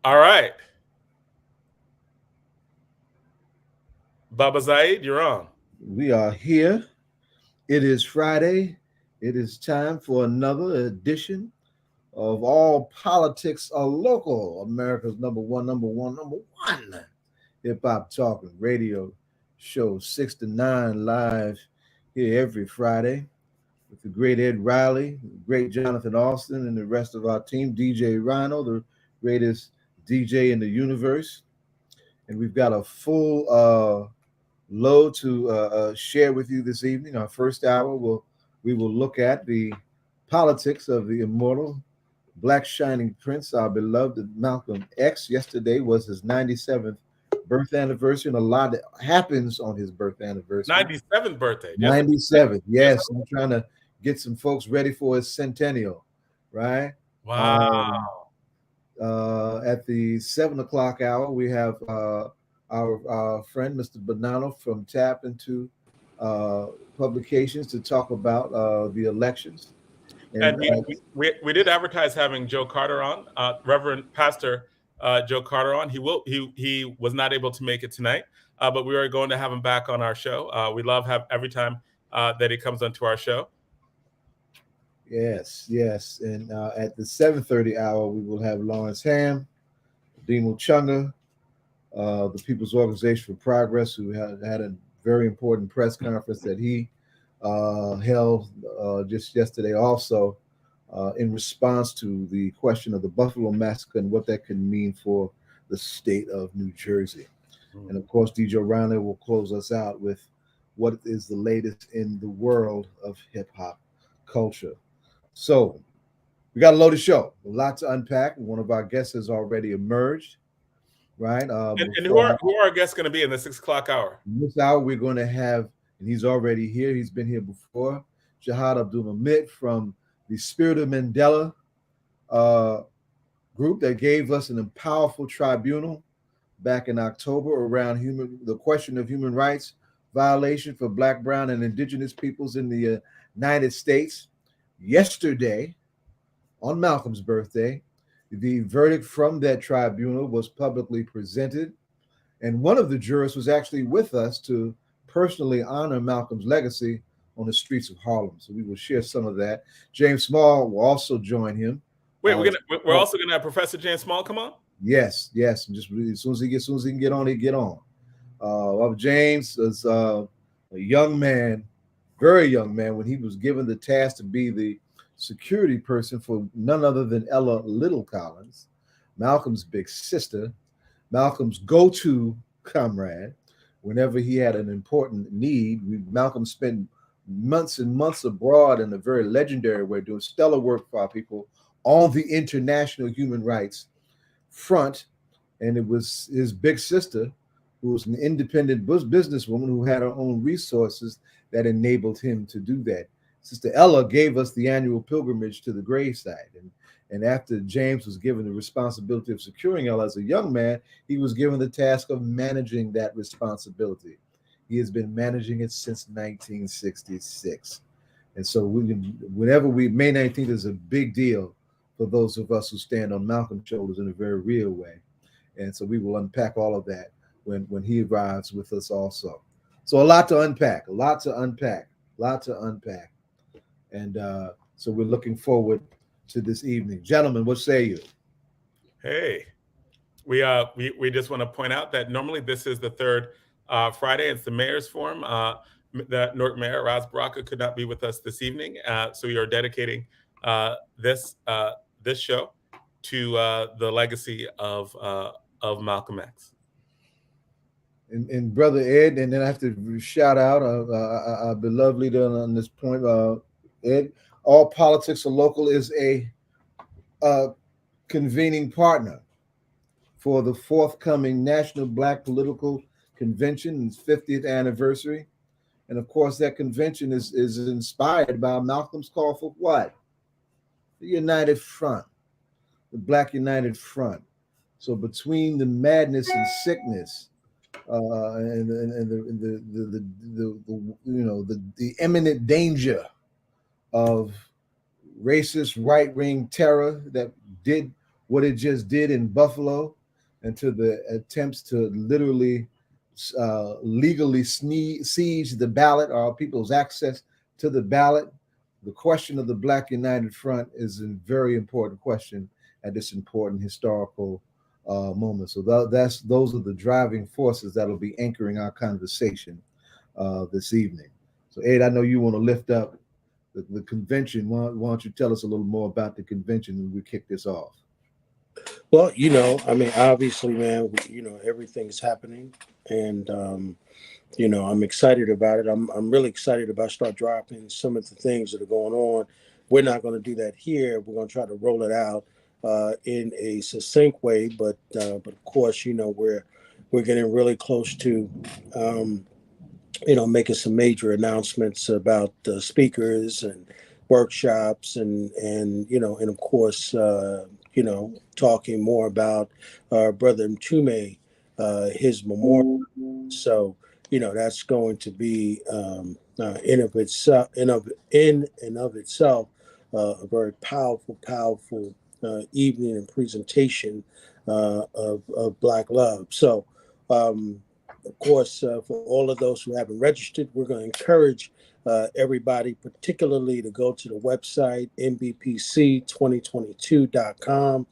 All right. Baba Zaid, you're on. We are here. It is Friday. It is time for another edition of All Politics Are Local, America's number one hip hop talking radio show, 6 to 9 live here every Friday with the great Ed Riley, the great Jonathan Austin, and the rest of our team, DJ Rhino, the greatest DJ in the universe. And we've got a full load to share with you this evening. Our first hour, we will look at the politics of the immortal Black Shining Prince, our beloved Malcolm X. Yesterday was his 97th birth anniversary, and a lot happens on his birth anniversary. 97th birthday. Yes. 97th, yes. I'm trying to get some folks ready for his centennial, right? Wow. At the 7 o'clock hour, we have our friend Mr. Bonanno from Tap Into Publications to talk about the elections. And And we did advertise having Joe Carter on, Reverend Pastor Joe Carter on. He was not able to make it tonight, but we are going to have him back on our show. We love have every time that he comes onto our show. yes. And at the 7:30 hour, we will have Lawrence Hamm, Demo Chunga, the People's Organization for Progress, who had a very important press conference that he held just yesterday, also in response to the question of the Buffalo Massacre and what that can mean for the state of New Jersey. And of course, DJ Rhino will close us out with what is the latest in the world of hip hop culture. So we got a loaded show, a lot to unpack. One of our guests has already emerged, right? And who are our guests going to be in the 6 o'clock hour? This hour we're going to have, and he's already here. He's been here before. Jihad Abdul Hamid from the Spirit of Mandela group that gave us an powerful tribunal back in October around the question of human rights violation for Black, Brown, and Indigenous peoples in the United States. Yesterday, on Malcolm's birthday, the verdict from that tribunal was publicly presented, and one of the jurors was actually with us to personally honor Malcolm's legacy on the streets of Harlem. So we will share some of that. James Small will also join him. Wait, we're also gonna have Professor James Small come on. Yes. Just really, as soon as he can get on, he get on. James is a young man, very young man, when he was given the task to be the security person for none other than Ella Little Collins, Malcolm's big sister, Malcolm's go-to comrade. Whenever he had an important need, Malcolm spent months and months abroad in a very legendary way doing stellar work for our people on the international human rights front. And it was his big sister, who was an independent businesswoman who had her own resources, that enabled him to do that. Sister Ella gave us the annual pilgrimage to the graveside. And after James was given the responsibility of securing Ella as a young man, he was given the task of managing that responsibility. He has been managing it since 1966. And so May 19th is a big deal for those of us who stand on Malcolm's shoulders in a very real way. And so we will unpack all of that when he arrives with us also. So a lot to unpack. And so we're looking forward to this evening. Gentlemen, what say you? Hey, we just want to point out that normally this is the third Friday. It's the Mayor's Forum. The Newark Mayor, Ras Baraka, could not be with us this evening. So we are dedicating this show to the legacy of Malcolm X. And Brother Ed, and then I have to shout out our beloved leader on this point, Ed. All Politics Are Local is a convening partner for the forthcoming National Black Political Convention, its 50th anniversary. And of course, that convention is inspired by Malcolm's call for what? The United Front, the Black United Front. So between the madness and sickness, and the imminent danger of racist right wing terror that did what it just did in Buffalo and to the attempts to literally legally siege the ballot or people's access to the ballot. The question of the Black United Front is a very important question at this important historical moment. So those are the driving forces that'll be anchoring our conversation this evening. So, Ed, I know you want to lift up the convention. Why don't you tell us a little more about the convention when we kick this off? Well, I mean, obviously, man, everything's happening, and I'm excited about it. I'm really excited about start dropping some of the things that are going on. We're not going to do that here. We're going to try to roll it out in a succinct way, but of course, we're getting really close to. Making some major announcements about speakers and workshops and of course, talking more about our brother Mtume, his memorial. So, that's going to be in and of itself a very powerful evening and presentation of Black love. So, of course, for all of those who haven't registered, we're going to encourage everybody, particularly to go to the website, mbpc2022.com,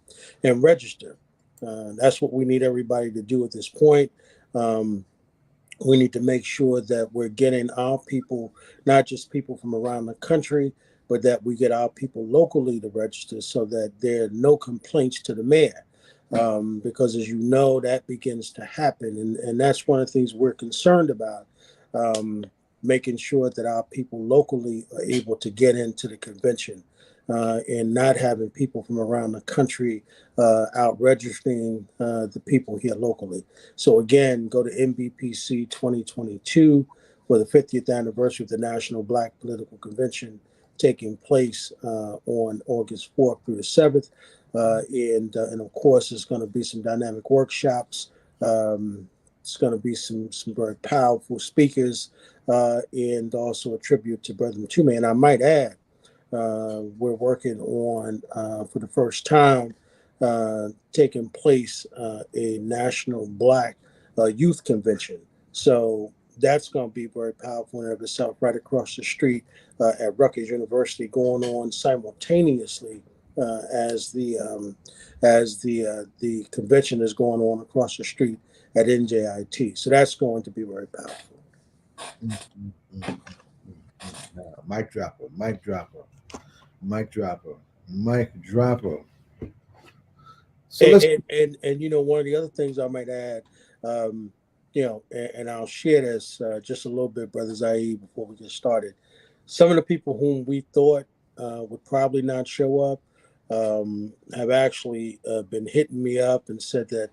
and register. That's what we need everybody to do at this point. We need to make sure that we're getting our people, not just people from around the country, but that we get our people locally to register so that there are no complaints to the mayor. Because as you know, that begins to happen. And that's one of the things we're concerned about, making sure that our people locally are able to get into the convention and not having people from around the country out registering the people here locally. So again, go to MBPC 2022 for the 50th anniversary of the National Black Political Convention taking place on August 4th through the 7th. And of course, there's going to be some dynamic workshops. It's going to be some very powerful speakers, and also a tribute to Brother Mtume. And I might add, we're working on for the first time taking place a national Black youth convention. So that's going to be very powerful in and of itself, right across the street at Rutgers University, going on simultaneously as the convention is going on across the street at NJIT. So that's going to be very powerful. Mic dropper, mic dropper, mic dropper, mic dropper. So and one of the other things I might add, and I'll share this just a little bit, Brother Zaid, before we get started. Some of the people whom we thought would probably not show up have actually been hitting me up and said that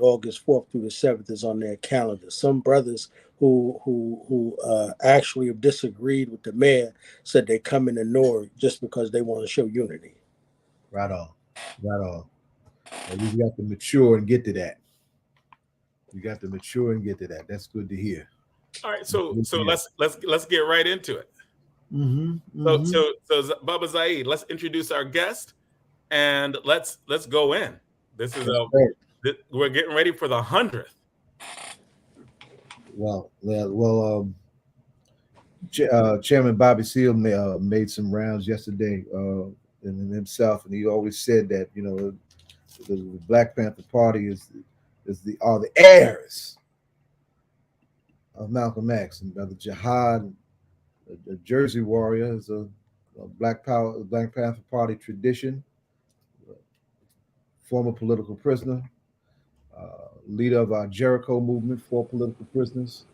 August 4th through the 7th is on their calendar. Some brothers who actually have disagreed with the mayor said they come in to Newark just because they want to show unity. Right on, right on. And you got to mature and get to that. You got to mature and get to that. That's good to hear. All right, so let's get right into it. Mm-hmm, mm-hmm. So Baba Zaid, let's introduce our guest and let's go in. This is we're getting ready for the 100th. Chairman Bobby Seale made some rounds yesterday in himself, and he always said that the Black Panther Party are the heirs of Malcolm X, and Brother Jihad, a Jersey warrior, is a Black Panther Party tradition, former political prisoner, leader of our Jericho movement for political prisoners,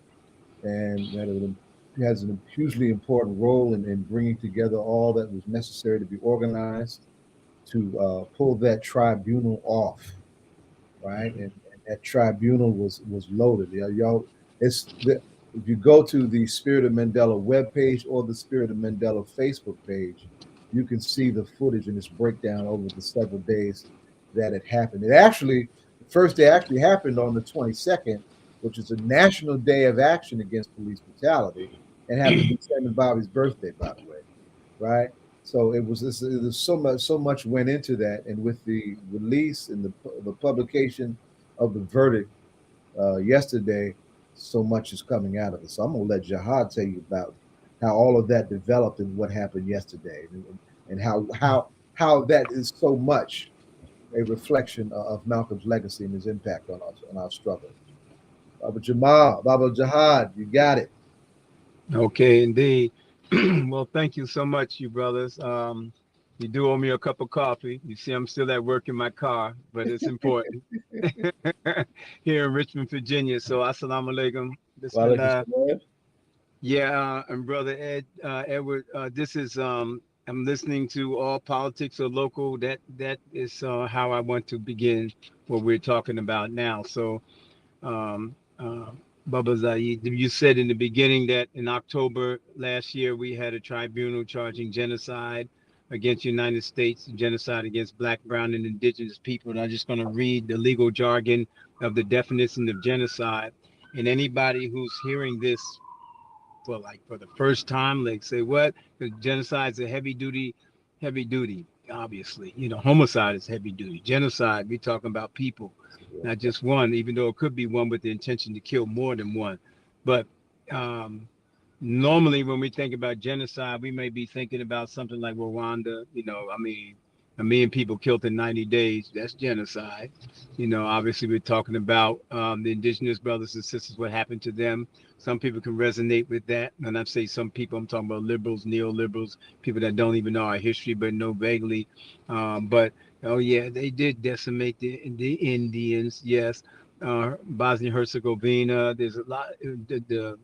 and he has a hugely important role in bringing together all that was necessary to be organized to pull that tribunal off, right? And that tribunal was loaded. If you go to the Spirit of Mandela webpage or the Spirit of Mandela Facebook page, you can see the footage and its breakdown over the several days that it happened. The first day actually happened on the 22nd, which is a national day of action against police brutality, and happened to be Chairman Bobby's birthday, by the way, right? So there's so much went into that, and with the release and the publication of the verdict yesterday, so much is coming out of it. So I'm gonna let Jihad tell you about how all of that developed and what happened yesterday, and how that is so much a reflection of Malcolm's legacy and his impact on us on our struggle. Baba Jihad, you got it. Okay, indeed. Well, thank you so much, you brothers. You do owe me a cup of coffee. You see, I'm still at work in my car, but it's important here in Richmond, Virginia. So, assalamu alaikum. Bismillah. Yeah, and brother Edward, this is I'm listening to All Politics Are Local. That is how I want to begin what we're talking about now. So, um, uh, Baba Zaid, you said in the beginning that in October last year we had a tribunal charging genocide against the United States, genocide against Black, Brown, and Indigenous people. And I'm just going to read the legal jargon of the definition of genocide. And anybody who's hearing this for the first time, like say what? Because genocide is a heavy duty. Obviously, homicide is heavy duty. Genocide, we talking about people, not just one, even though it could be one with the intention to kill more than one. But normally when we think about genocide, we may be thinking about something like Rwanda. A million people killed in 90 days. That's genocide. Obviously we're talking about the indigenous brothers and sisters, what happened to them. Some people can resonate with that. And I say some people, I'm talking about liberals, neoliberals, people that don't even know our history, but know vaguely. But, oh yeah, they did decimate the Indians. Yes. Bosnia Herzegovina, there's a lot, the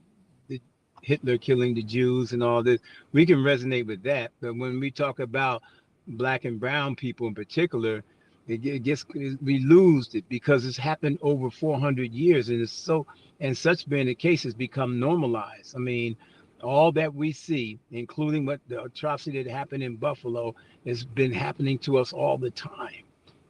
Hitler killing the Jews and all this. We can resonate with that. But when we talk about Black and brown people in particular, we lose it because it's happened over 400 years, and such being the case, has become normalized. I mean, all that we see, including what the atrocity that happened in Buffalo, has been happening to us all the time,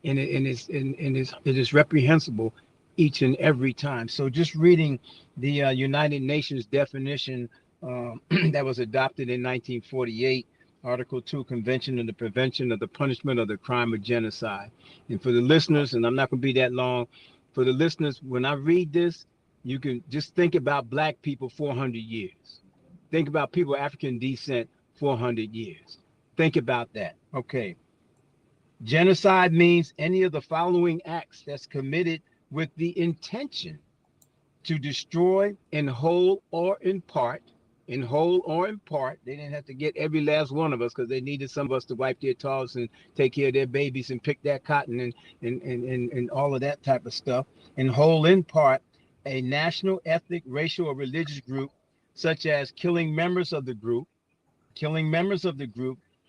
and it is reprehensible each and every time. So just reading the United Nations definition that was adopted in 1948, Article 2, Convention on the Prevention of the Punishment of the Crime of Genocide. And for the listeners, and I'm not going to be that long, for the listeners, when I read this, you can just think about Black people 400 years. Think about people of African descent 400 years. Think about that. Okay. Genocide means any of the following acts that's committed with the intention to destroy in whole or in part. They didn't have to get every last one of us because they needed some of us to wipe their toilets and take care of their babies and pick that cotton and all of that type of stuff. In whole, in part, a national, ethnic, racial, or religious group, such as killing members of the group,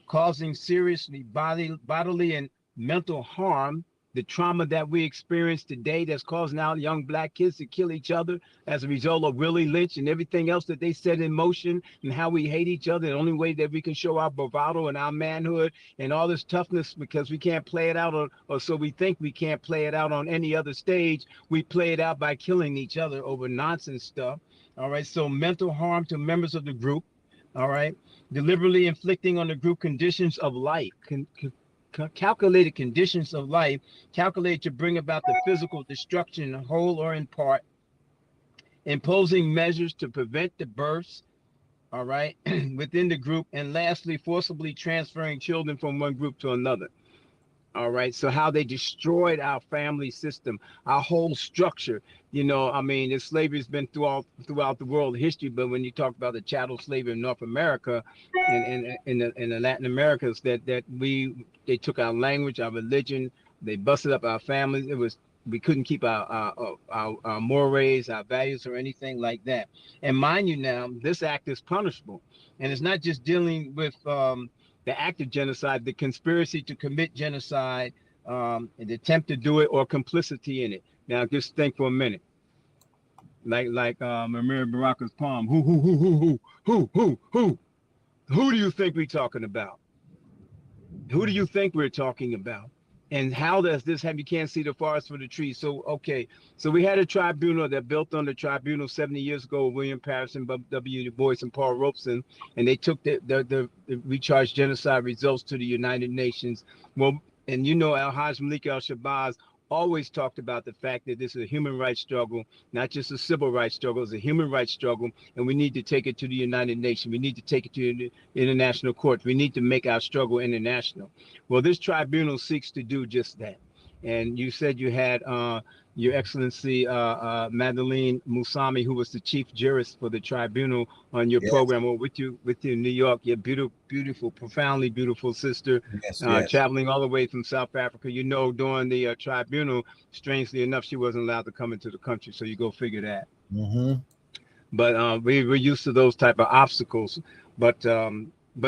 causing seriously bodily and mental harm. The trauma that we experience today that's causing our young Black kids to kill each other as a result of Willie Lynch and everything else that they set in motion, and how we hate each other. The only way that we can show our bravado and our manhood and all this toughness, because we can't play it out, or so we think we can't play it out on any other stage. We play it out by killing each other over nonsense stuff. All right. So mental harm to members of the group. All right. Deliberately inflicting on the group conditions of life. Calculated conditions of life, calculated to bring about the physical destruction in whole or in part, imposing measures to prevent the births, all right, within the group, and lastly, forcibly transferring children from one group to another. All right. So how they destroyed our family system, our whole structure. The slavery has been throughout the world history. But when you talk about the chattel slavery in North America and in the Latin Americas, they took our language, our religion, they busted up our families. We couldn't keep our mores, our values, or anything like that. And mind you, now this act is punishable, and it's not just dealing with the act of genocide, the conspiracy to commit genocide, and the attempt to do it, or complicity in it. Now, just think for a minute, like Amir Baraka's poem. Who do you think we're talking about? Who do you think we're talking about? And how does this have, you can't see the forest for the trees. So, okay. So we had a tribunal that built on the tribunal 70 years ago, William Patterson, W. Du Bois, and Paul Robeson, and they took the recharged genocide results to the United Nations. Well, and Al-Hajj Malik al-Shabazz always talked about the fact that this is a human rights struggle, not just a civil rights struggle, it's a human rights struggle, and we need to take it to the United Nations. We need to take it to the international courts. We need to make our struggle international. Well, this tribunal seeks to do just that. And you said you had Your Excellency Madeleine Musami, who was the chief jurist for the tribunal, on your Yes, program, or with you in New York. Your beautiful, profoundly beautiful sister, yes. traveling all the way from South Africa. During the tribunal, strangely enough, she wasn't allowed to come into the country. So you go figure that. Mm-hmm. But we're used to those type of obstacles. But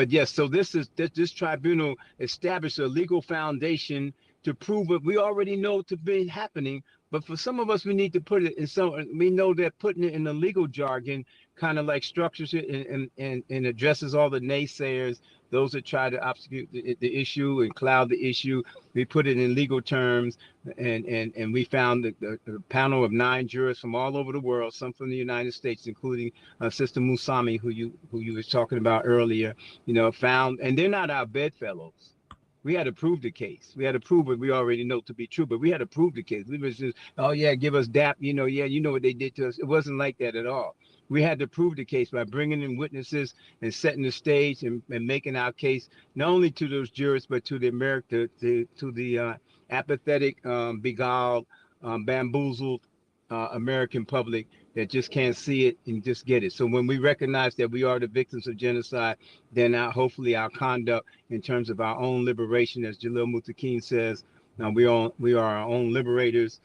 yes, so this tribunal established a legal foundation to prove what we already know to be happening. But for some of us, we need to put it in some. We know that putting it in the legal jargon kind of like structures it and addresses all the naysayers, those that try to obfuscate the issue and cloud the issue. We put it in legal terms, and we found that the panel of 9 jurists from all over the world, some from the United States, including Sister Musami, who you was talking about earlier, found, and they're not our bedfellows. We had to prove the case. We had to prove what we already know to be true, but we had to prove the case. We was just, oh yeah, give us DAP, what they did to us. It wasn't like that at all. We had to prove the case by bringing in witnesses and setting the stage and making our case, not only to those jurists, but to the apathetic, beguiled, bamboozled American public that just can't see it and just get it. So when we recognize that we are the victims of genocide, then hopefully our conduct in terms of our own liberation, as Jalil Muttaqin says, we are our own liberators.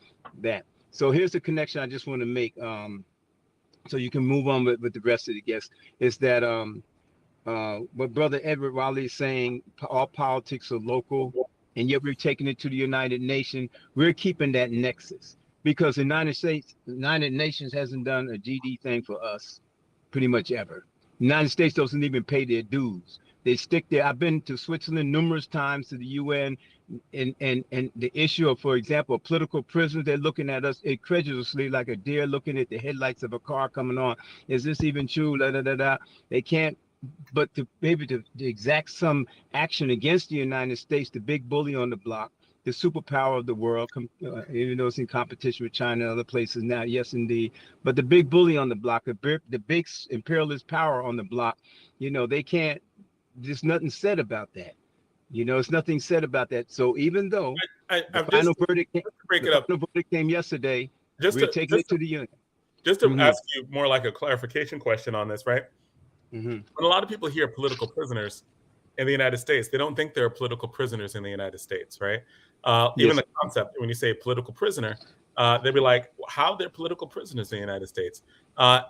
So here's the connection I just want to make, so you can move on with the rest of the guests, is that what Brother Edward Raleigh is saying, all politics are local, and yet we're taking it to the United Nations. We're keeping that nexus, because the United Nations hasn't done a GD thing for us pretty much ever. The United States doesn't even pay their dues. They stick there. I've been to Switzerland numerous times, to the UN, and the issue of, for example, political prisoners, they're looking at us incredulously like a deer looking at the headlights of a car coming on. Is this even true? Da, da, da, da. They can't, but to maybe to exact some action against the United States, the big bully on the block, the superpower of the world, even though it's in competition with China and other places now, yes, indeed. But the big bully on the block, the big imperialist power on the block, they can't, there's nothing said about that. It's nothing said about that. So even though the final verdict came yesterday, we're taking it to the union. Just to ask you more like a clarification question on this, right? When a lot of people hear political prisoners in the United States, they don't think there are political prisoners in the United States, right? Even the concept, when you say political prisoner, they'd be like, how they're political prisoners in the United States?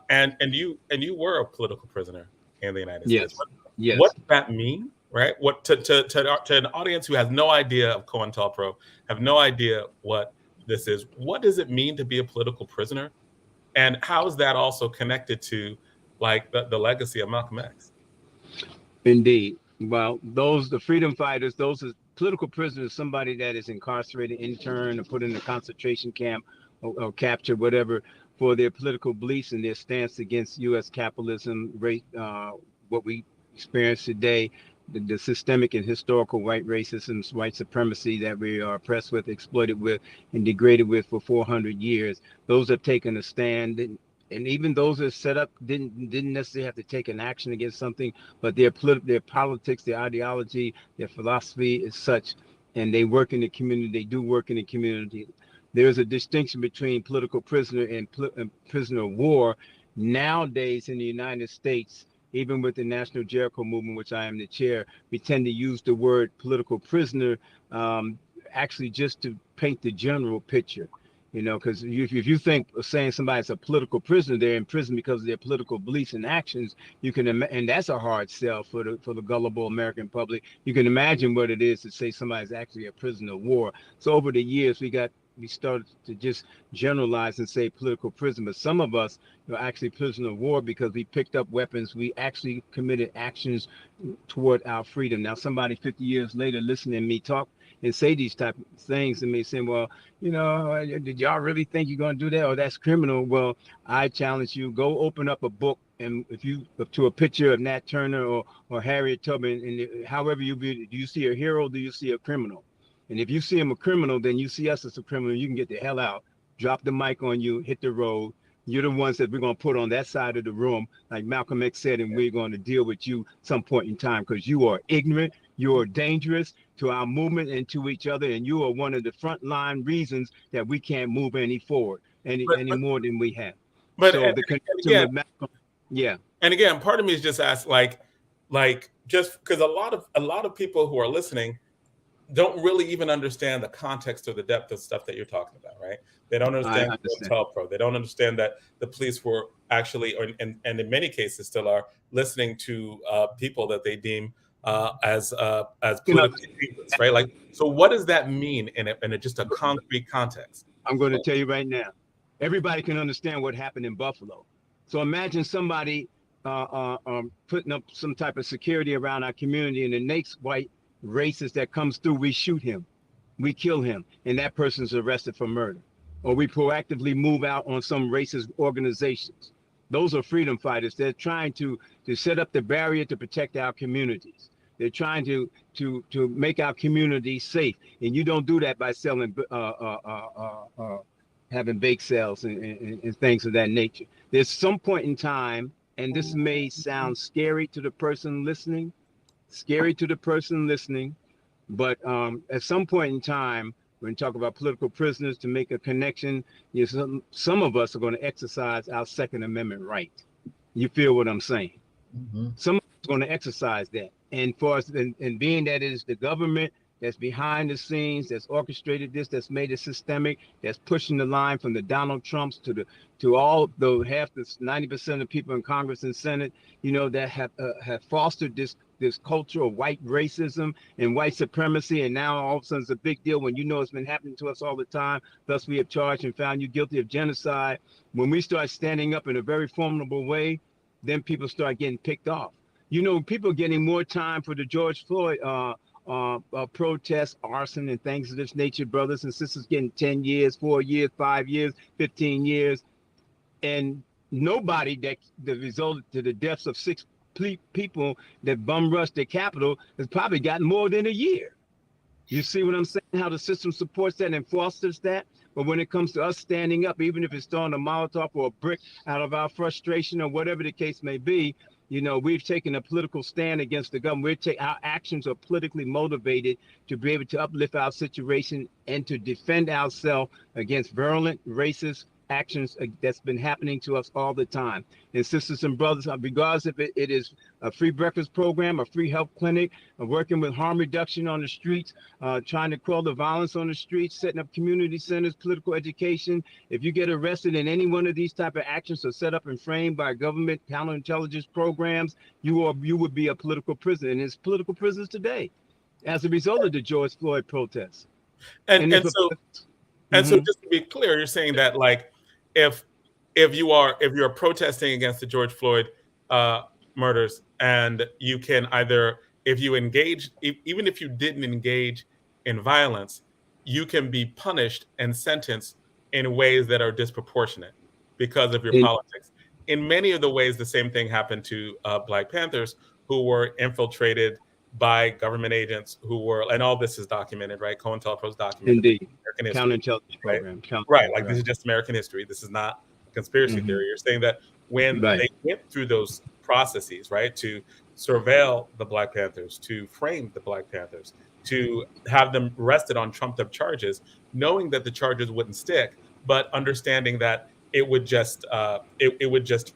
And you were a political prisoner in the United States. Yes. What does that mean, right? What to an audience who has no idea of COINTELPRO, have no idea what this is, what does it mean to be a political prisoner? And how is that also connected to like the legacy of Malcolm X? Indeed. Well, the freedom fighters, those are political prisoners, somebody that is incarcerated, interned, or put in a concentration camp or captured, whatever, for their political beliefs and their stance against U.S. capitalism, what we experience today, the systemic and historical white racism, white supremacy that we are oppressed with, exploited with, and degraded with for 400 years. Those have taken a stand, and even those that set up didn't necessarily have to take an action against something, but their politics, their ideology, their philosophy is such, and they work in the community. They do work in the community. There is a distinction between political prisoner and prisoner of war. Nowadays in the United States, even with the National Jericho Movement, which I am the chair, we tend to use the word political prisoner actually just to paint the general picture. Because if you think of saying somebody's a political prisoner, they're in prison because of their political beliefs and actions, and that's a hard sell for the gullible American public. You can imagine what it is to say somebody's actually a prisoner of war. So over the years, we started to just generalize and say political prisoner, but some of us are actually prisoner of war because we picked up weapons. We actually committed actions toward our freedom. Now, somebody 50 years later listening to me talk and say these type of things to me, saying, well, did y'all really think you're going to do that? Or that's criminal. Well, I challenge you, go open up a book, and if you to a picture of Nat Turner or Harriet Tubman, and however you view it, do you see a hero? Do you see a criminal? And if you see him a criminal, then you see us as a criminal. You can get the hell out, drop the mic on you, hit the road. You're the ones that we're going to put on that side of the room, like Malcolm X said, and we're going to deal with you some point in time because you are ignorant, you are dangerous to our movement and to each other, and you are one of the frontline reasons that we can't move any forward any more than we have. But So and the connection again, with Malcolm, yeah. And again, part of me is just asked, like just because a lot of people who are listening don't really even understand the context or the depth of stuff that you're talking about, right? They don't understand Pro. They don't understand that the police were actually, and in many cases still are, listening to people that they deem as political favorites, right? Like, so what does that mean in just a concrete context? I'm going to tell you right now. Everybody can understand what happened in Buffalo. So imagine somebody putting up some type of security around our community, and the next white racist that comes through, we shoot him, we kill him, and that person's arrested for murder. Or we proactively move out on some racist organizations. Those are freedom fighters. They're trying to set up the barrier to protect our communities. They're trying to make our community safe. And you don't do that by selling, having bake sales and things of that nature. There's some point in time, and this may sound scary to the person listening, but at some point in time, when you talk about political prisoners, to make a connection, some of us are going to exercise our Second Amendment right. You feel what I'm saying? Mm-hmm. Some of us are going to exercise that. And for us, and being that it is the government that's behind the scenes, that's orchestrated this, that's made it systemic, that's pushing the line from the Donald Trumps to all the 90% of people in Congress and Senate, that have fostered this culture of white racism and white supremacy. And now all of a sudden it's a big deal when it's been happening to us all the time. Thus we have charged and found you guilty of genocide. When we start standing up in a very formidable way, then people start getting picked off. People getting more time for the George Floyd protests, arson, and things of this nature, brothers and sisters getting 10 years, 4 years, 5 years, 15 years. And nobody that resulted to the deaths of 6 people that bum rushed the Capitol has probably gotten more than a year. You see what I'm saying? How the system supports that and fosters that. But when it comes to us standing up, even if it's throwing a Molotov or a brick out of our frustration or whatever the case may be, we've taken a political stand against the government. Our actions are politically motivated to be able to uplift our situation and to defend ourselves against virulent, racist actions that's been happening to us all the time. And sisters and brothers, regardless if it is a free breakfast program, a free health clinic, working with harm reduction on the streets, trying to quell the violence on the streets, setting up community centers, political education. If you get arrested in any one of these type of actions or set up and framed by government counterintelligence programs, you would be a political prisoner. And there's political prisoners today as a result of the George Floyd protests. And so just to be clear, you're saying that, like, if you're protesting against the George Floyd murders, and you can either, if you engage, even if you didn't engage in violence, you can be punished and sentenced in ways that are disproportionate because of your politics. In many of the ways, the same thing happened to Black Panthers, who were infiltrated by government agents who were, and all this is documented, right? COINTELPRO's documented. Indeed. Counterintelligence program. Right. Like, this is just American history. This is not conspiracy theory. You're saying that when they went through those processes, right, to surveil the Black Panthers, to frame the Black Panthers, to have them arrested on trumped up charges, knowing that the charges wouldn't stick, but understanding that it would just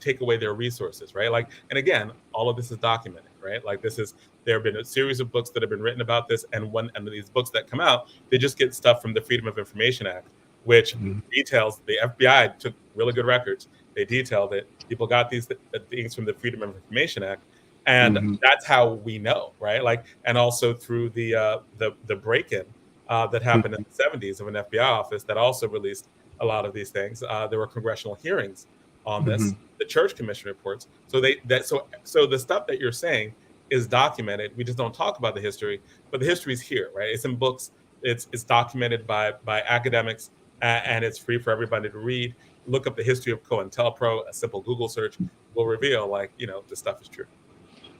take away their resources, right? Like, and again, all of this is documented, right? Like, there have been a series of books that have been written about this, and these books that come out, they just get stuff from the Freedom of Information Act, which details, the FBI took really good records. They detailed it. People got these things from the Freedom of Information Act, and that's how we know, right? Like, and also through the break-in that happened in the 70s of an FBI office that also released a lot of these things. There were congressional hearings on this, the Church Commission reports. So so the stuff that you're saying is documented. We just don't talk about the history, but the history is here, right? It's in books It's documented by academics, and it's free for everybody to read. Look up the history of COINTELPRO. A simple Google search will reveal, like, this stuff is true.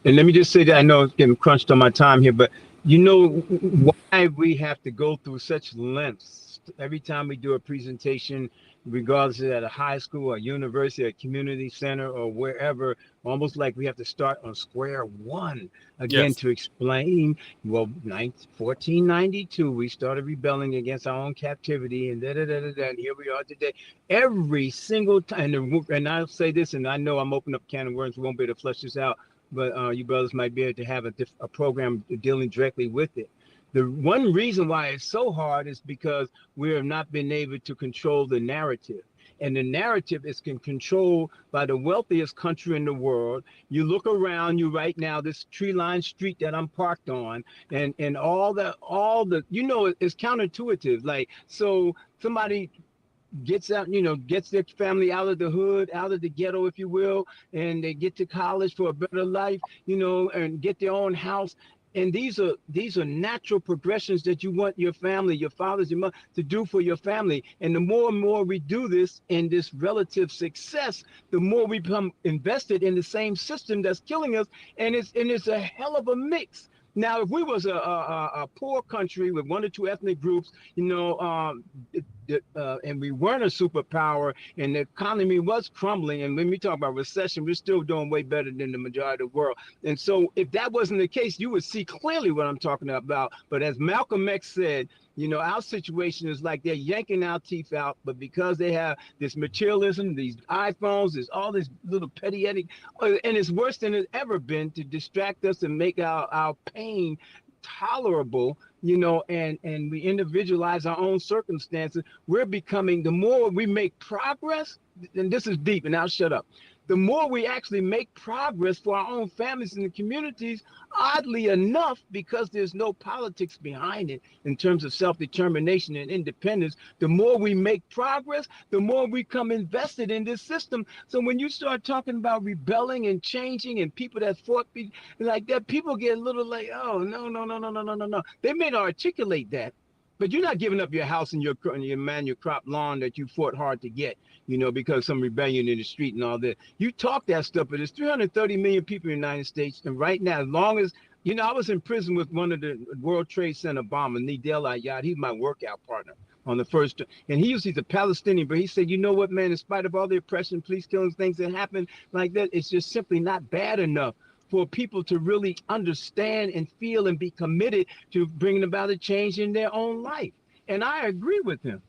And let me just say that I know it's getting crunched on my time here, but you know why we have to go through such lengths every time we do a presentation, regardless of at a high school, a university, a community center, or wherever, almost like we have to start on square one again Yes. to explain, well, 1492, we started rebelling against our own captivity, and and here we are today. Every single time, and I'll say this, and I know I'm opening up a can of worms, we won't be able to flesh this out, but you brothers might be able to have a program dealing directly with it. The one reason why it's so hard is because we have not been able to control the narrative. And the narrative is controlled by the wealthiest country in the world. You look around you right now, this tree-lined street that I'm parked on, and all the, it's counterintuitive. Like, so somebody gets out, gets their family out of the hood, out of the ghetto, if you will, and they get to college for a better life, and get their own house. And these are natural progressions that you want your family, your fathers, your mother to do for your family. And the more and more we do this in this relative success, the more we become invested in the same system that's killing us. And it's a hell of a mix. Now, if we was a poor country with one or two ethnic groups, and we weren't a superpower, and the economy was crumbling, and when we talk about recession, we're still doing way better than the majority of the world. And so if that wasn't the case, you would see clearly what I'm talking about. But as Malcolm X said, our situation is like they're yanking our teeth out, but because they have this materialism, these iPhones, there's all this little petty, and it's worse than it's ever been to distract us and make our pain tolerable, and we individualize our own circumstances. We're becoming, the more we make progress, and this is deep, and I'll shut up. The more we actually make progress for our own families and the communities, oddly enough, because there's no politics behind it in terms of self-determination and independence, the more we make progress, the more we come invested in this system. So when you start talking about rebelling and changing and people that fought like that, people get a little like, oh, no. They may not articulate that, but you're not giving up your house and your crop lawn that you fought hard to get, because some rebellion in the street and all that. You talk that stuff, but there's 330 million people in the United States. And right now, as long as, I was in prison with one of the World Trade Center bombers, Nidal Ayad. He's my workout partner on the first. And he's a Palestinian, but he said, you know what, man, in spite of all the oppression, police killings, things that happen like that, it's just simply not bad enough for people to really understand and feel and be committed to bringing about a change in their own life. And I agree with him.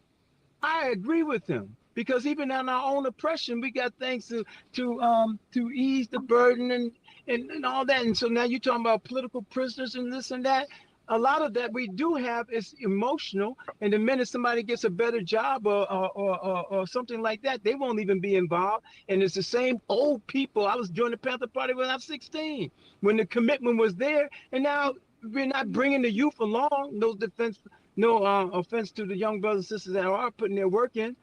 Because even in our own oppression, we got things to ease the burden and all that. And so now you're talking about political prisoners and this and that. A lot of that we do have is emotional, and the minute somebody gets a better job or something like that, they won't even be involved. And it's the same old people. I was joining the Panther Party when I was 16, when the commitment was there, and now we're not bringing the youth along. No offense to the young brothers and sisters that are putting their work in.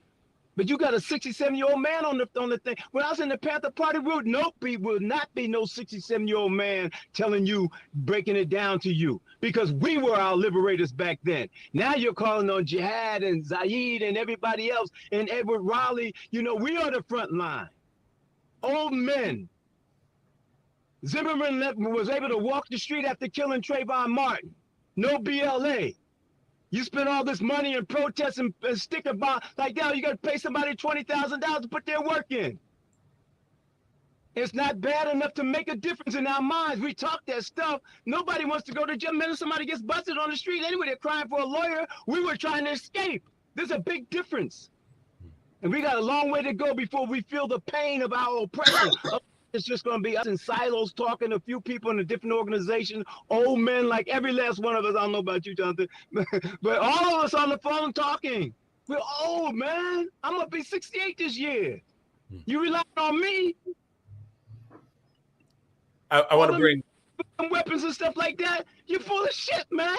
But you got a 67-year-old man on the thing. When I was in the Panther Party, will not be no 67-year-old man telling you, breaking it down to you, because we were our liberators back then. Now you're calling on Jihad and Zaid and everybody else and Edward Raleigh. We are the front line. Old men. Zimmerman was able to walk the street after killing Trayvon Martin. No BLA. You spend all this money and protest and sticker bomb like that. You got to pay somebody $20,000 to put their work in. It's not bad enough to make a difference in our minds. We talk that stuff. Nobody wants to go to jail. Man, somebody gets busted on the street anyway, they're crying for a lawyer. We were trying to escape. There's a big difference. And we got a long way to go before we feel the pain of our oppression. It's just going to be us in silos talking to a few people in a different organization, old men like every last one of us. I don't know about you, Jonathan, but all of us on the phone talking. We're old, man. I'm going to be 68 this year. You relying on me? I want to bring weapons and stuff like that. You're full of shit, man.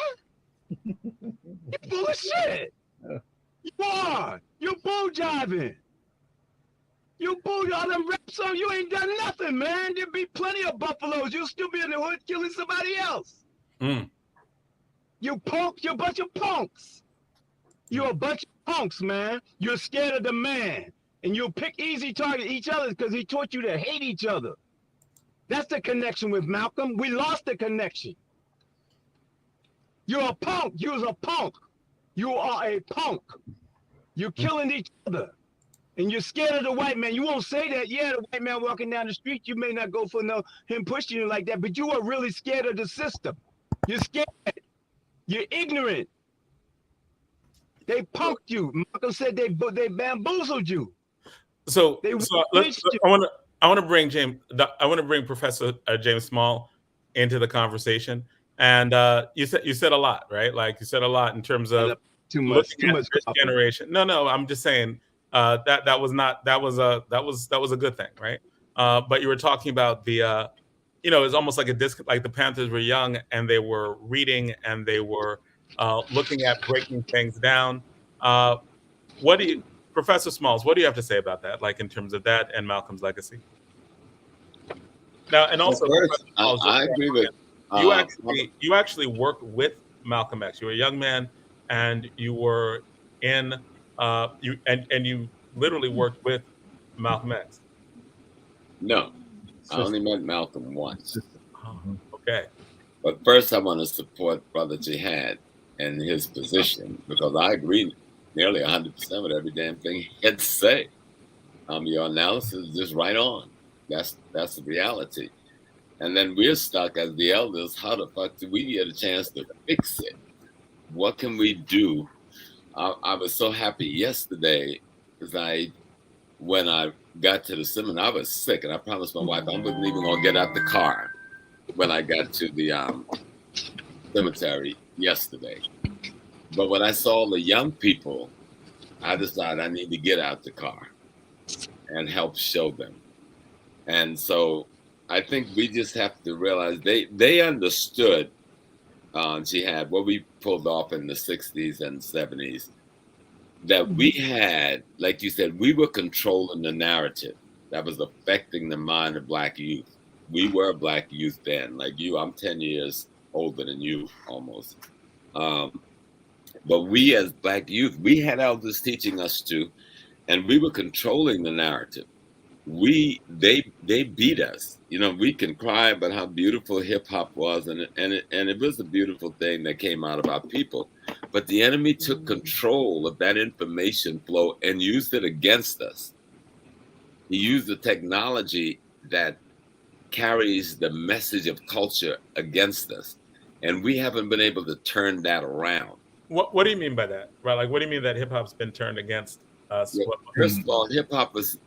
You're full of shit. You are. You're bull jiving. You bull all them reps on, you ain't done nothing, man. There'll be plenty of buffaloes. You'll still be in the hood killing somebody else. You You punks, you're a bunch of punks. You're a bunch of punks, man. You're scared of the man. And you'll pick easy target each other because he taught you to hate each other. That's the connection with Malcolm. We lost the connection. You're a punk. You're a punk. You are a punk. You're killing each other. And you're scared of the white man. You won't say that. Yeah, the white man walking down the street, you may not go for him pushing you like that, but you are really scared of the system. You're scared. You're ignorant. They punked you. Malcolm said they bamboozled you. So I want to bring Professor James Small into the conversation. And you said a lot, right? Like you said a lot in terms of too much this generation. No, I'm just saying that was a good thing, right? But you were talking about the it's almost like like the Panthers were young and they were reading and they were looking at breaking things down. Professor Smalls, what do you have to say about that? Like in terms of that and Malcolm's legacy? Now, and also, first, I agree with you actually worked with Malcolm X. You were a young man, and you were in you literally worked with Malcolm X. No, I only met Malcolm once. Okay. But first, I want to support Brother Jihad and his position because I agree nearly 100% with every damn thing he had to say. Your analysis is just right on. That's the reality. And then we're stuck as the elders. How the fuck do we get a chance to fix it? What can we do? I was so happy yesterday because when I got to the seminar, I was sick, and I promised my wife I wasn't even gonna get out the car when I got to the cemetery yesterday. But when I saw the young people, I decided I need to get out the car and help show them. And so I think we just have to realize they understood jihad, what we pulled off in the 60s and 70s, that we had, like you said, we were controlling the narrative that was affecting the mind of Black youth. We were Black youth then, like you. I'm 10 years older than you almost. But we as Black youth, we had elders teaching us to, and we were controlling the narrative. They beat us. We can cry about how beautiful hip hop was, and it was a beautiful thing that came out of our people. But the enemy took control of that information flow and used it against us. He used the technology that carries the message of culture against us, and we haven't been able to turn that around. What do you mean by that? Right? Like, what do you mean that hip hop's been turned against us? Well, first of all, hip hop is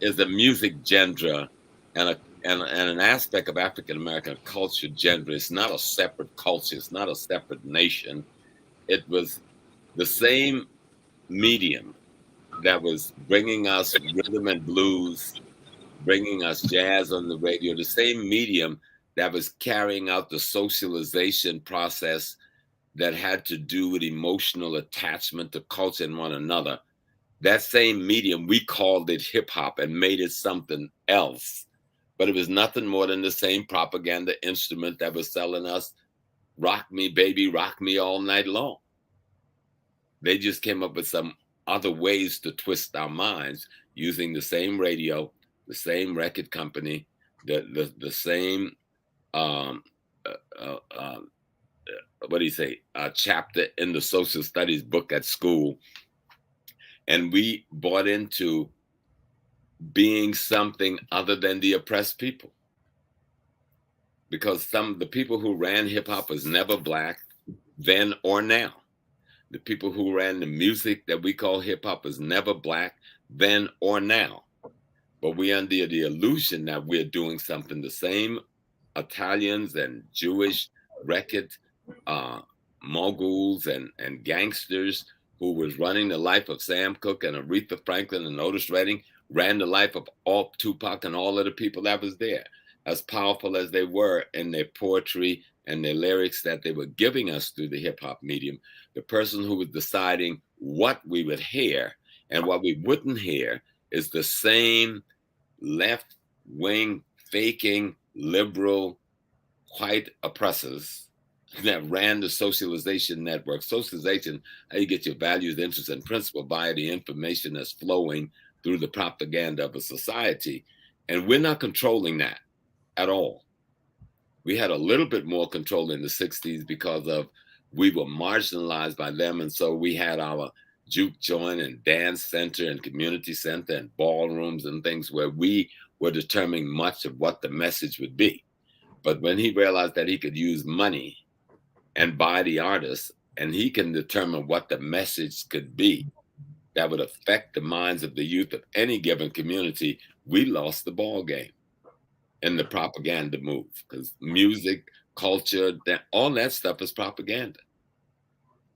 a music genre and an aspect of African American culture genre. It's not a separate culture. It's not a separate nation. It was the same medium that was bringing us rhythm and blues, bringing us jazz on the radio, the same medium that was carrying out the socialization process that had to do with emotional attachment to culture and one another. That same medium, we called it hip hop and made it something else. But it was nothing more than the same propaganda instrument that was selling us, rock me, baby, rock me all night long. They just came up with some other ways to twist our minds using the same radio, the same record company, the same, chapter in the social studies book at school. And we bought into being something other than the oppressed people. Because the people who ran hip hop was never Black then or now. The people who ran the music that we call hip hop was never Black then or now. But we're under the illusion that we're doing something the same. Italians and Jewish record moguls and gangsters who was running the life of Sam Cooke and Aretha Franklin and Otis Redding ran the life of all Tupac and all of the people that was there. As powerful as they were in their poetry and their lyrics that they were giving us through the hip hop medium, the person who was deciding what we would hear and what we wouldn't hear is the same left-wing, faking, liberal, white oppressors that ran the socialization network. Socialization, how you get your values, interests, and principles via the information that's flowing through the propaganda of a society. And we're not controlling that at all. We had a little bit more control in the 60s because of we were marginalized by them. And so we had our juke joint and dance center and community center and ballrooms and things where we were determining much of what the message would be. But when he realized that he could use money and buy the artists, and he can determine what the message could be that would affect the minds of the youth of any given community, we lost the ball game in the propaganda move, because music, culture, all that stuff is propaganda.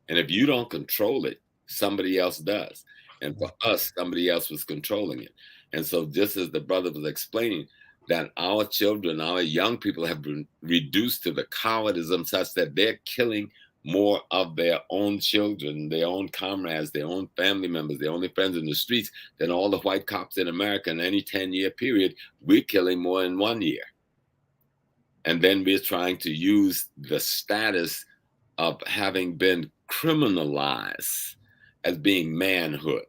And if you don't control it, somebody else does. And for us, somebody else was controlling it. And so just as the brother was explaining, that our children, our young people have been reduced to the cowardism such that they're killing more of their own children, their own comrades, their own family members, their only friends in the streets than all the white cops in America in any 10-year period. We're killing more in 1 year. And then we're trying to use the status of having been criminalized as being manhood.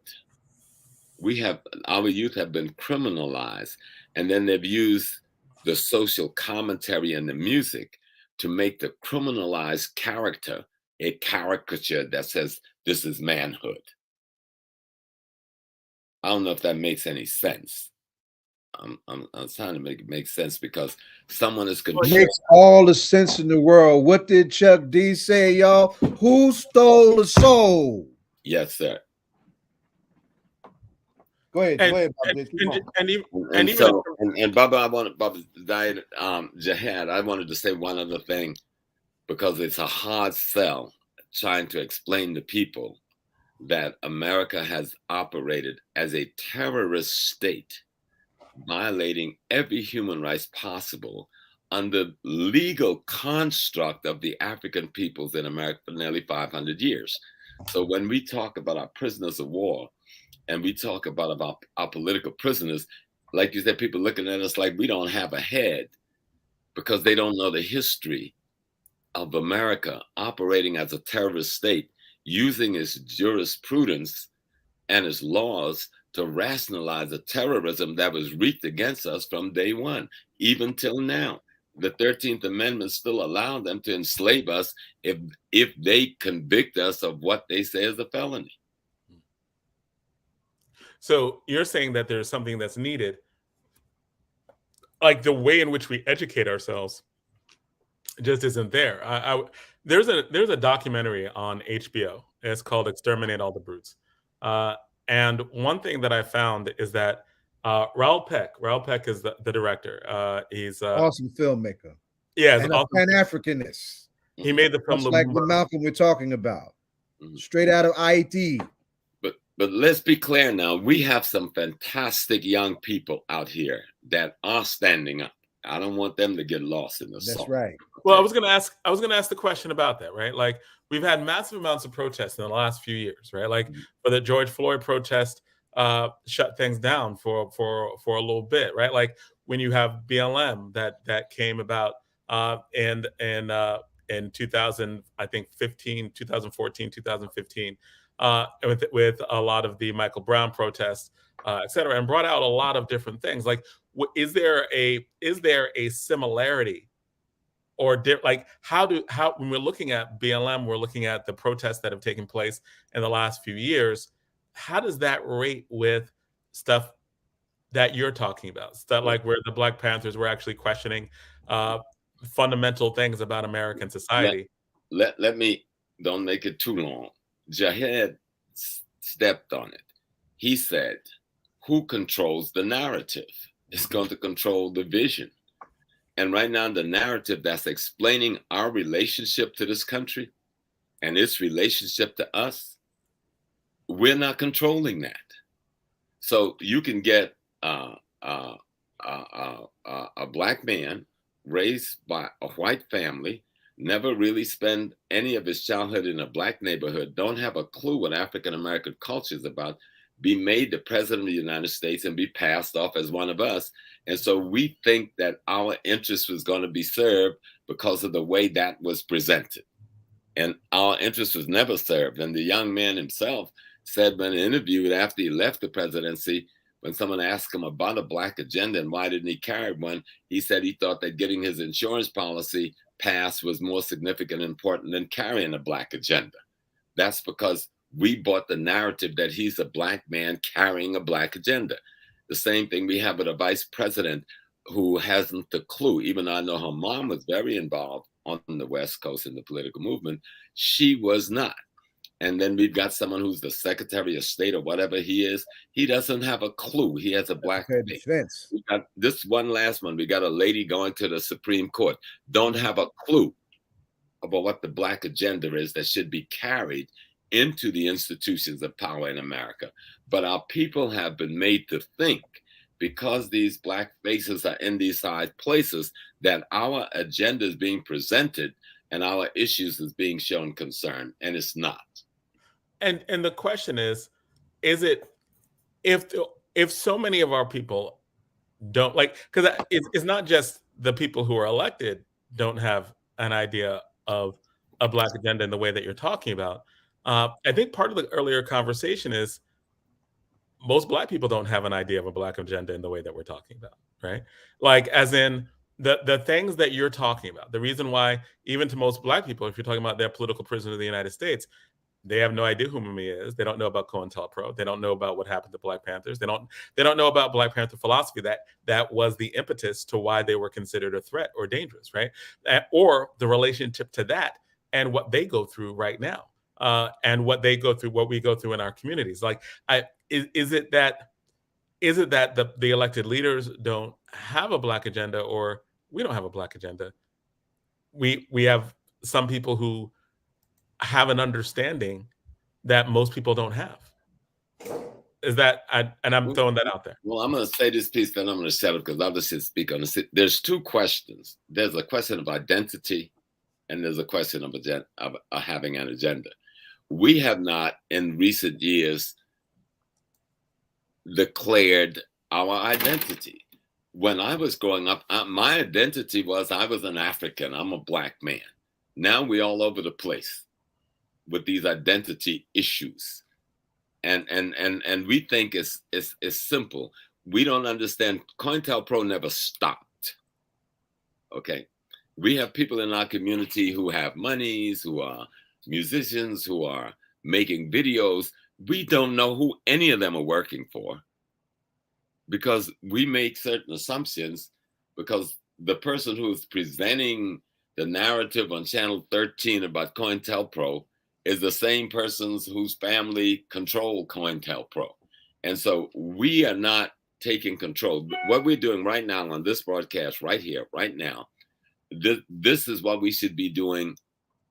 Our youth have been criminalized, and then they've used the social commentary and the music to make the criminalized character a caricature that says this is manhood. I don't know if that makes any sense. I'm trying to make it make sense because someone is controlling. It makes all the sense in the world. What did Chuck D say, y'all? Who stole the soul? Yes, sir. Go ahead. And, go ahead, Baba, Jihad, I wanted to say one other thing, because it's a hard sell trying to explain to people that America has operated as a terrorist state, violating every human rights possible under legal construct of the African peoples in America for nearly 500 years. So when we talk about our prisoners of war, and we talk about our political prisoners, like you said, people looking at us like we don't have a head, because they don't know the history of America operating as a terrorist state, using its jurisprudence and its laws to rationalize the terrorism that was wreaked against us from day one, even till now. The 13th Amendment still allowed them to enslave us if they convict us of what they say is a felony. So you're saying that there's something that's needed, like the way in which we educate ourselves just isn't there. There's a documentary on HBO. It's called "Exterminate All the Brutes," and one thing that I found is that Raoul Peck is the director. He's awesome filmmaker. Yeah, and awesome. a Pan-Africanist. He made the film like the Malcolm we're talking about, straight out of IT. But let's be clear now. We have some fantastic young people out here that are standing up. I don't want them to get lost in the song. That's right. Well, I was gonna ask the question about that, right? Like, we've had massive amounts of protests in the last few years, right? Like for the George Floyd protest, shut things down for a little bit, right? Like when you have BLM that came about in 2000, I think 2014, 2015. With a lot of the Michael Brown protests, et cetera, and brought out a lot of different things. Like, is there a similarity, or like how when we're looking at BLM, we're looking at the protests that have taken place in the last few years. How does that rate with stuff that you're talking about? Stuff like where the Black Panthers were actually questioning fundamental things about American society. Let me, don't make it too long. Jahed stepped on it. He said, who controls the narrative is going to control the vision. And right now, the narrative that's explaining our relationship to this country and its relationship to us, we're not controlling that. So you can get a Black man raised by a white family, never really spend any of his childhood in a Black neighborhood, don't have a clue what African-American culture is about, be made the president of the United States and be passed off as one of us. And so we think that our interest was going to be served because of the way that was presented. And our interest was never served. And the young man himself said when interviewed after he left the presidency, when someone asked him about a Black agenda and why didn't he carry one, he said he thought that getting his insurance policy passed was more significant and important than carrying a Black agenda. That's because we bought the narrative that he's a Black man carrying a Black agenda. The same thing we have with a vice president who hasn't a clue, even though I know her mom was very involved on the West Coast in the political movement, she was not. And then we've got someone who's the Secretary of State or whatever he is. He doesn't have a clue. He has a Black face. We got this one last one. We got a lady going to the Supreme Court. Don't have a clue about what the Black agenda is that should be carried into the institutions of power in America. But our people have been made to think, because these Black faces are in these high places, that our agenda is being presented and our issues is being shown concern, and it's not. And the question is it, if so many of our people don't, like, because it's not just the people who are elected don't have an idea of a Black agenda in the way that you're talking about. I think part of the earlier conversation is most Black people don't have an idea of a Black agenda in the way that we're talking about, right? Like, as in the things that you're talking about, the reason why, even to most Black people, if you're talking about their political prisoner of the United States, they have no idea who Mumia is. They don't know about COINTELPRO. They don't know about what happened to Black Panthers. They don't know about Black Panther philosophy. That was the impetus to why they were considered a threat or dangerous, right? Or the relationship to that and what they go through right now, and what we go through in our communities. Like, is it that the elected leaders don't have a Black agenda, or we don't have a Black agenda? We have some people who have an understanding that most people don't have. Is that, and I'm throwing that out there. Well, I'm going to say this piece, then I'm going to shut up because I'll just speak on this. There's two questions. There's a question of identity, and there's a question of having an agenda. We have not, in recent years, declared our identity. When I was growing up, my identity was I was an African. I'm a Black man. Now we're all over the place with these identity issues, and we think it's simple. We don't understand. COINTELPRO never stopped. Okay, we have people in our community who have monies, who are musicians, who are making videos. We don't know who any of them are working for, because we make certain assumptions, because the person who is presenting the narrative on Channel 13 about COINTELPRO is the same persons whose family control COINTELPRO. And so we are not taking control. What we're doing right now on this broadcast, right here, right now, this is what we should be doing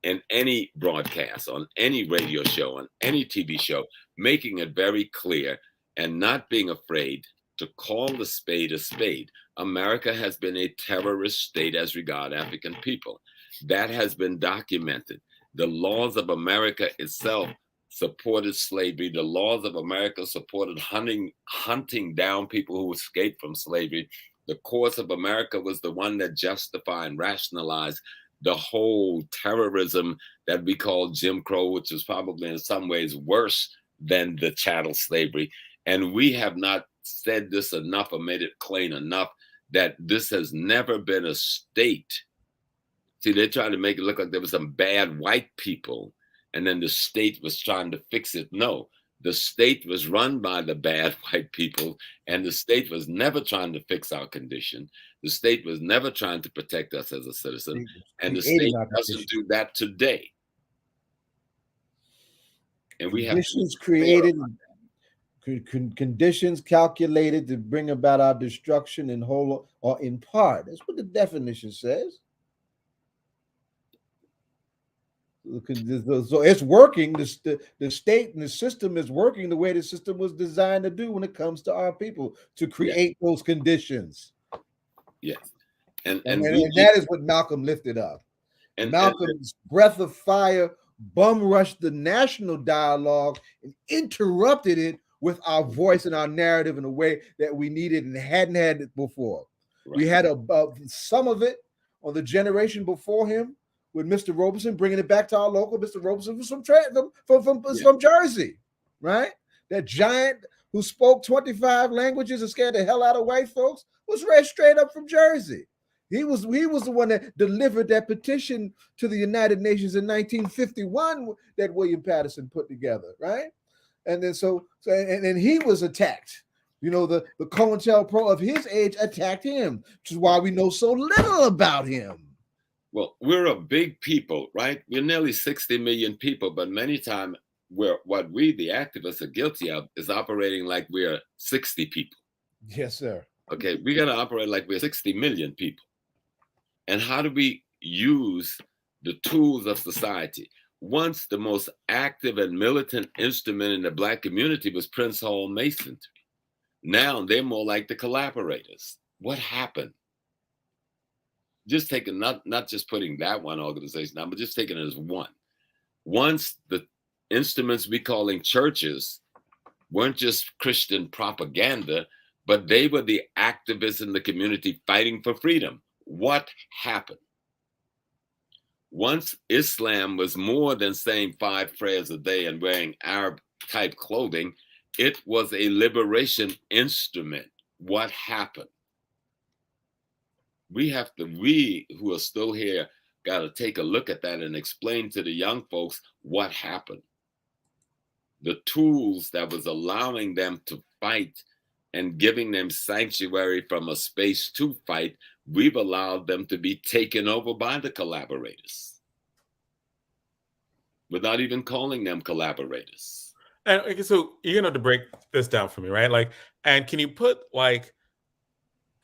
in any broadcast, on any radio show, on any TV show, making it very clear and not being afraid to call the spade a spade. America has been a terrorist state as regard African people. That has been documented. The laws of America itself supported slavery. The laws of America supported hunting down people who escaped from slavery. The courts of America was the one that justified and rationalized the whole terrorism that we call Jim Crow, which is probably in some ways worse than the chattel slavery. And we have not said this enough or made it plain enough that this has never been a state. See, they're trying to make it look like there were some bad white people, and then the state was trying to fix it. No, the state was run by the bad white people, and the state was never trying to fix our condition. The state was never trying to protect us as a citizen, and the state doesn't do that today. And we have conditions created, conditions calculated to bring about our destruction in whole or in part. That's what the definition says. So it's working. The state and the system is working the way the system was designed to do when it comes to our people, to create those conditions. Yes. And that is what Malcolm lifted up. And Malcolm's breath of fire bum rushed the national dialogue and interrupted it with our voice and our narrative in a way that we needed and hadn't had it before. Right. We had some of it on the generation before him with Mr. Robeson, bringing it back to our local. Mr. Robeson was from Jersey, right? That giant who spoke 25 languages and scared the hell out of white folks was right straight up from Jersey. He was the one that delivered that petition to the United Nations in 1951 that William Patterson put together, right? And then and he was attacked. You know, the COINTELPRO of his age attacked him, which is why we know so little about him. Well, we're a big people, right? We're nearly 60 million people, but many times what we, the activists, are guilty of is operating like we're 60 people. Yes, sir. Okay, we got to operate like we're 60 million people. And how do we use the tools of society? Once the most active and militant instrument in the Black community was Prince Hall Masonry. Now they're more like the collaborators. What happened? Just taking, not just putting that one organization down, but just taking it as one. Once the instruments we calling churches weren't just Christian propaganda, but they were the activists in the community fighting for freedom. What happened? Once Islam was more than saying 5 prayers a day and wearing Arab type clothing, it was a liberation instrument. What happened? We who are still here got to take a look at that and explain to the young folks what happened. The tools that was allowing them to fight and giving them sanctuary from a space to fight, we've allowed them to be taken over by the collaborators without even calling them collaborators. And okay, so you're gonna have to break this down for me, right? Like, and can you put like,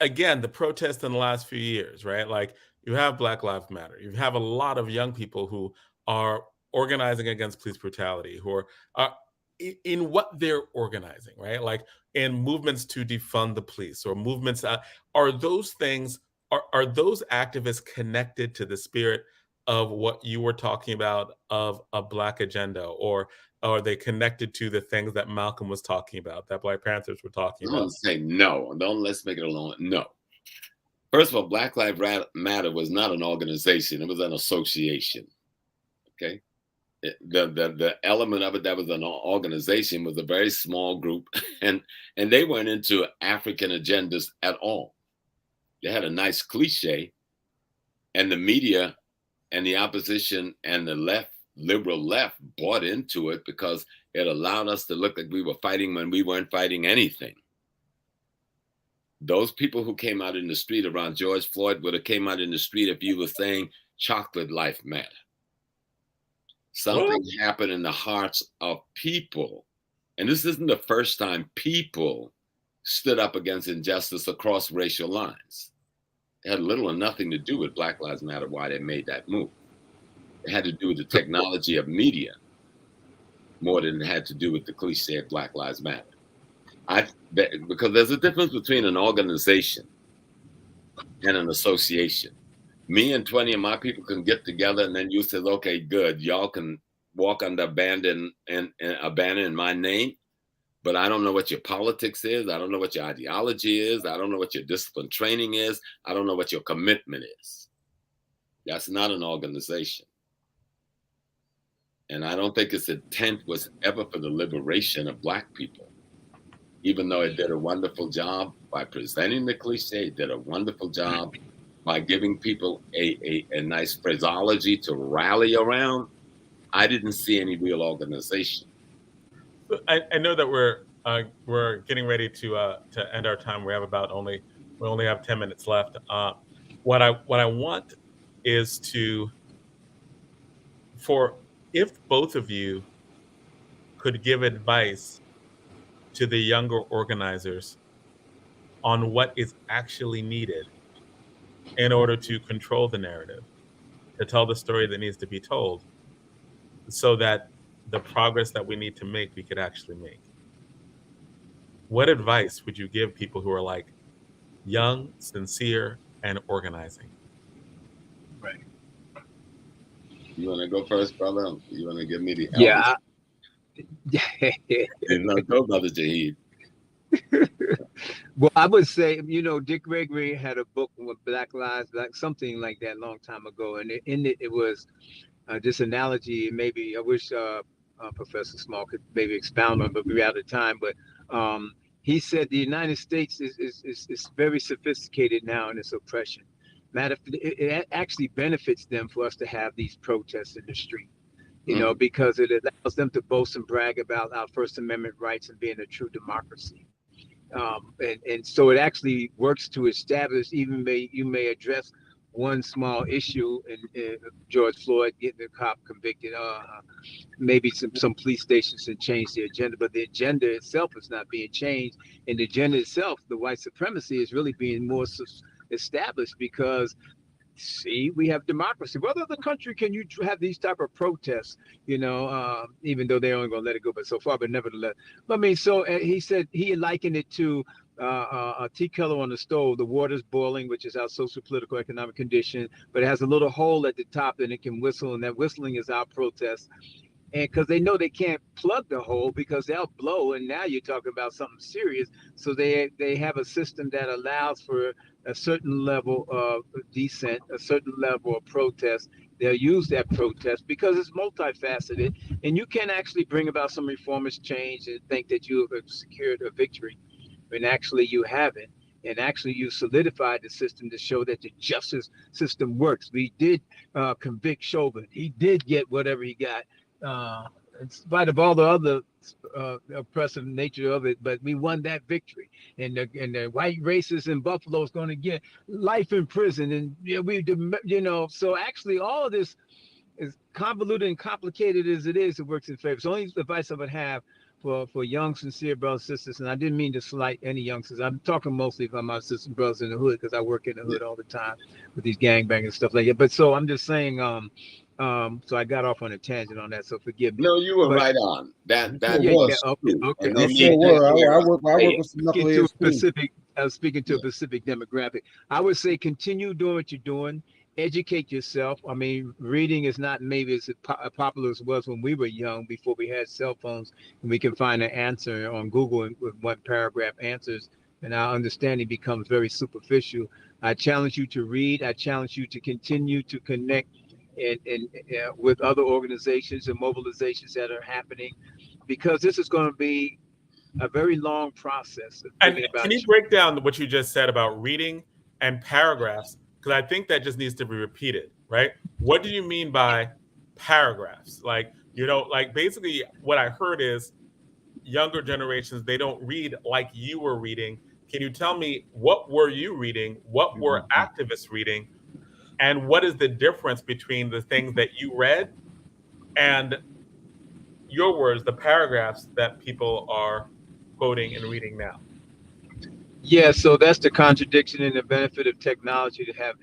again, the protests in the last few years, right? Like, you have Black Lives Matter. You have a lot of young people who are organizing against police brutality, who are in what they're organizing, right? Like in movements to defund the police or movements. Are those things, are those activists connected to the spirit of what you were talking about of a Black agenda, or are they connected to the things that Malcolm was talking about, that Black Panthers were talking about? Don't say no. Let's make it alone. No. First of all, Black Lives Matter was not an organization. It was an association. Okay. The element of it that was an organization was a very small group, and they weren't into African agendas at all. They had a nice cliche, and the media and the opposition and the left, liberal left, bought into it because it allowed us to look like we were fighting when we weren't fighting anything. Those people who came out in the street around George Floyd would have came out in the street if you were saying chocolate life matter. Something happened in the hearts of people. And this isn't the first time people stood up against injustice across racial lines. It had little or nothing to do with Black Lives Matter, why they made that move. It had to do with the technology of media more than it had to do with the cliche of Black Lives Matter. Because there's a difference between an organization and an association. Me and 20 of my people can get together, and then you says, okay, good, y'all can walk under a banner in my name, but I don't know what your politics is. I don't know what your ideology is. I don't know what your discipline training is. I don't know what your commitment is. That's not an organization. And I don't think its intent was ever for the liberation of Black people. Even though it did a wonderful job by presenting the cliche, it did a wonderful job by giving people a nice phraseology to rally around, I didn't see any real organization. I know that we're getting ready to end our time. We only have 10 minutes left. What I want is if both of you could give advice to the younger organizers on what is actually needed in order to control the narrative, to tell the story that needs to be told, so that the progress that we need to make, we could actually make. What advice would you give people who are like young, sincere, and organizing? Right. You want to go first, brother? You want to give me the Yeah. No, go, Brother Jaheed. Well, I would say, Dick Gregory had a book with Black Lives, Black something like that, a long time ago, and in it, it was this analogy. Maybe I wish Professor Small could maybe expound on, but we're out of time. But he said the United States is very sophisticated now in its oppression. Matter of, it actually benefits them for us to have these protests in the street. Because it allows them to boast and brag about our First Amendment rights and being a true democracy. And so it actually works to establish, you may address one small issue in George Floyd getting the cop convicted, maybe some police stations should change the agenda, but the agenda itself is not being changed. And the agenda itself, the white supremacy, is really being more established because, see, we have democracy. What other country can you have these type of protests? Even though they're only going to let it go, but so far, but nevertheless. I mean, so he said he likened it to a tea kettle on the stove. The water's boiling, which is our social, political, economic condition, but it has a little hole at the top, and it can whistle, and that whistling is our protest. And because they know they can't plug the hole because they'll blow, and now you're talking about something serious. So they have a system that allows for a certain level of dissent, a certain level of protest. They'll use that protest because it's multifaceted, and you can actually bring about some reformist change and think that you have secured a victory, when actually you haven't. And actually you solidified the system to show that the justice system works. We did convict Chauvin. He did get whatever he got. In spite of all the other oppressive nature of it, but we won that victory. And the white racists in Buffalo is going to get life in prison. And so actually all of this, as convoluted and complicated as it is, it works in favor. So only advice I would have for young, sincere brothers and sisters, and I didn't mean to slight any youngsters. I'm talking mostly about my sisters and brothers in the hood, because I work in the hood all the time with these gangbangers and stuff like that. But so I'm just saying, so I got off on a tangent on that, so forgive me. No, you were right on. That was. true. Okay. And they I made sure that were. I clear. work with some knuckleheads too. Speaking to a specific demographic, I would say continue doing what you're doing. Educate yourself. I mean, reading is not maybe as popular as it was when we were young, before we had cell phones, and we can find an answer on Google with one paragraph answers, and our understanding becomes very superficial. I challenge you to read. I challenge you to continue to connect and with other organizations and mobilizations that are happening, because this is going to be a very long process. And can you break down what you just said about reading and paragraphs? Because I think that just needs to be repeated, right? What do you mean by paragraphs? Like basically what I heard is younger generations, they don't read like you were reading. Can you tell me, what were you reading? What were activists reading? And what is the difference between the things that you read and your words, the paragraphs that people are quoting and reading now? Yeah, so that's the contradiction and the benefit of technology, to have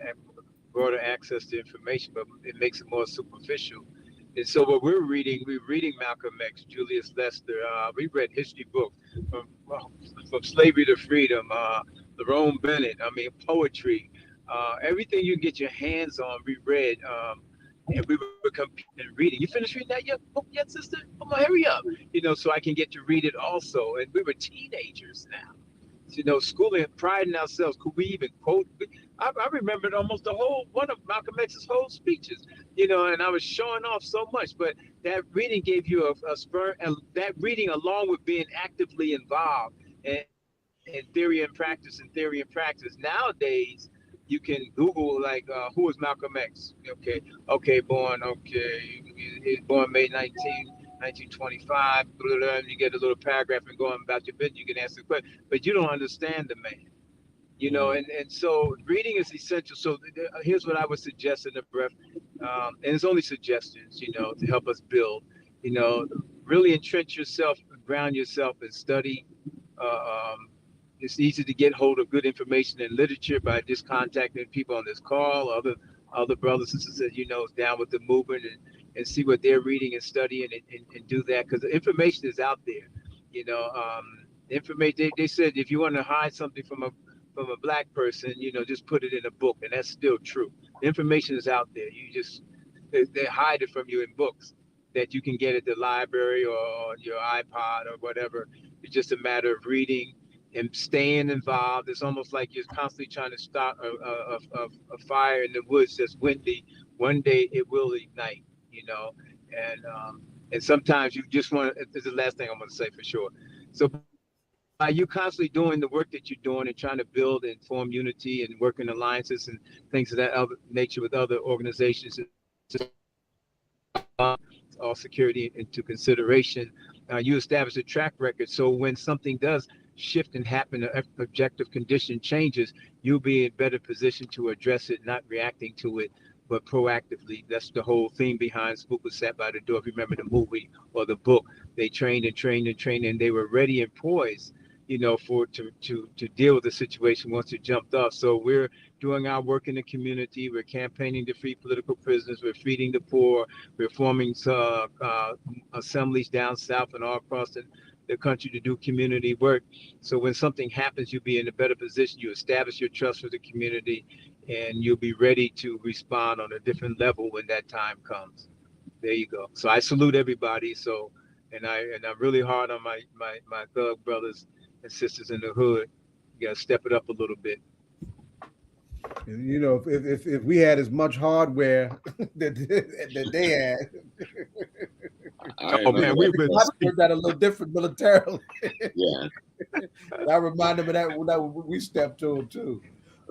broader access to information, but it makes it more superficial. And so what we're reading Malcolm X, Julius Lester. We read history books from slavery to freedom, Lerone Bennett. I mean, poetry, everything you can get your hands on, we read. And we were competing and reading. You finished reading that yet, sister? Come on, hurry up. So I can get to read it also. And we were teenagers now. Schooling, priding ourselves. Could we even quote? I remembered almost the whole one of Malcolm X's whole speeches, and I was showing off so much. But that reading gave you a spur, and that reading, along with being actively involved in theory and practice, Nowadays, you can Google, like, who was Malcolm X? Born May 1925, and you get a little paragraph and going about your business. You can answer the question, but you don't understand the man, and so reading is essential. So here's what I would suggest in the breath, and it's only suggestions, to help us build, really entrench yourself, ground yourself, and study. It's easy to get hold of good information and literature by just contacting people on this call, other brothers and sisters, down with the movement, and see what they're reading and studying, and do that, because the information is out there. Information. They said if you want to hide something from a black person, just put it in a book, and that's still true. Information is out there. They hide it from you in books that you can get at the library or on your iPod or whatever. It's just a matter of reading and staying involved. It's almost like you're constantly trying to start a fire in the woods that's windy. One day it will ignite, and sometimes you just want to, this is the last thing I'm going to say for sure. So by you constantly doing the work that you're doing and trying to build and form unity and work in alliances and things of that other nature with other organizations, all security into consideration, you establish a track record. So when something does shift and happen, an objective condition changes, you'll be in better position to address it, not reacting to it, but proactively. That's the whole theme behind Spook was Sat by the Door. If you remember the movie or the book, they trained and trained and trained, and they were ready and poised, to deal with the situation once it jumped off. So we're doing our work in the community. We're campaigning to free political prisoners. We're feeding the poor. We're forming assemblies down south and all across the country to do community work. So when something happens, you'll be in a better position. You establish your trust with the community, and you'll be ready to respond on a different level when that time comes. There you go. So I salute everybody. So, and I'm really hard on my thug brothers and sisters in the hood. You gotta step it up a little bit. If we had as much hardware that they had, Man, we've been heard that a little different militarily. Yeah. I remind them of that when we stepped to them too.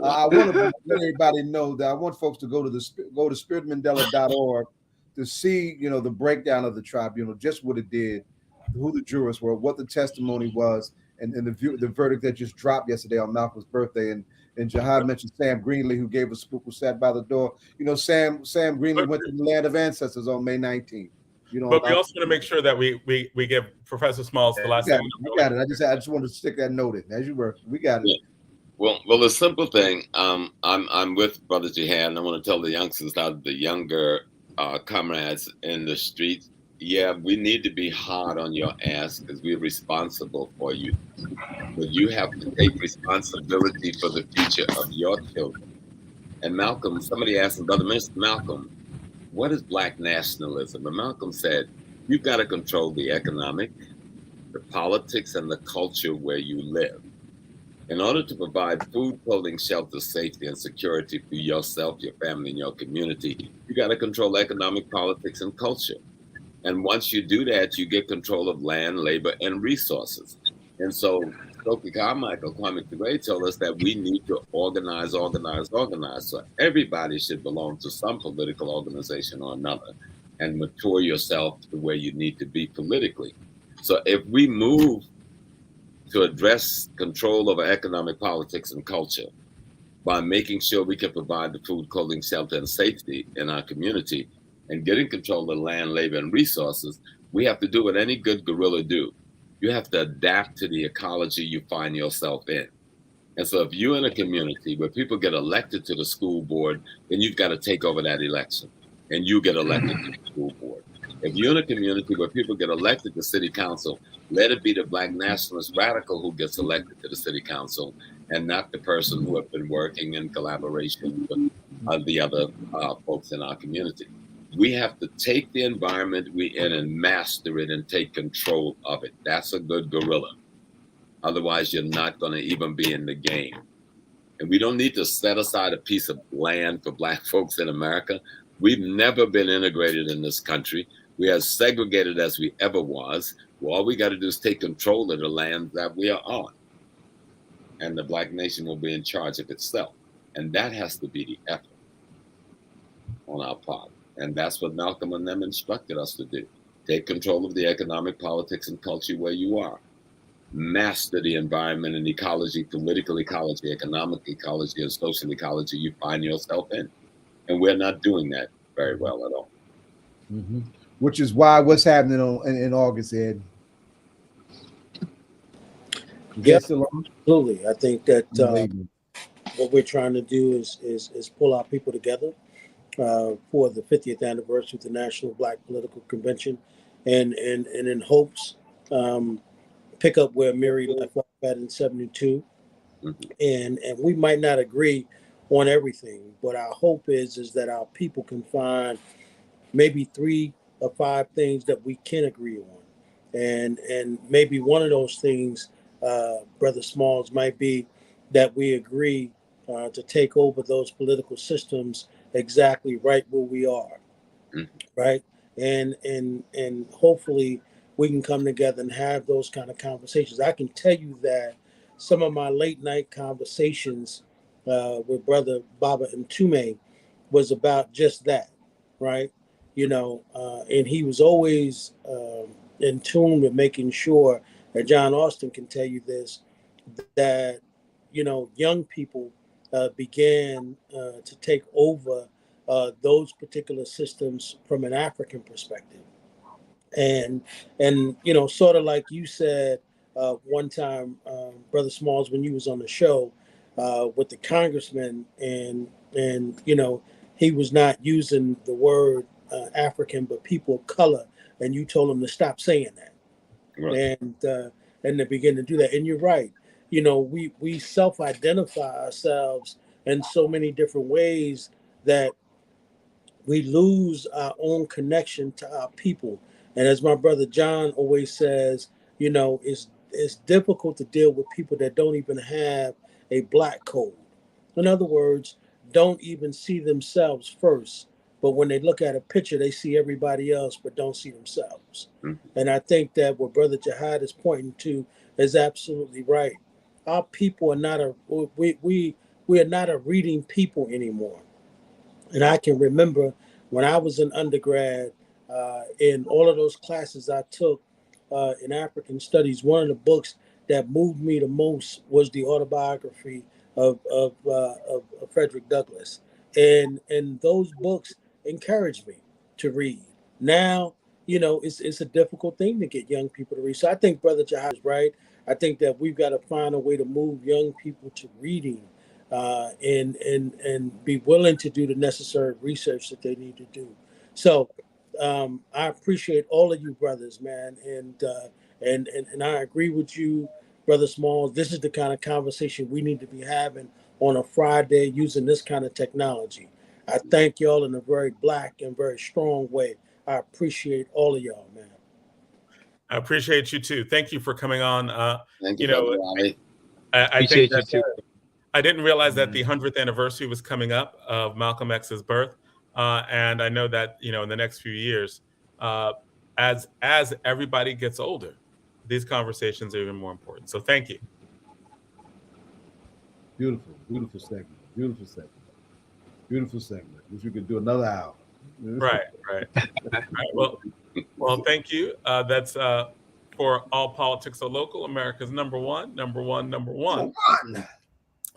I want to let everybody know that I want folks to go to spiritmandela.org to see, the breakdown of the tribunal, just what it did, who the jurors were, what the testimony was, and the verdict that just dropped yesterday on Malcolm's birthday. And Jihad mentioned Sam Greenlee, who gave us Spook was Sat by the Door. Sam Greenlee went to the land of ancestors on May 19th. But we also want to make sure that we give Professor Smalls the last thing. We got it. I just wanted to stick that note in as you were. We got it. Yeah. Well, the simple thing. I'm with Brother Jihad, and I want to tell the youngsters out, the younger comrades in the streets. Yeah, we need to be hard on your ass because we're responsible for you. But you have to take responsibility for the future of your children. And Malcolm, somebody asked him, Brother Minister Malcolm, what is Black nationalism? And Malcolm said, you've got to control the economic, the politics, and the culture where you live. In order to provide food, clothing, shelter, safety, and security for yourself, your family, and your community, you got to control economic, politics, and culture. And once you do that, you get control of land, labor, and resources. And so Stokely Carmichael, Kwame Ture told us that we need to organize. So everybody should belong to some political organization or another and mature yourself to where you need to be politically. So if we move to address control over economic, politics, and culture by making sure we can provide the food, clothing, shelter, and safety in our community and getting control of land, labor, and resources, we have to do what any good guerrilla do. You have to adapt to the ecology you find yourself in. And so if you're in a community where people get elected to the school board, then you've got to take over that election and you get elected to the school board. If you're in a community where people get elected to city council, let it be the Black nationalist radical who gets elected to the city council and not the person who have been working in collaboration with the other folks in our community. We have to take the environment we're in and master it and take control of it. That's a good guerrilla. Otherwise, you're not going to even be in the game. And we don't need to set aside a piece of land for Black folks in America. We've never been integrated in this country. We are as segregated as we ever was. Well, all we got to do is take control of the land that we are on. And the Black nation will be in charge of itself. And that has to be the effort on our part. And that's what Malcolm and them instructed us to do. Take control of the economic, politics, and culture where you are. Master the environment and ecology, political ecology, economic ecology, and social ecology you find yourself in. And we're not doing that very well at all. Mm-hmm. Which is why what's happening in August, Ed? Yes, absolutely. I think that what we're trying to do is pull our people together for the 50th anniversary of the National Black Political Convention, and in hopes pick up where Mary left off at in 72. And we might not agree on everything, but our hope is that our people can find maybe 3 or 5 things that we can agree on, and maybe one of those things Brother Smalls, might be that we agree to take over those political systems exactly right where we are, right? And hopefully we can come together and have those kind of conversations. I can tell you that some of my late night conversations with Brother Baba and Tume was about just that, right? And he was always in tune with making sure, and John Austin can tell you this, that young people began to take over those particular systems from an African perspective, and sort of like you said one time, Brother Smalls, when you was on the show with the congressman, and he was not using the word African but people of color, and you told him to stop saying that, Right. and to begin to do that. And you're right. We self-identify ourselves in so many different ways that we lose our own connection to our people. And as my brother John always says, it's difficult to deal with people that don't even have a black code. In other words, don't even see themselves first. But when they look at a picture, they see everybody else, but don't see themselves. And I think that what Brother Jihad is pointing to is absolutely right. Our people are not we are not a reading people anymore. And I can remember when I was in undergrad, in all of those classes I took in African studies, one of the books that moved me the most was the autobiography of Frederick Douglass. And those books encouraged me to read. Now, it's a difficult thing to get young people to read. So I think Brother Jahad is right. I think that we've got to find a way to move young people to reading, and be willing to do the necessary research that they need to do. So I appreciate all of you brothers, man, and I agree with you, Brother Smalls. This is the kind of conversation we need to be having on a Friday using this kind of technology. I thank y'all in a very black and very strong way. I appreciate all of y'all, man. I appreciate you too. Thank you for coming on. Thank you, You Brother know, Riley. I think Appreciate you that too. I didn't realize that the 100th anniversary was coming up of Malcolm X's birth, and I know that in the next few years, uh, as everybody gets older, these conversations are even more important. So thank you. Beautiful, beautiful segment. Beautiful segment. Beautiful segment. Wish we could do another hour. Right, right, right. Well, thank you. That's for All Politics Are Local, America's number one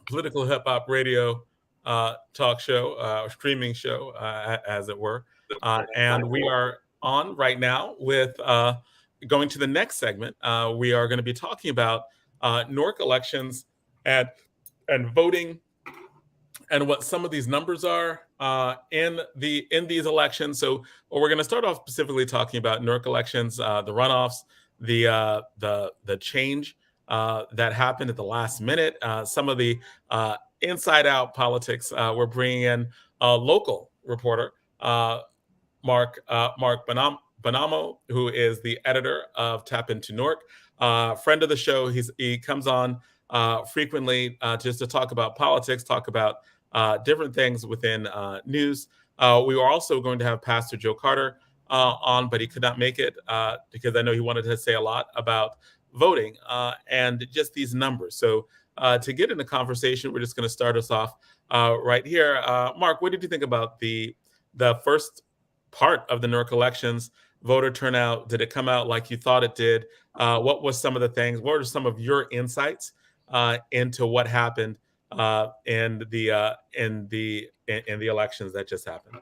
political hip hop radio talk show, streaming show, as it were. And we are on right now with going to the next segment. We are going to be talking about Newark elections and voting and what some of these numbers are in these elections. So we're going to start off specifically talking about Newark elections, the runoffs, the change that happened at the last minute, some of the inside out politics. We're bringing in a local reporter, Mark Bonomo, who is the editor of TapintoNewark, friend of the show. He comes on frequently just to talk about politics, talk about different things within news. We were also going to have Pastor Joe Carter on, but he could not make it because I know he wanted to say a lot about voting and just these numbers. So to get in the conversation, we're just going to start us off right here. Mark, what did you think about the first part of the Newark elections? Voter turnout, did it come out like you thought it did? What was some of the things? What are some of your insights into what happened in the elections that just happened?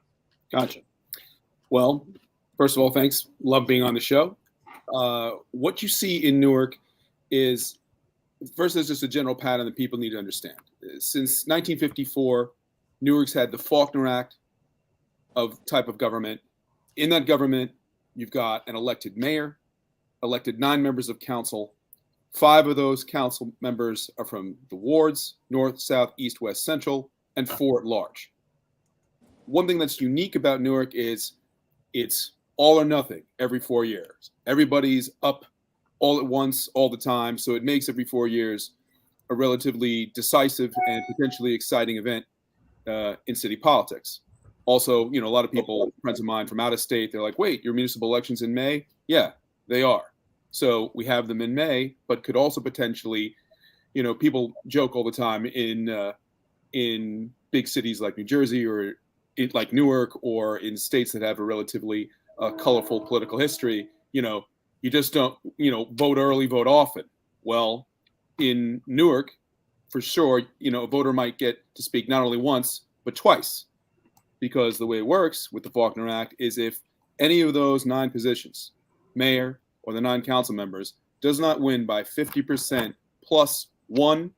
Gotcha. Well, first of all, thanks. Love being on the show. What you see in Newark is, first, there's just a general pattern that people need to understand. Since 1954, Newark's had the Faulkner Act of type of government. In that government, you've got an elected mayor, elected 9 members of council. 5 of those council members are from the wards, north, south, east, west, central, and 4 at large. One thing that's unique about Newark is it's all or nothing every 4 years. Everybody's up all at once, all the time. So it makes every 4 years a relatively decisive and potentially exciting event in city politics. Also, a lot of people, friends of mine from out of state, they're like, wait, your municipal elections in May? Yeah, they are. So we have them in May, but could also potentially, people joke all the time in big cities like New Jersey or like Newark, or in states that have a relatively colorful political history, you just don't, vote early, vote often. Well, in Newark, for sure, a voter might get to speak not only once, but twice. Because the way it works with the Faulkner Act is if any of those 9 positions, mayor or the 9 council members, does not win by 50% plus one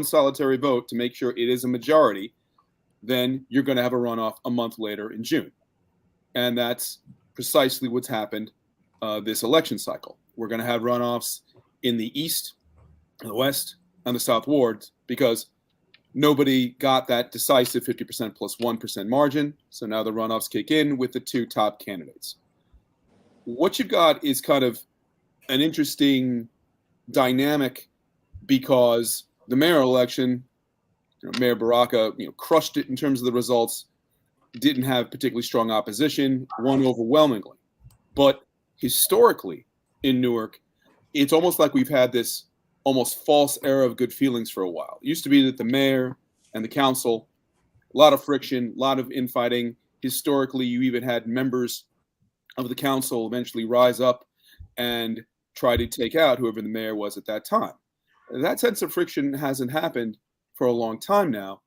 solitary vote to make sure it is a majority, then you're going to have a runoff a month later in June. And that's precisely what's happened this election cycle. We're going to have runoffs in the East, the West, and the South wards because nobody got that decisive 50% plus 1% margin. So now the runoffs kick in with the 2 top candidates. What you've got is kind of an interesting dynamic because the mayoral election, Mayor Baraka, crushed it in terms of the results, didn't have particularly strong opposition, won overwhelmingly. But historically in Newark, it's almost like we've had this almost false era of good feelings for a while. It used to be that the mayor and the council, a lot of friction, a lot of infighting. Historically, you even had members of the council eventually rise up and try to take out whoever the mayor was at that time. That sense of friction hasn't happened for a long time now.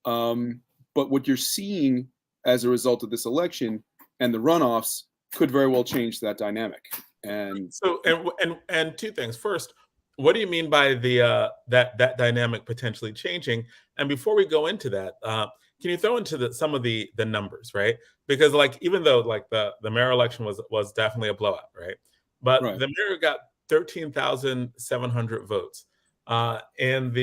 But what you're seeing as a result of this election and the runoffs could very well change that dynamic. And so, and 2 things. First, what do you mean by the that dynamic potentially changing? And before we go into that, can you throw into some of the numbers, right? Because even though the mayor election was definitely a blowout, right? But right. The mayor got 13,700 votes. And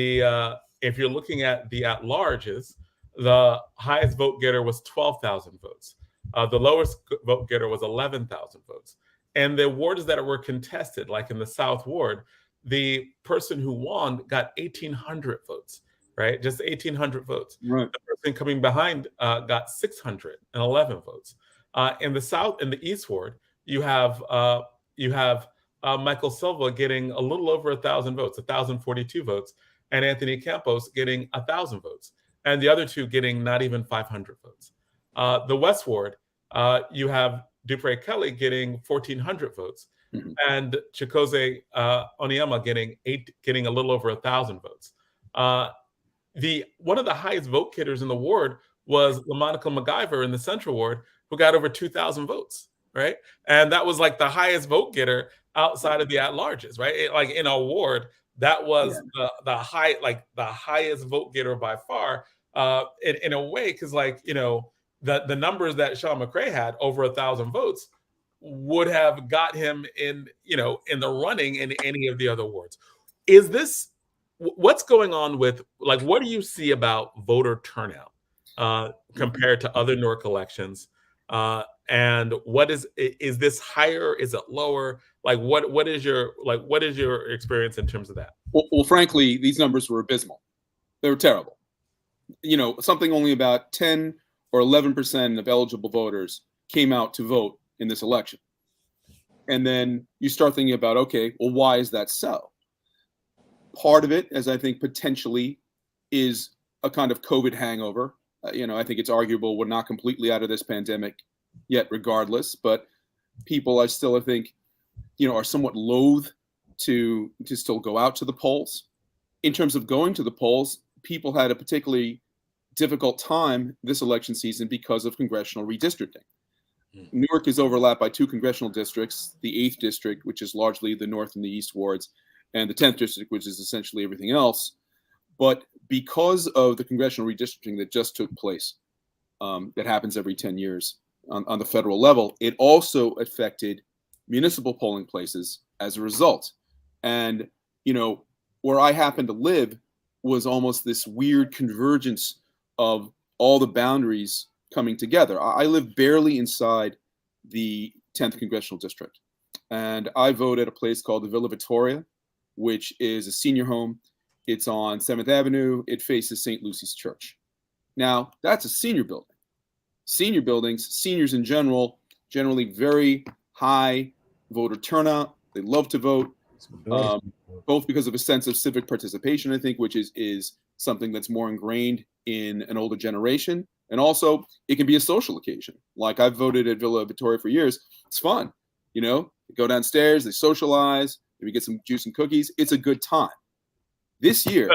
if you're looking at the at-larges, the highest vote getter was 12,000 votes. The lowest vote getter was 11,000 votes. And the wards that were contested, like in the South Ward, the person who won got 1,800 votes, right? Just 1,800 votes. Right. The person coming behind got 611 votes. In the East Ward, you have Michael Silva getting a little over 1,000 votes, 1,042 votes, and Anthony Campos getting 1,000 votes, and the other 2 getting not even 500 votes. The West Ward, you have Dupre Kelly getting 1,400 votes, and Chikoze Onyema getting a little over 1,000 votes. One of the highest vote getters in the ward was LaMonica MacGyver in the Central Ward, who got over 2,000 votes, right? And that was the highest vote getter outside of the at-larges, right? In a ward, that was the highest vote getter by far, in a way, because the numbers that Sean McRae had, over 1,000 votes, would have got him in the running in any of the other wards. Is this what's going on with what do you see about voter turnout compared to other Newark elections? And what is this higher? Is it lower? What is your experience in terms of that? Well, frankly, these numbers were abysmal. They were terrible. Something only about 10 or 11% of eligible voters came out to vote in this election. And then you start thinking about, okay, well, why is that so? Part of it, as I think potentially, is a kind of COVID hangover. I think it's arguable we're not completely out of this pandemic yet, regardless. But people, I think, are somewhat loath to still go out to the polls. In terms of going to the polls, people had a particularly difficult time this election season because of congressional redistricting. Newark is overlapped by 2 congressional districts, the 8th district, which is largely the North and the East wards, and the 10th district, which is essentially everything else. But because of the congressional redistricting that just took place, that happens every 10 years on the federal level, it also affected municipal polling places as a result. And, where I happen to live was almost this weird convergence of all the boundaries coming together. I live barely inside the 10th congressional district. and I vote at a place called the Villa Vittoria, which is a senior home. It's on 7th Avenue. It faces St. Lucy's Church. Now, that's a senior building. Senior buildings, seniors in general, generally very high voter turnout. They love to vote, both because of a sense of civic participation, I think, which is something that's more ingrained in an older generation. And also, it can be a social occasion. Like, I've voted at Villa Vittoria for years. It's fun. You know, they go downstairs, they socialize, maybe get some juice and cookies. It's a good time. This year,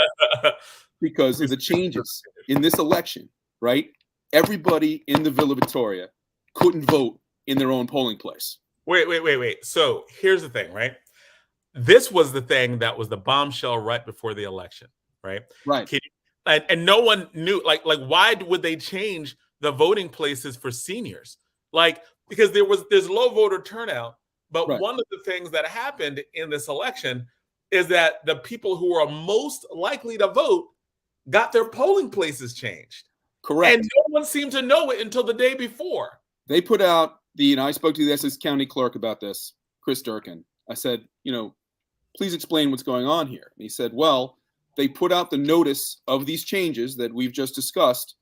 because of the changes in this election, right? Everybody in the Villa Vittoria couldn't vote in their own polling place. Wait. So here's the thing, right? This was the thing that was the bombshell right before the election, right? Right. And no one knew, like why would they change the voting places for seniors? Like, because there's low voter turnout, but Right. one of the things that happened in this election is that the people who are most likely to vote got their polling places changed. Correct. And no one seemed to know it until the day before. They put out I spoke to the Essex County clerk about this, Chris Durkin. I said, please explain what's going on here. And he said, well, they put out the notice of these changes that we've just discussed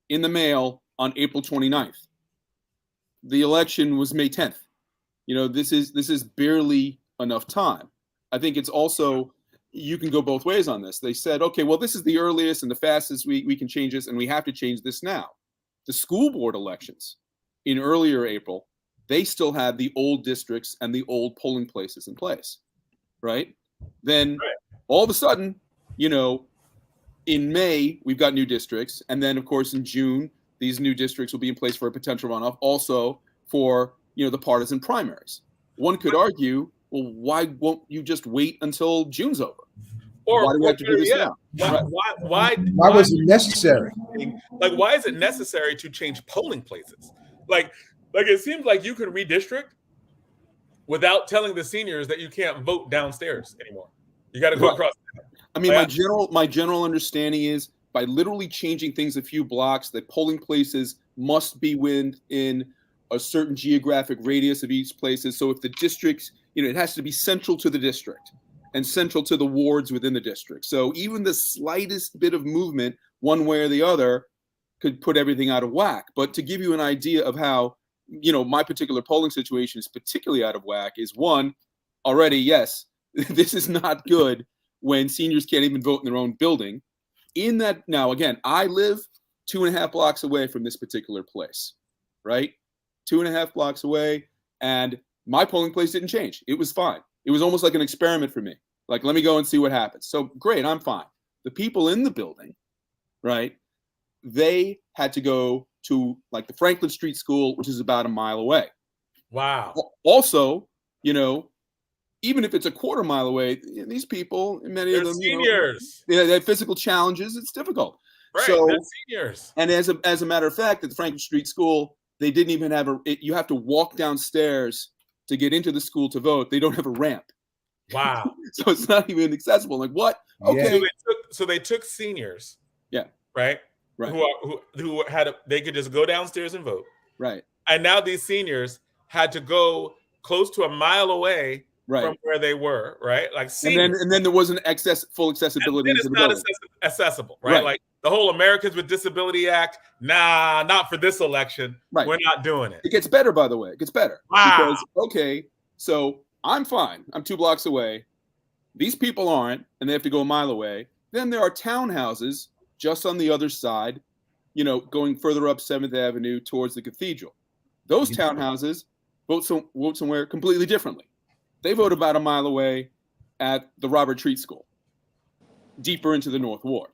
in the mail on April 29th. The election was May 10th. This is barely enough time. I think it's also, you can go both ways on this. They said, okay, well, this is the earliest and the fastest we can change this, and we have to change this now. The school board elections in earlier April, they still had the old districts and the old polling places in place, right? Then all of a sudden, in May, we've got new districts. And then, of course, in June, these new districts will be in place for a potential runoff, also for, the partisan primaries. One could argue, well, why won't you just wait until June's over? Or why do we have to do this now? Why was it necessary? Like, why is it necessary to change polling places? Like it seems like you can redistrict without telling the seniors that you can't vote downstairs anymore. You got to go across. I mean, my general understanding is by literally changing things a few blocks, the polling places must be within a certain geographic radius of each places. So if the district, it has to be central to the district and central to the wards within the district. So even the slightest bit of movement one way or the other could put everything out of whack. But to give you an idea of how, my particular polling situation is particularly out of whack is one, already, yes, this is not good when seniors can't even vote in their own building. In that, now, again, I live 2.5 blocks away from this particular place, right? 2.5 blocks away, and my polling place didn't change. It was fine. It was almost like an experiment for me. Like, let me go and see what happens. So great, I'm fine. The people in the building, right, they had to go to like the Franklin Street School, which is about a mile away. Wow. Also, even if it's a quarter mile away, these people, many of them, seniors. They have physical challenges. It's difficult. Right, so, they're seniors. And as a matter of fact, at the Franklin Street School, they didn't even have you have to walk downstairs to get into the school to vote. They don't have a ramp. Wow. So it's not even accessible. Like, what? Okay. So they took seniors. Yeah. Right. Right. Who they could just go downstairs and vote. Right. And now these seniors had to go close to a mile away from where they were. Right. Like, and then there wasn't full accessibility. And it's not accessible. Right. Like the whole Americans with Disability Act. Nah, not for this election. Right. We're not doing it. It gets better, by the way. It gets better. Wow. Because, so I'm fine. I'm 2 blocks away. These people aren't, and they have to go a mile away. Then there are townhouses just on the other side, going further up 7th Avenue towards the cathedral. Those townhouses vote somewhere completely differently. They vote about a mile away at the Robert Treat School, deeper into the North Ward.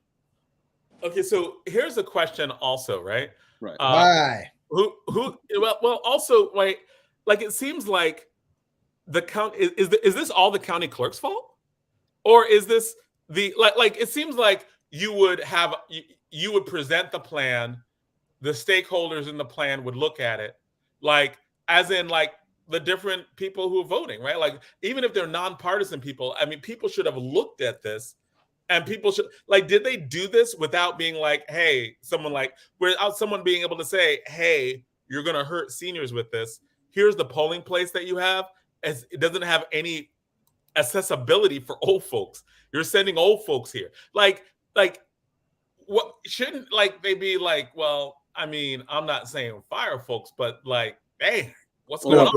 Okay, so here's a question also, right? Right. Why? Well, also, like it seems like the county is this all the county clerk's fault? Or is this like it seems like you would present the plan, the stakeholders in the plan would look at it, like as in like the different people who are voting, right? Like even if they're nonpartisan people, I mean, people should have looked at this, and people should did they do this without being like, hey, without someone being able to say, hey, you're gonna hurt seniors with this. Here's the polling place that you have. as it doesn't have any accessibility for old folks. You're sending old folks here. Like what shouldn't like they be like, well, I mean, I'm not saying fire folks, but like, hey, what's going on?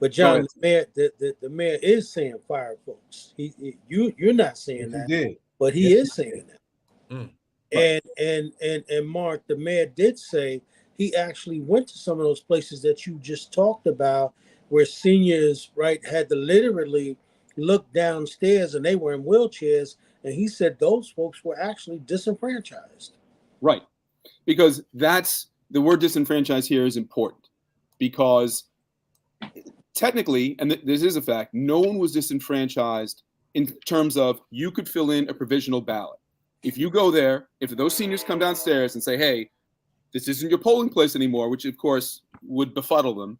But John, the mayor is saying fire folks. You're not saying that, did. but he is saying that. Mm. And Mark, the mayor did say he actually went to some of those places that you just talked about, where seniors, right, had to literally look downstairs and they were in wheelchairs, and he said those folks were actually disenfranchised. Right, because that's the word disenfranchised here is important, because technically, and this is a fact, no one was disenfranchised in terms of you could fill in a provisional ballot. If you go there, if those seniors come downstairs and say, hey, this isn't your polling place anymore, which of course would befuddle them,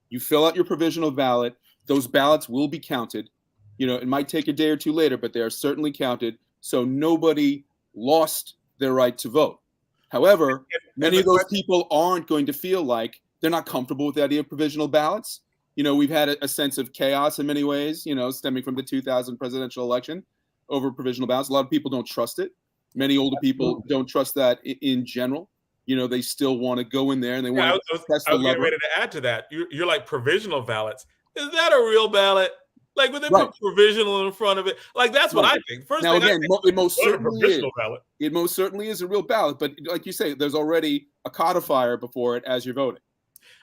you fill out your provisional ballot, those ballots will be counted. You know, it might take a day or two later, but they are certainly counted. So nobody lost their right to vote. However, many of those people aren't going to feel like they're not comfortable with the idea of provisional ballots. You know, we've had a sense of chaos in many ways, you know, stemming from the 2000 presidential election over provisional ballots. A lot of people don't trust it. Many older people don't trust that in general. You know, they still want to go in there and they want to test the lever. I was getting ready to add to that. You're like provisional ballots. Is that a real ballot? Like, when they put provisional in front of it, like that's what I think. First now, thing again, it most certainly is. Ballot. It most certainly is a real ballot, but like you say, there's already a codifier before it as you're voting.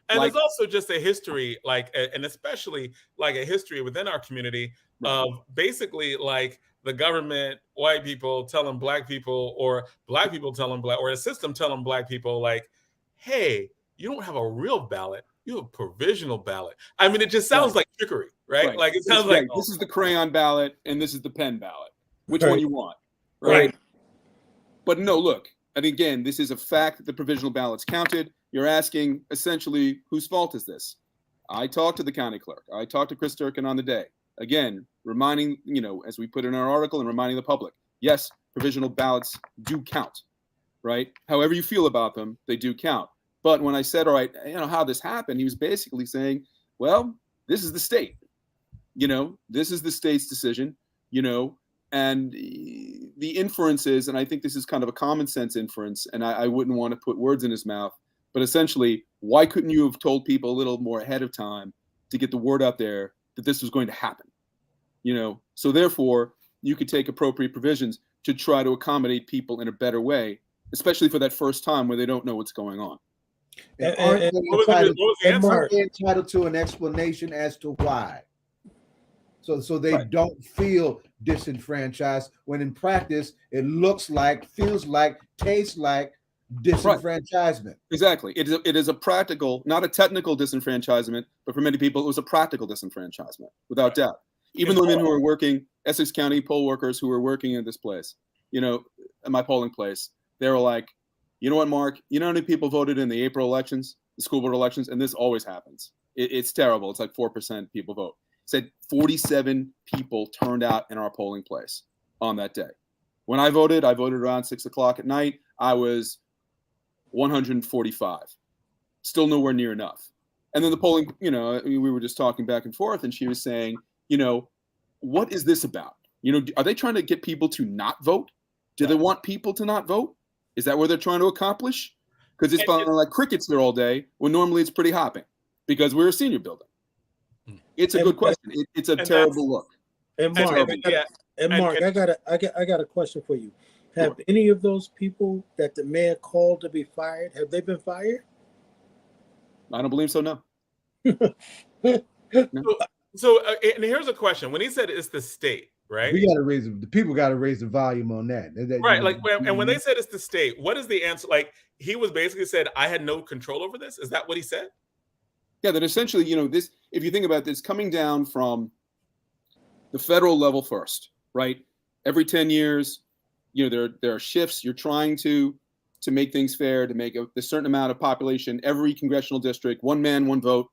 And there's also just a history, like, and especially like a history within our community of basically like the government, white people telling black people, or black people telling black, or a system telling black people, like, hey, you don't have a real ballot. You have a provisional ballot. I mean, it just sounds like trickery, right? Like it sounds like this is the crayon ballot and this is the pen ballot. Which one you want? Right. But no, look, and again, this is a fact that the provisional ballot's counted. You're asking essentially, whose fault is this? I talked to the county clerk. I talked to Chris Durkin on the day. Again, reminding, you know, as we put in our article and reminding the public, yes, provisional ballots do count, right? However you feel about them, they do count. But when I said, all right, you know, how this happened, he was basically saying, well, this is the state. You know, this is the state's decision, you know, and the inference is, and I think this is kind of a common sense inference, and I wouldn't want to put words in his mouth, but essentially, why couldn't you have told people a little more ahead of time to get the word out there that this was going to happen? You know, so therefore, you could take appropriate provisions to try to accommodate people in a better way, especially for that first time where they don't know what's going on. And aren't they entitled to an explanation as to why? So they don't feel disenfranchised, when in practice it looks like, feels like, tastes like disenfranchisement. Exactly. It is a practical, not a technical disenfranchisement, but for many people it was a practical disenfranchisement, without doubt. Even the women who are working, Essex County poll workers who are working in this place, you know, at my polling place, they were like, you know what, Mark, you know how many people voted in the April elections, the school board elections? And this always happens. It's terrible. It's like 4% people vote. Said 47 people turned out in our polling place on that day. When I voted around 6 o'clock at night. I was 145. Still nowhere near enough. And then the polling, you know, we were just talking back and forth, and she was saying, you know, what is this about? You know, are they trying to get people to not vote? Do they want people to not vote? Is that what they're trying to accomplish? Because it's like crickets there all day, when normally it's pretty hopping, because we're a senior building. It's a good question. It's a terrible look. And Mark, I got a question for you. Have any of those people that the mayor called to be fired, have they been fired? I don't believe so. No. No. So and here's a question: when he said it's the state, right? We got to raise the people got to raise the volume on that. Right. Like, and when they said it's the state, what is the answer? Like, he was basically said, I had no control over this. Is that what he said? Yeah, that essentially, you know, this, if you think about this, coming down from the federal level first, right? Every 10 years, you know, there are shifts. You're trying to make things fair, to make a certain amount of population, every congressional district, one man, one vote,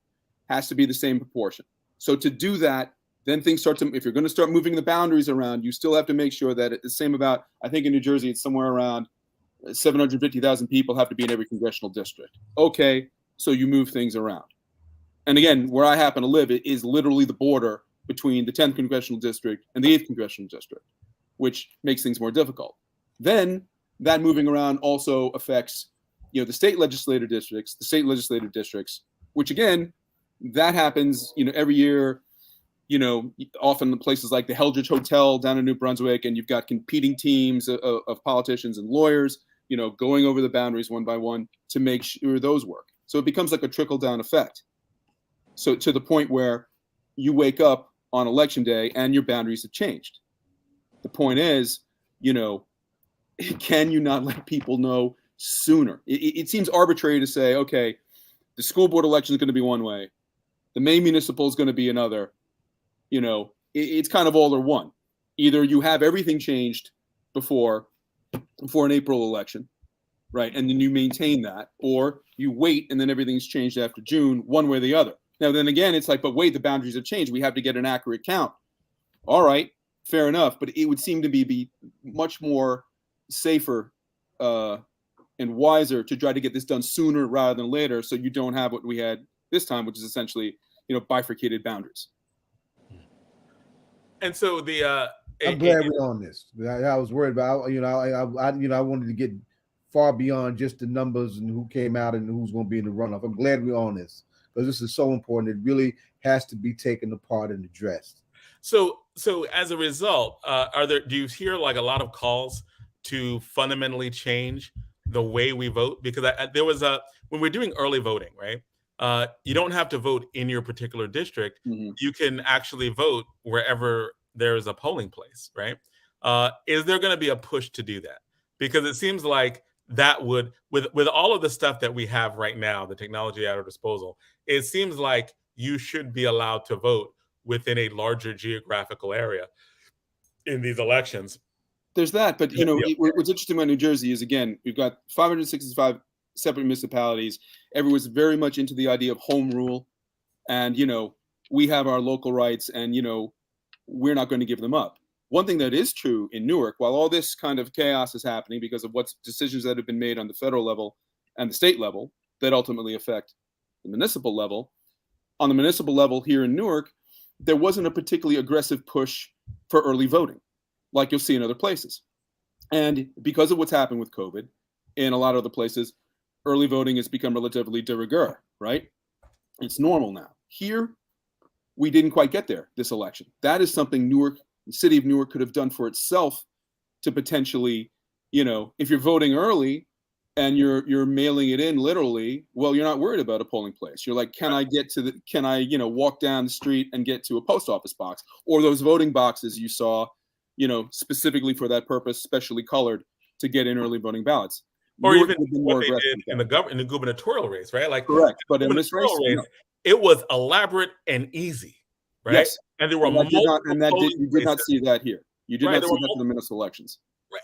has to be the same proportion. So to do that, then things start to, if you're going to start moving the boundaries around, you still have to make sure that it's the same about, I think in New Jersey, it's somewhere around 750,000 people have to be in every congressional district. Okay, so you move things around. And again, where I happen to live, it is literally the border between the 10th congressional district and the 8th congressional district, which makes things more difficult. Then that moving around also affects, the state legislative districts, which again, that happens, every year, often in places like the Heldridge Hotel down in New Brunswick, and you've got competing teams of politicians and lawyers, going over the boundaries one by one to make sure those work. So it becomes like a trickle down effect. So to the point where you wake up on election day and your boundaries have changed. The point is, can you not let people know sooner? It seems arbitrary to say, okay, the school board election is going to be one way, the May municipal is going to be another. It's kind of all or one. Either you have everything changed before an April election, right, and then you maintain that, or you wait and then everything's changed after June, one way or the other. Now, then again, it's like, but wait, the boundaries have changed. We have to get an accurate count. All right, fair enough. But it would seem to be much more safer and wiser to try to get this done sooner rather than later, so you don't have what we had this time, which is essentially, bifurcated boundaries. And so I'm glad we're on this. I was worried about, I wanted to get far beyond just the numbers and who came out and who's going to be in the runoff. I'm glad we're on this, because this is so important. It really has to be taken apart and addressed. So as a result, do you hear like a lot of calls to fundamentally change the way we vote? Because there was when we're doing early voting, right? You don't have to vote in your particular district. Mm-hmm. You can actually vote wherever there's a polling place, right? Is there going to be a push to do that? Because it seems like that would, with all of the stuff that we have right now, the technology at our disposal, it seems like you should be allowed to vote within a larger geographical area in these elections. There's that, but what's interesting about New Jersey is, again, we've got 565 separate municipalities. Everyone's very much into the idea of home rule, and we have our local rights, and we're not going to give them up. One thing that is true in Newark, while all this kind of chaos is happening because of what decisions that have been made on the federal level and the state level that ultimately affect the municipal level, on the municipal level here in Newark, there wasn't a particularly aggressive push for early voting like you'll see in other places. And because of what's happened with COVID in a lot of other places, early voting has become relatively de rigueur, right? It's normal now. Here, we didn't quite get there this election. That is something Newark, the city of Newark, could have done for itself to potentially, if you're voting early and you're mailing it in literally, well, you're not worried about a polling place. You're like, can I walk down the street and get to a post office box, or those voting boxes you saw, specifically for that purpose, specially colored to get in early voting ballots. Or Newark even what they did in the gubernatorial race, right? Like, correct. But in this race, it was elaborate and easy, right? Yes. And there were you did not see that here. You did not see that in the municipal elections.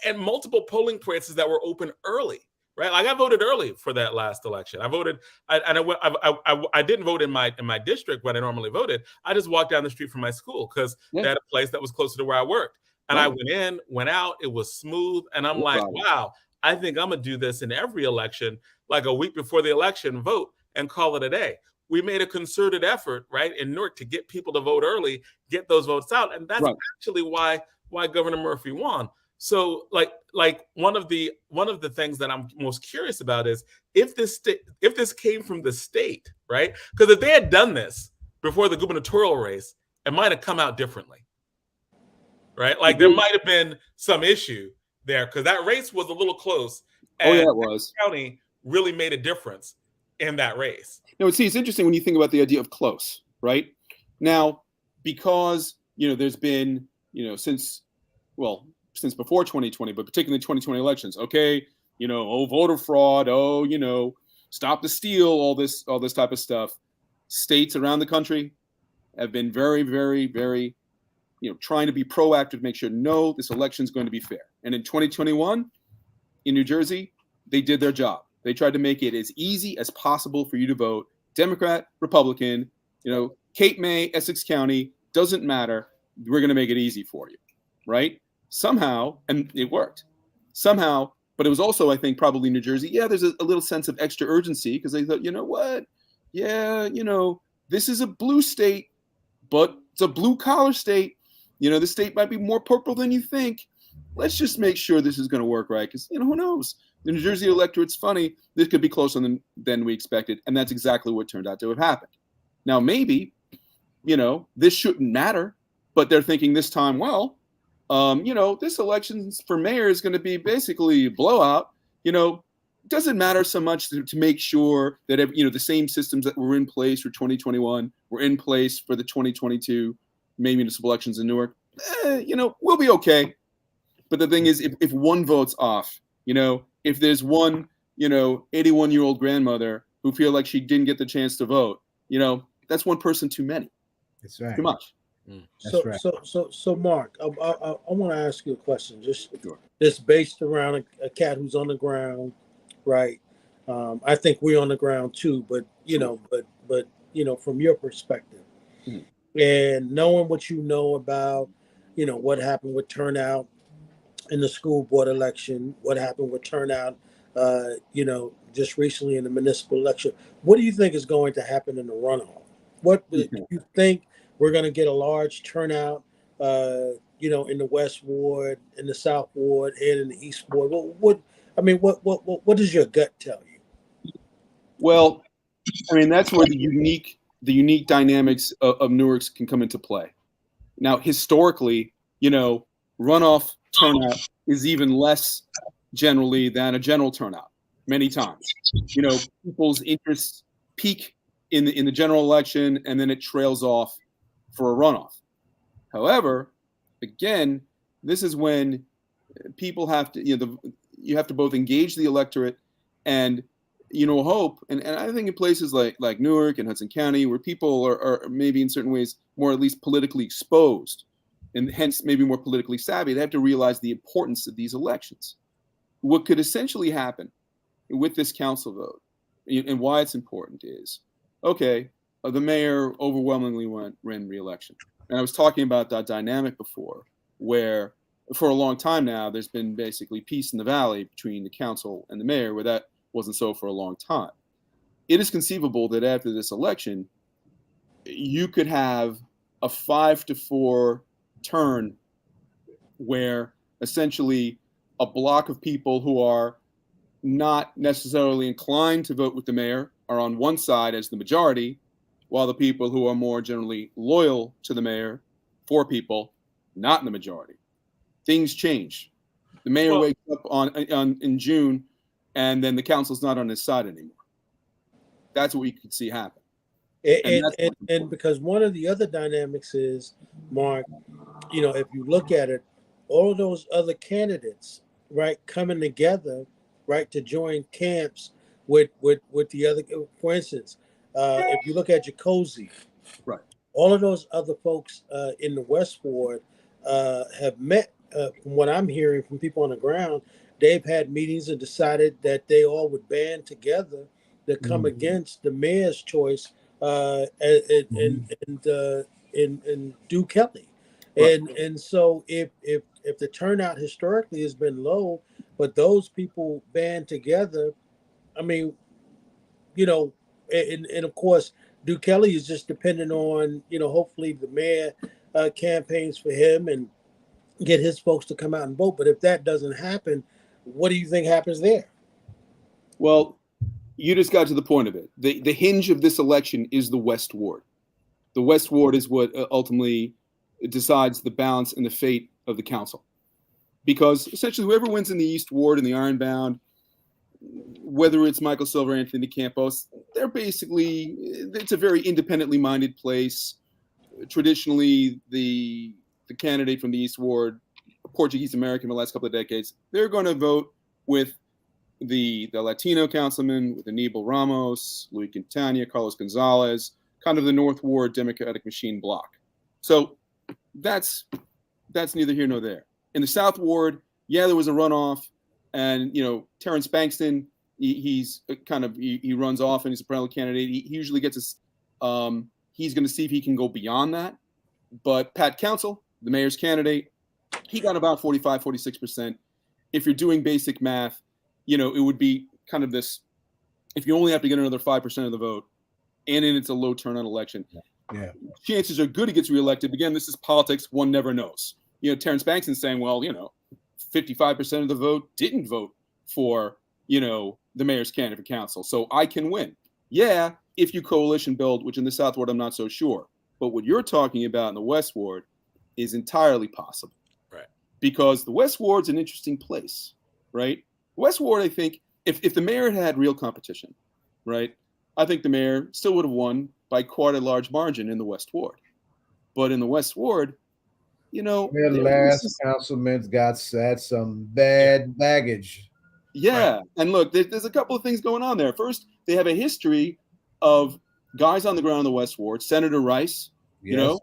And multiple polling places that were open early, right? Like, I voted early for that last election. I voted, I didn't vote in my district when I normally voted. I just walked down the street from my school because they had a place that was closer to where I worked. And I went in, went out, it was smooth. And I'm like, wow, I think I'm going to do this in every election, like a week before the election, vote and call it a day. We made a concerted effort, right, in Newark to get people to vote early, get those votes out. And that's actually why Governor Murphy won. So like one of the things that I'm most curious about is if this came from the state, right? Because if they had done this before the gubernatorial race, it might have come out differently, right? Like, there might have been some issue there because that race was a little close. And it was. County really made a difference in that race. No, it's interesting when you think about the idea of close, right? Now, because there's been since before 2020, but particularly 2020 elections, voter fraud, stop the steal, all this type of stuff. States around the country have been very, very, very, trying to be proactive to make sure, no, this election is going to be fair. And in 2021, in New Jersey, they did their job. They tried to make it as easy as possible for you to vote. Democrat, Republican, Cape May, Essex County, doesn't matter. We're going to make it easy for you, right? Somehow, and it worked. Somehow, but it was also, I think, probably New Jersey. Yeah, there's a little sense of extra urgency because they thought, you know what? Yeah, this is a blue state, but it's a blue collar state. The state might be more purple than you think. Let's just make sure this is going to work right, because who knows? The New Jersey electorate's funny. This could be closer than we expected, and that's exactly what turned out to have happened. Now, maybe, this shouldn't matter, but they're thinking this time, well, this election for mayor is going to be basically a blowout. Doesn't matter so much to make sure that the same systems that were in place for 2021 were in place for the 2022 May municipal elections in Newark. We'll be okay. But the thing is, if one vote's off, if there's one 81-year-old grandmother who feel like she didn't get the chance to vote, that's one person too many. That's right. Too much. So, right. so Mark, I want to ask you a question, just Sure. this based around a cat who's on the ground, right? I think we're on the ground too, but from your perspective, and knowing what you know about, what happened with turnout in the school board election, what happened with turnout, just recently in the municipal election, what do you think is going to happen in the runoff? What do you think? We're going to get a large turnout, in the West Ward, in the South Ward, and in the East Ward. What does your gut tell you? Well, that's where the unique dynamics of Newark can come into play. Now, historically, runoff turnout is even less generally than a general turnout. Many times, people's interests peak in the general election, and then it trails off for a runoff. However, again, this is when people have to, you have to both engage the electorate and, hope. And I think in places like Newark and Hudson County, where people are maybe in certain ways more at least politically exposed, and hence maybe more politically savvy, they have to realize the importance of these elections. What could essentially happen with this council vote, and why it's important, is, okay, the mayor overwhelmingly ran re-election. And I was talking about that dynamic before, where for a long time now, there's been basically peace in the valley between the council and the mayor, where that wasn't so for a long time. It is conceivable that after this election, you could have a 5-4 turn where essentially a block of people who are not necessarily inclined to vote with the mayor are on one side as the majority, while the people who are more generally loyal to the mayor, 4 people, not in the majority. Things change. The mayor wakes up in June, and then the council's not on his side anymore. That's what we could see happen. And because one of the other dynamics is, Mark, if you look at it, all of those other candidates, right, coming together, right, to join camps with the other, for instance, if you look at Jacozzi, right, all of those other folks in the West Ward have met. From what I'm hearing from people on the ground, they've had meetings and decided that they all would band together to come against the mayor's choice and do Kelly. Right. And so if the turnout historically has been low, but those people band together, and of course, Duke Kelly is just dependent on, hopefully the mayor campaigns for him and get his folks to come out and vote. But if that doesn't happen, what do you think happens there? Well, you just got to the point of it. The hinge of this election is the West Ward. The West Ward is what ultimately decides the balance and the fate of the council. Because essentially whoever wins in the East Ward and the Ironbound, whether it's Michael Silver or Anthony Campos, they're basically, it's a very independently minded place. Traditionally, the candidate from the East Ward, a Portuguese American in the last couple of decades, they're going to vote with the Latino councilman, with Aníbal Ramos, Luis Quintana, Carlos Gonzalez, kind of the North Ward Democratic machine block. So that's neither here nor there. In the South Ward, there was a runoff, and Terrence Bankston, he runs off and he's a perennial candidate. He usually gets he's going to see if he can go beyond that. But Pat Council, the mayor's candidate, he got about 45, 46%. If you're doing basic math, it would be kind of this, if you only have to get another 5% of the vote, and it's a low turnout election. Yeah. Chances are good he gets reelected. Again, this is politics. One never knows. Terrence Bankston's saying, well, 55% of the vote didn't vote for, the mayor's candidate for council. So I can win. Yeah, if you coalition build, which in the South Ward, I'm not so sure. But what you're talking about in the West Ward is entirely possible. Right. Because the West Ward's an interesting place, right? West Ward, I think, if the mayor had real competition, right, I think the mayor still would have won by quite a large margin in the West Ward. But in the West Ward, Their last councilman's had some bad baggage. Yeah. Right. And look, there's a couple of things going on there. First, they have a history of guys on the ground in the West Ward. Senator Rice, Yes.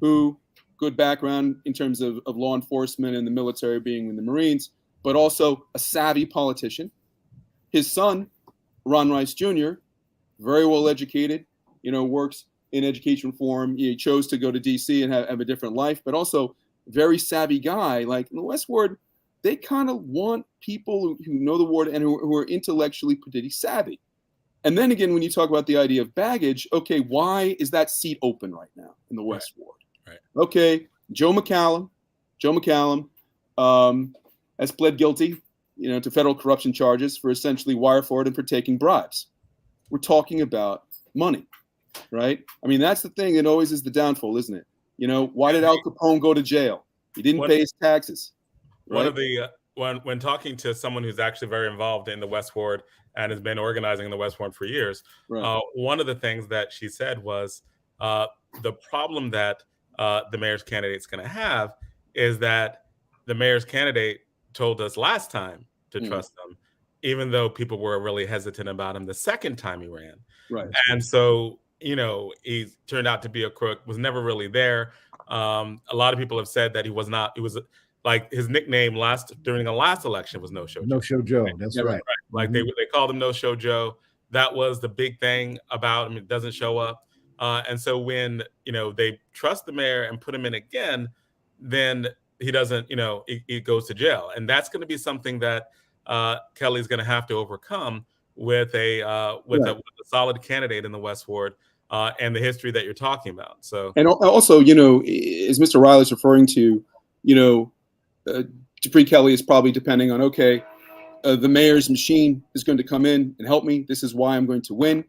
who good background in terms of law enforcement and the military, being in the Marines, but also a savvy politician. His son, Ron Rice Jr., very well educated, works in education reform. He chose to go to DC and have a different life, but also very savvy guy. Like in the West Ward, they kind of want people who know the ward and who are intellectually pretty savvy. And then again, when you talk about the idea of baggage, okay, why is that seat open right now in the West Ward? Right. Okay, Joe McCallum has pled guilty, to federal corruption charges for essentially wire fraud and for taking bribes. We're talking about money, right? I mean, that's the thing that always is the downfall, isn't it? Why did Al Capone go to jail? He didn't pay his taxes. Right? One of the when talking to someone who's actually very involved in the West Ward and has been organizing in the West Ward for years, Right. One of the things that she said was the problem that the mayor's candidate is going to have is that the mayor's candidate told us last time to trust them, even though people were really hesitant about him the second time he ran. Right. And so, he turned out to be a crook, was never really there. A lot of people have said that he was not, it was like his nickname during the last election was No Show Joe. No Show Joe. That's right. Like they called him No Show Joe. That was the big thing about him. It doesn't show up. And so when, they trust the mayor and put him in again, then he doesn't, he goes to jail. And that's going to be something that Kelly's going to have to overcome with a solid candidate in the West Ward and the history that you're talking about. So, and also, as Mr. Riley's referring to, Dupree Kelly is probably depending on, the mayor's machine is going to come in and help me. This is why I'm going to win.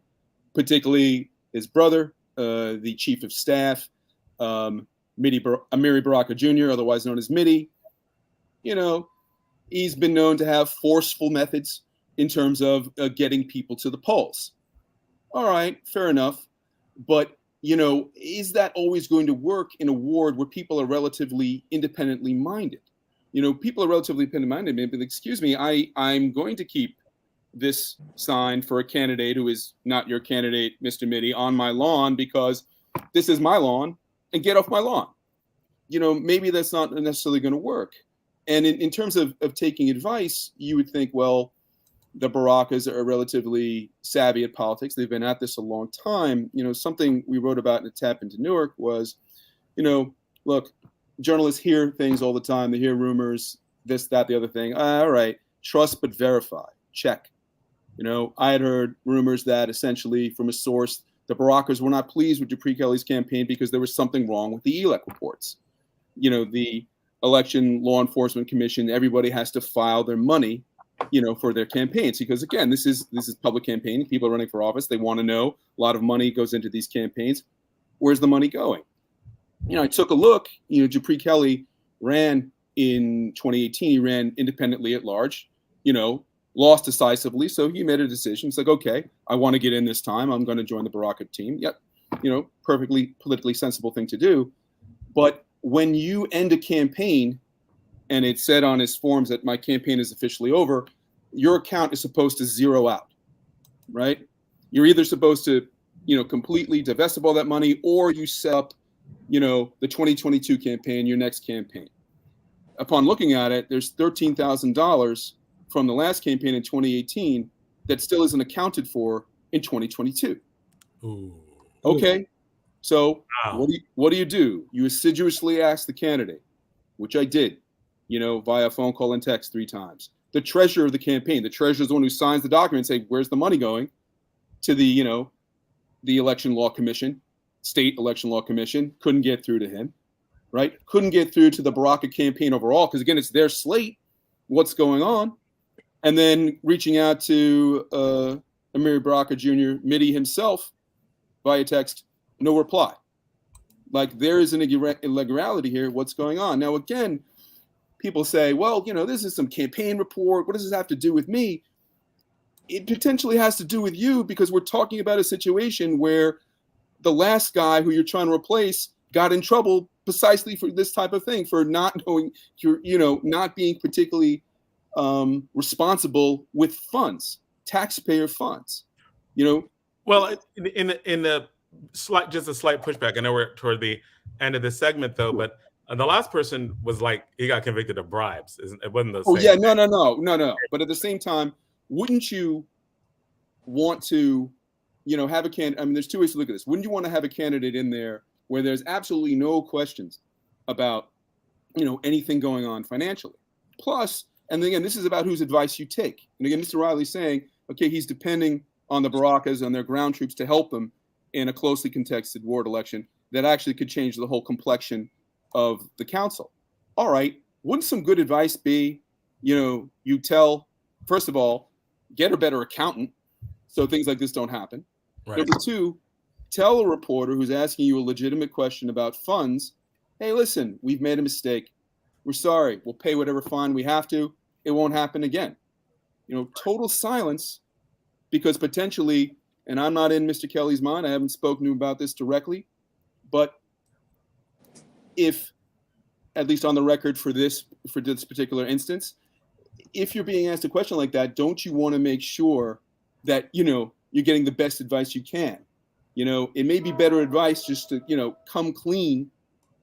Particularly his brother, the chief of staff, Amiri Baraka Jr., otherwise known as Mitty. He's been known to have forceful methods in terms of getting people to the polls. All right, fair enough. But, is that always going to work in a ward where people are relatively independently minded? People are relatively independent-minded. Maybe, excuse me, I'm going to keep this sign for a candidate who is not your candidate, Mr. Mitty, on my lawn because this is my lawn, and get off my lawn. Maybe that's not necessarily going to work. And in terms of taking advice, you would think, well, the Barakas are relatively savvy at politics. They've been at this a long time. Something we wrote about in TapintoNewark was, look, journalists hear things all the time. They hear rumors, this, that, the other thing. All right, trust but verify. Check. I had heard rumors that essentially from a source, the Barakas were not pleased with Dupree Kelly's campaign because there was something wrong with the ELEC reports. The Election Law Enforcement Commission, everybody has to file their money, for their campaigns. Because again, this is public campaigning. People are running for office. They want to know. A lot of money goes into these campaigns. Where's the money going? I took a look. Dupree Kelly ran in 2018. He ran independently at large. Lost decisively. So he made a decision. It's like, okay, I want to get in this time. I'm going to join the Baraka team. Yep. Perfectly politically sensible thing to do. But when you end a campaign and it said on his forms that my campaign is officially over, your account is supposed to zero out, right? You're either supposed to, completely divest of all that money, or you set up, the 2022 campaign, your next campaign. Upon looking at it, there's $13,000 from the last campaign in 2018 that still isn't accounted for in 2022. Ooh. Okay. So Wow. what do? You assiduously ask the candidate, which I did, via phone call and text 3 times. The treasurer of the campaign, the treasurer is the one who signs the document and say, where's the money going? To the the election law commission, state election law commission, couldn't get through to him, right? Couldn't get through to the Baraka campaign overall, because again, it's their slate, what's going on. And then reaching out to Amiri Baraka Jr., Mitty himself, via text, no reply. Like, there is an irregularity here. What's going on? Now, again, people say, well, this is some campaign report. What does this have to do with me? It potentially has to do with you, because we're talking about a situation where the last guy who you're trying to replace got in trouble precisely for this type of thing, for not knowing, not being particularly responsible with funds, taxpayer funds. Well, in the just a slight pushback. I know we're toward the end of this segment, though, but the last person was like, he got convicted of bribes. It wasn't the same. Oh yeah, no. But at the same time, wouldn't you want to, have a candidate? I mean, there's two ways to look at this. Wouldn't you want to have a candidate in there where there's absolutely no questions about, anything going on financially? Plus, and again, this is about whose advice you take. And again, Mr. Riley's saying, okay, he's depending on the Barakas and their ground troops to help them in a closely contested ward election that actually could change the whole complexion of the council. All right, wouldn't some good advice be, you tell, first of all, get a better accountant so things like this don't happen. Right. Number two, tell a reporter who's asking you a legitimate question about funds, hey, listen, we've made a mistake. We're sorry. We'll pay whatever fine we have to. It won't happen again. Total silence, because potentially, and I'm not in Mr. Kelly's mind, I haven't spoken to him about this directly, but if, at least on the record for this particular instance, if you're being asked a question like that, don't you want to make sure that, you're getting the best advice you can? It may be better advice just to, come clean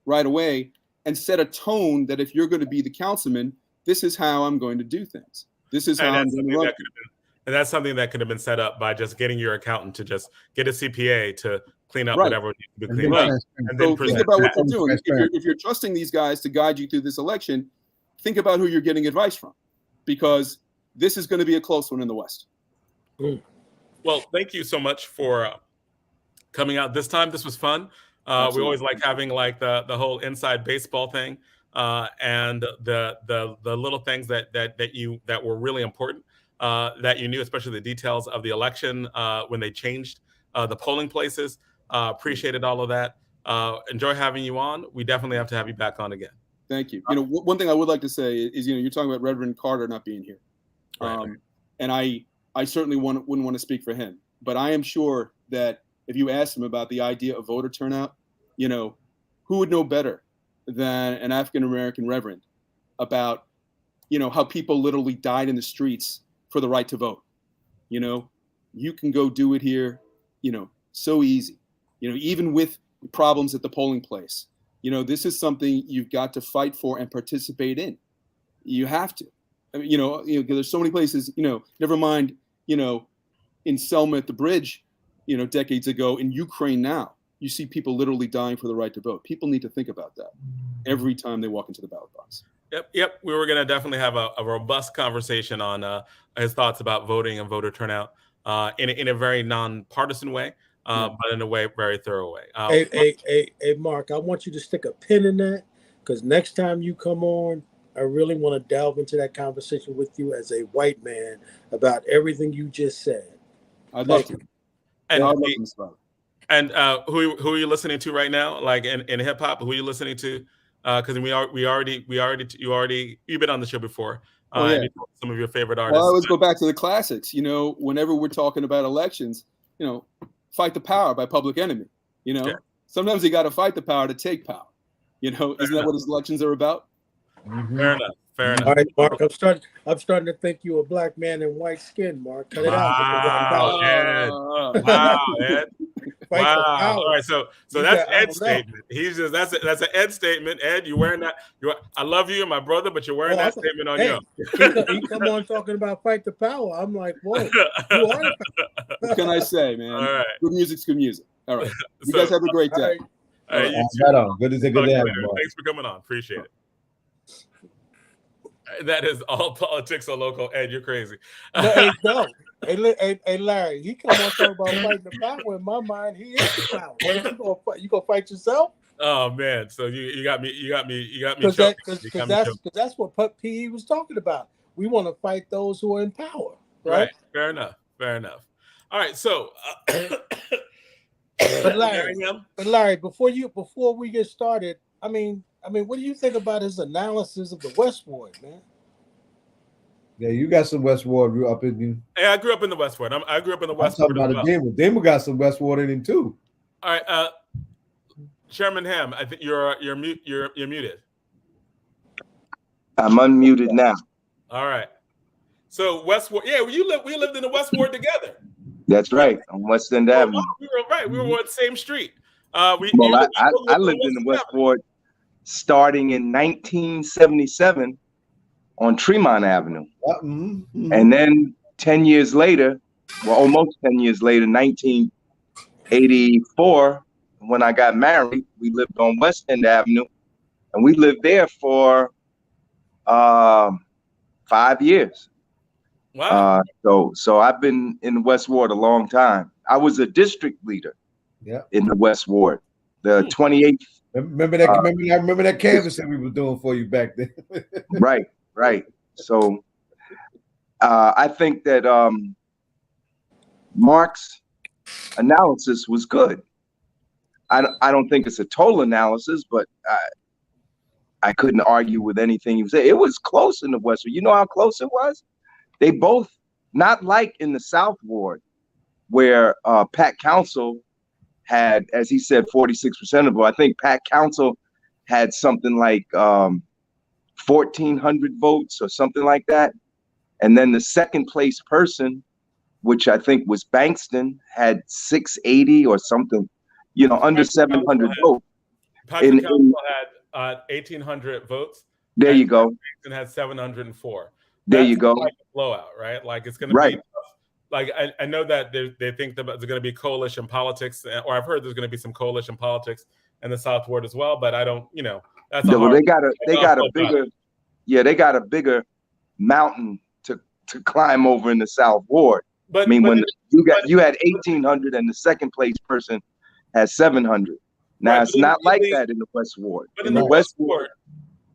right away and set a tone that if you're going to be the councilman, this is how I'm going to do things. This is how I'm going to run. And that's something that could have been set up by just getting your accountant to just get a CPA to clean up whatever needs to be cleaned up. And then think about what you're doing. If you're trusting these guys to guide you through this election, think about who you're getting advice from, because this is going to be a close one in the West. Well, thank you so much for coming out this time. This was fun. We always like having like the whole inside baseball thing and the little things that were really important. That you knew, especially the details of the election when they changed the polling places. Appreciated all of that. Enjoy having you on. We definitely have to have you back on again. Thank you. One thing I would like to say is, you're talking about Reverend Carter not being here. Right. And I certainly wouldn't want to speak for him. But I am sure that if you asked him about the idea of voter turnout, who would know better than an African-American reverend about, how people literally died in the streets for the right to vote. You can go do it here, so easy, even with problems at the polling place. This is something you've got to fight for and participate in. You have to. I mean, there's so many places, never mind, in Selma at the bridge, decades ago, in Ukraine now, you see people literally dying for the right to vote. People need to think about that every time they walk into the ballot box. Yep. We were going to definitely have a robust conversation on his thoughts about voting and voter turnout in a very nonpartisan way, but in a very thorough way. Hey, Mark, I want you to stick a pin in that, because next time you come on, I really want to delve into that conversation with you as a white man about everything you just said. I'd love to. And who are you listening to right now? Like in hip hop, who are you listening to? Because you've been on the show before. Some of your favorite artists. Well, I always go back to the classics. Whenever we're talking about elections, Fight the Power by Public Enemy. Sometimes you got to fight the power to take power. Isn't that what his elections are about? Mm-hmm. Fair enough. All right, Mark. I'm starting to think you a black man in white skin, Mark. Cut it out. Ed. Wow, Ed. Wow. All right, so that's Ed's statement. He's just that's an Ed statement. Ed, you wearing that? I love you, my brother, but you're wearing that statement on you. He come on talking about fight the power. I'm like, whoa. What can I say, man? All right. Good music's good music. All right. You guys have a great day. All right. Good to have you. Thanks for coming on. Appreciate it. That is all politics on local. Ed, you're crazy. No. Hey, Larry, he come on talking about fighting the power. In my mind, he is the power. You gonna fight yourself? Oh man, so you got me Because choking. You got me choking. that's what PE was talking about. We want to fight those who are in power, right? Right. Fair enough. Fair enough. All right. So, But Larry, Hamm? before we get started, I mean, what do you think about his analysis of the West Ward, man? Yeah, you got some West Ward up in you. Hey, I grew up in the West Ward. I grew up in the I'm West talking Ward. about the Demo got some West Ward in him too. All right. Chairman Hamm, I think you're muted. I'm unmuted now. All right. So West Ward, yeah, we lived in the West Ward together. That's right, on West End Avenue. We were right. We were on the same street. I lived in the West Ward starting in 1977 on Tremont Avenue. And then 10 years later, well, almost 10 years later, 1984, when I got married, we lived on West End Avenue, and we lived there for 5 years. Wow. So I've been in the West Ward a long time. I was a district leader in the West Ward, the 28th. Remember that canvas that we were doing for you back then. Right. So I think that Mark's analysis was good. I don't think it's a total analysis, but I couldn't argue with anything he was saying. It was close in the West Ward. You know how close it was? They both, not like in the South Ward, where Pat Council had, as he said, 46% of them. I think Pat Council had something like 1,400 votes or something like that. And then the second place person, which I think was Bankston, had 680 or something, under 700 votes. Patrick Council had 1,800 votes. There you go. Bankston had 704. There you go. Like a blowout, right? Like it's going to be tough. Like I know that they think that there's going to be coalition politics, or I've heard there's going to be some coalition politics in the South Ward as well. But I don't, that's they got a bigger mountain to climb over in the South Ward. But when you had 1,800 and the second place person had 700. Now it's not like that in the West Ward. But in the West Ward,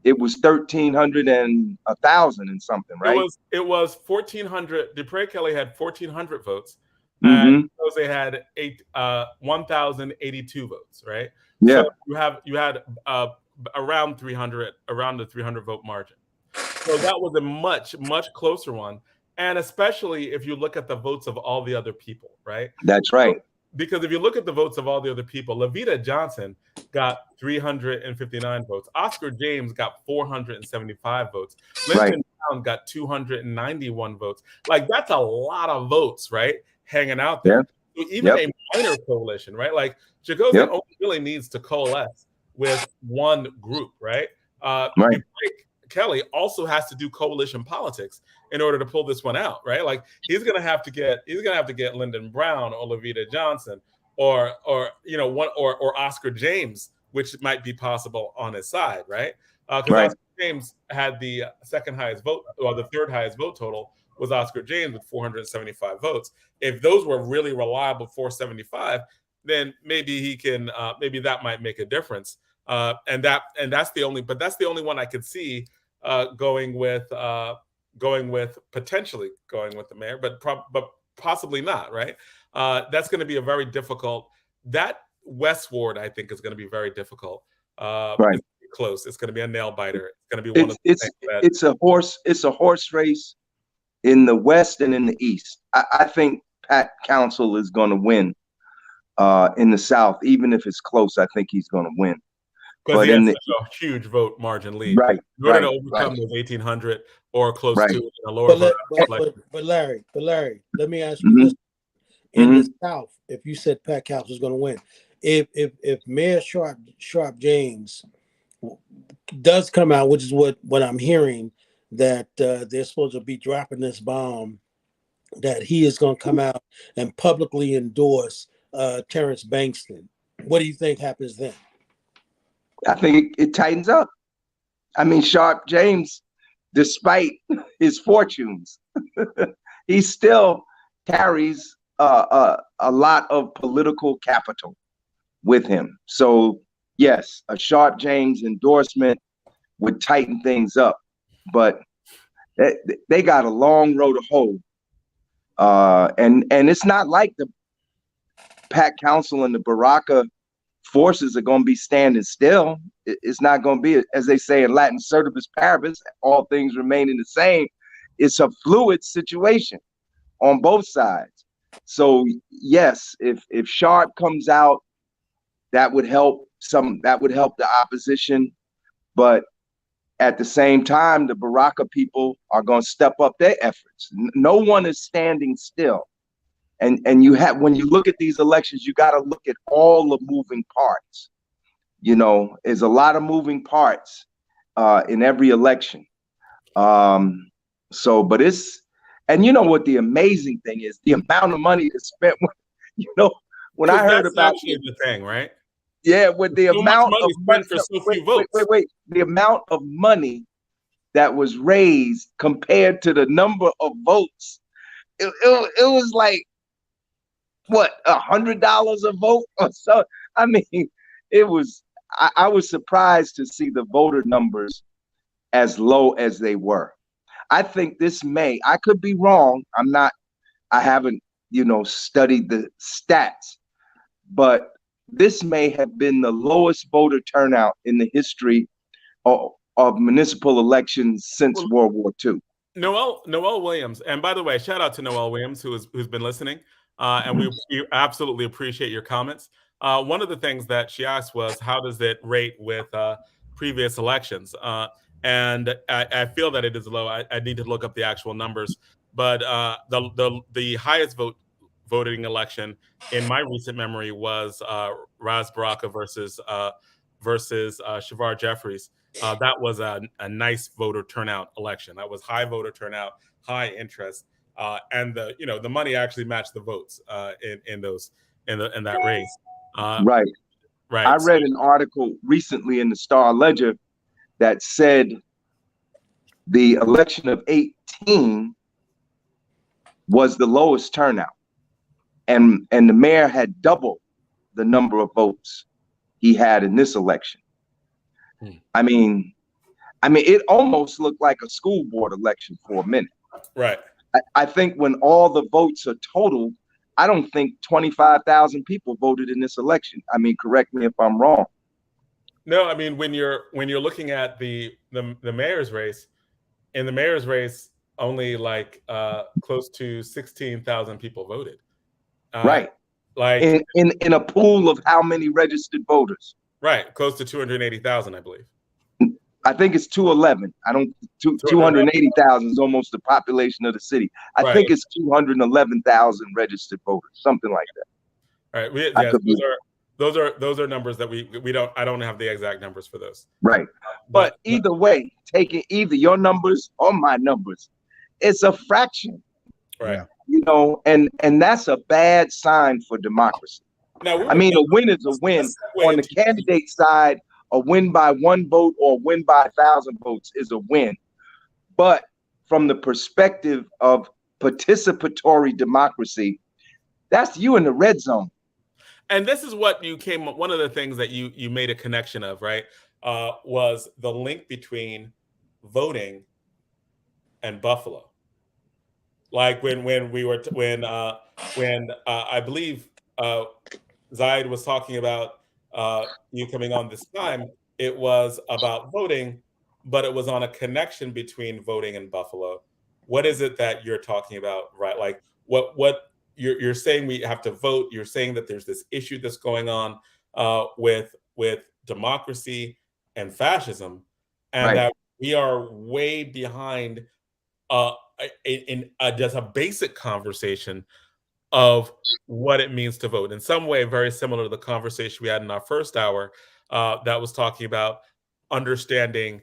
it was 1,300 and 1,000 and something, right? It was 1,400. Dupre Kelly had 1,400 votes, and Jose had 1,082 votes, right? Yeah. So you had around the 300 vote margin. So that was a much closer one, and especially if you look at the votes of all the other people, right? That's right. Because if you look at the votes of all the other people, Levita Johnson got 359 votes. Oscar James got 475 votes. Lyndon Brown got 291 votes. Like, that's a lot of votes, right? Hanging out there. So even a minor coalition, right? Like, Jagoza only really needs to coalesce with one group, right? Kelly also has to do coalition politics in order to pull this one out, right? Like he's gonna have to get Lyndon Brown or Levita Johnson or Oscar James, which might be possible on his side, right? Because Oscar James had the second highest vote, or the third highest vote total was Oscar James with 475 votes. If those were really reliable 475, then maybe he can maybe that might make a difference. And that's the only one I could see potentially going with the mayor, but possibly not, right? That's going to be a very difficult. That West Ward, I think, is going to be very difficult. It's close. It's going to be a nail biter. It's going to be one of the things that it's a horse race in the West and in the East. I think Pat Council is going to win in the South, even if it's close. I think he's going to win. Because he has such a huge vote margin lead. Right. In order to overcome those 1,800 or close to in a lower vote. But Larry, let me ask you this. In the South, if you said Pat Council is going to win, if Mayor Sharp James does come out, which is what I'm hearing, that they're supposed to be dropping this bomb, that he is going to come out and publicly endorse Terrence Bankston, what do you think happens then? I think it tightens up. I mean, Sharp James, despite his fortunes, he's still carries a lot of political capital with him. So yes, a Sharp James endorsement would tighten things up, but they got a long road to hoe. And it's not like the Pack Council and the Baraka forces are going to be standing still. It's not going to be, as they say in Latin, certibus paribus, all things remaining the same. It's a fluid situation on both sides. So yes, if Sharp comes out, that would help the opposition. But at the same time, the Baraka people are going to step up their efforts. No one is standing still. And you have, when you look at these elections, you got to look at all the moving parts. You know, there's a lot of moving parts in every election. But it's, and you know what the amazing thing is, the amount of money that's spent. You know, when I heard that's about actually the thing, right? yeah, with the So amount much money of money, spent for so few votes. wait, the amount of money that was raised compared to the number of votes, it was like, what, $100 a vote or so? I mean, it was. I was surprised to see the voter numbers as low as they were. I think this may. I could be wrong. I haven't, studied the stats, but this may have been the lowest voter turnout in the history of municipal elections since World War II. Noel Williams, and by the way, shout out to Noel Williams who's been listening, and we absolutely appreciate your comments. One of the things that she asked was, how does it rate with previous elections? And I feel that it is low. I need to look up the actual numbers, but the highest voting election in my recent memory was Ras Baraka versus Shavar Jeffries. That was a nice voter turnout election. That was high voter turnout, high interest, and the money actually matched the votes in that race. Right. I read an article recently in the Star Ledger that said the election of 18 was the lowest turnout, and the mayor had double the number of votes he had in this election. I mean, it almost looked like a school board election for a minute. Right. I think when all the votes are totaled, I don't think 25,000 people voted in this election. I mean, correct me if I'm wrong. No, I mean, when you're looking at the mayor's race, in the mayor's race, only like close to 16,000 people voted. Right. Like in a pool of how many registered voters? Right, close to 280,000, I believe. I think it's 211. 280,000 is almost the population of the city. I think it's 211,000 registered voters, something like that. All right. Those are numbers that we don't. I don't have the exact numbers for those. Right. But either way, taking either your numbers or my numbers, it's a fraction. Right. And that's a bad sign for democracy. Now, I mean, a win is a win. On the candidate side, a win by 1 vote or a win by 1,000 votes is a win. But from the perspective of participatory democracy, that's you in the red zone. And this is what one of the things that you made a connection of, right? Was the link between voting and Buffalo. Like when I believe Zaid was talking about you coming on this time, it was about voting, but it was on a connection between voting and Buffalo. What is it that you're talking about, right? Like what you're saying we have to vote. You're saying that there's this issue that's going on with democracy and fascism, and that we are way behind in just a basic conversation of what it means to vote. In some way, very similar to the conversation we had in our first hour that was talking about understanding,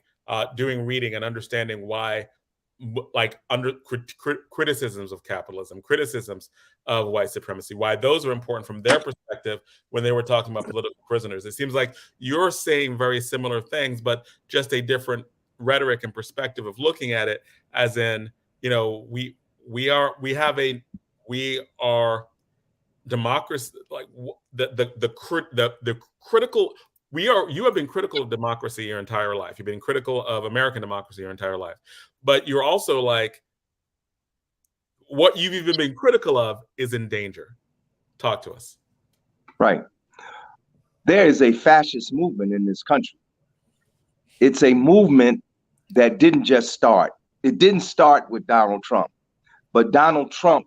doing reading and understanding why, like criticisms of capitalism, criticisms of white supremacy, why those are important from their perspective when they were talking about political prisoners. It seems like you're saying very similar things, but just a different rhetoric and perspective of looking at it, as in, we have a we are democracy, like the critical. You have been critical of democracy your entire life. You've been critical of American democracy your entire life, but you're also like, what you've even been critical of is in danger. Talk to us. Right. There is a fascist movement in this country. It's a movement that didn't just start. It didn't start with Donald Trump, but Donald Trump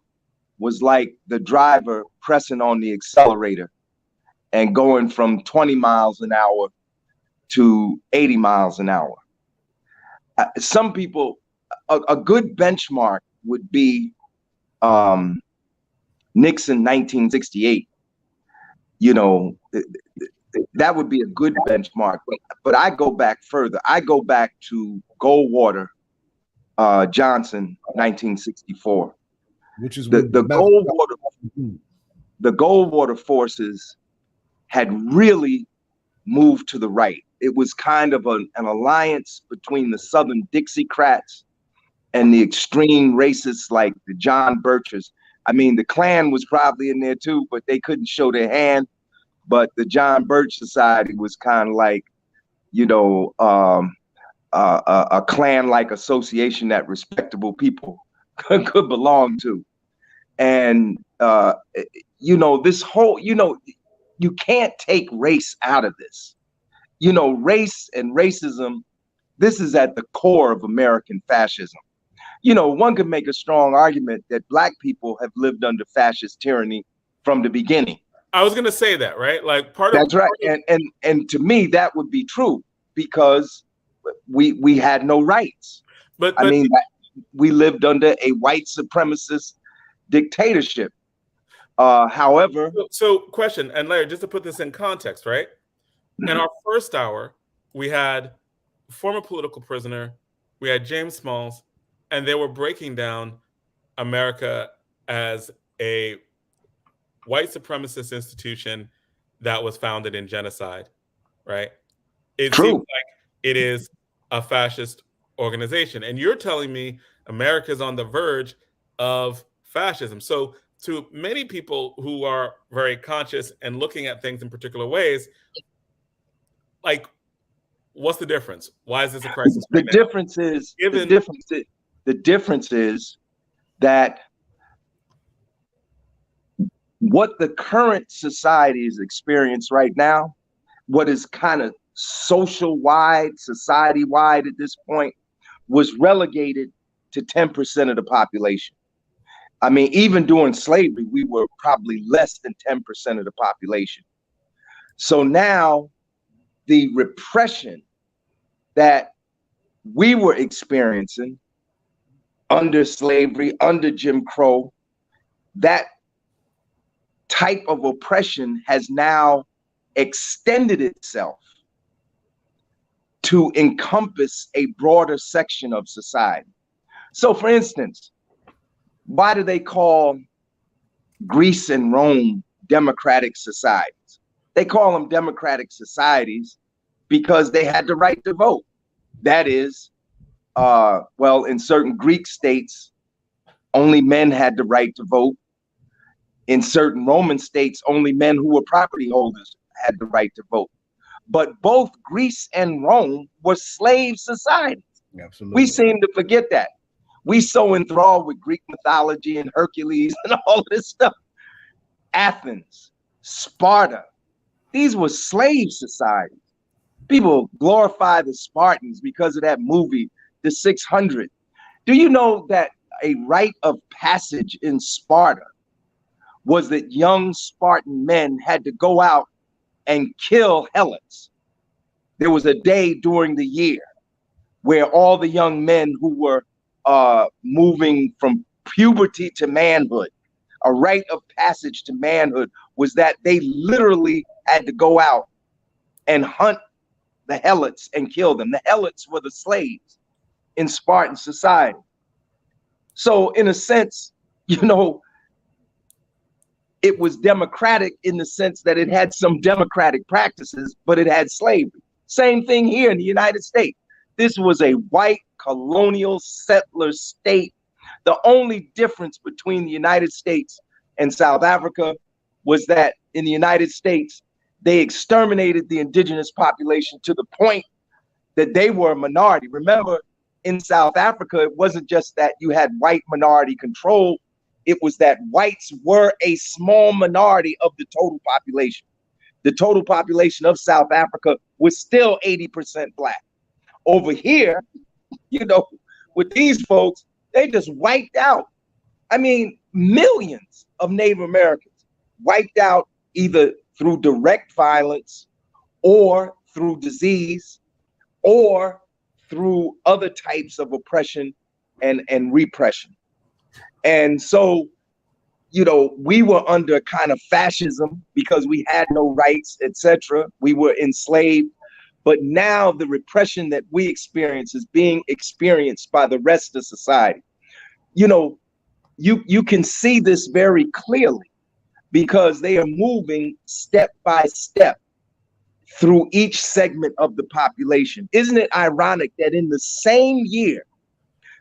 was like the driver pressing on the accelerator and going from 20 miles an hour to 80 miles an hour. Some people, a good benchmark would be Nixon 1968. You know, that would be a good benchmark. But I go back further. I go back to Goldwater Johnson 1964. Which is the Goldwater forces had really moved to the right. It was kind of an alliance between the Southern Dixiecrats and the extreme racists like the John Birchers. I mean, the Klan was probably in there too, but they couldn't show their hand. But the John Birch Society was kind of like, you know, a Klan-like association that respectable people could belong to. And, you know, this whole, you know, you can't take race out of this. You know, race and racism, this is at the core of American fascism. You know, one could make a strong argument that Black people have lived under fascist tyranny from the beginning. I was going to say that, right? Like That's right. And to me, that would be true because we had no rights. But I mean, we lived under a white supremacist dictatorship. However, so question, and Larry, just to put this in context, right? In our first hour, we had former political prisoner, we had James Smalls, and they were breaking down America as a white supremacist institution that was founded in genocide, right? It seems like it is a fascist organization. And you're telling me America's on the verge of fascism. So to many people who are very conscious and looking at things in particular ways, like, what's the difference? Why is this a crisis? The difference is that what the current society is experiencing right now, what is kind of social-wide, society-wide at this point, was relegated to 10% of the population. I mean, even during slavery, we were probably less than 10% of the population. So now the repression that we were experiencing under slavery, under Jim Crow, that type of oppression has now extended itself to encompass a broader section of society. So for instance, why do they call Greece and Rome democratic societies? They call them democratic societies because they had the right to vote. That is, well, in certain Greek states, only men had the right to vote. In certain Roman states, only men who were property holders had the right to vote. But both Greece and Rome were slave societies. Absolutely. We seem to forget that. We so enthralled with Greek mythology and Hercules and all of this stuff. Athens, Sparta, these were slave societies. People glorify the Spartans because of that movie, The 600. Do you know that a rite of passage in Sparta was that young Spartan men had to go out and kill helots? There was a day during the year where all the young men who were moving from puberty to manhood, a rite of passage to manhood, was that they literally had to go out and hunt the helots and kill them. The helots were the slaves in Spartan society. So in a sense, you know, it was democratic in the sense that it had some democratic practices, but it had slavery. Same thing here in the United States. This was a white colonial settler state The only difference between the United States and South Africa was that in the United States, they exterminated the indigenous population to the point that they were a minority. Remember, in South Africa, it wasn't just that you had white minority control. It was that whites were a small minority of the total population. The total population of South Africa was still 80% black. Over here, you know, with these folks, they just wiped out. I mean, millions of Native Americans wiped out either through direct violence or through disease or through other types of oppression and repression. And so, you know, we were under kind of fascism because we had no rights, etc. We were enslaved. But now the repression that we experience is being experienced by the rest of society. You know, you can see this very clearly because they are moving step by step through each segment of the population. Isn't it ironic that in the same year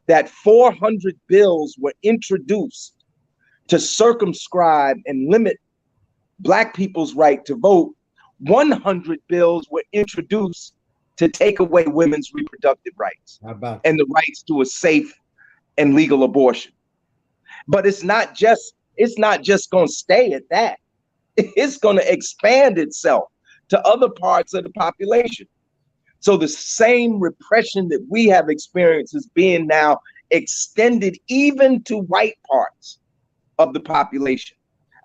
that 400 bills were introduced to circumscribe and limit Black people's right to vote, 100 bills were introduced to take away women's reproductive rights and the rights to a safe and legal abortion. But it's not just going to stay at that. It's going to expand itself to other parts of the population. So the same repression that we have experienced is being now extended even to white parts of the population.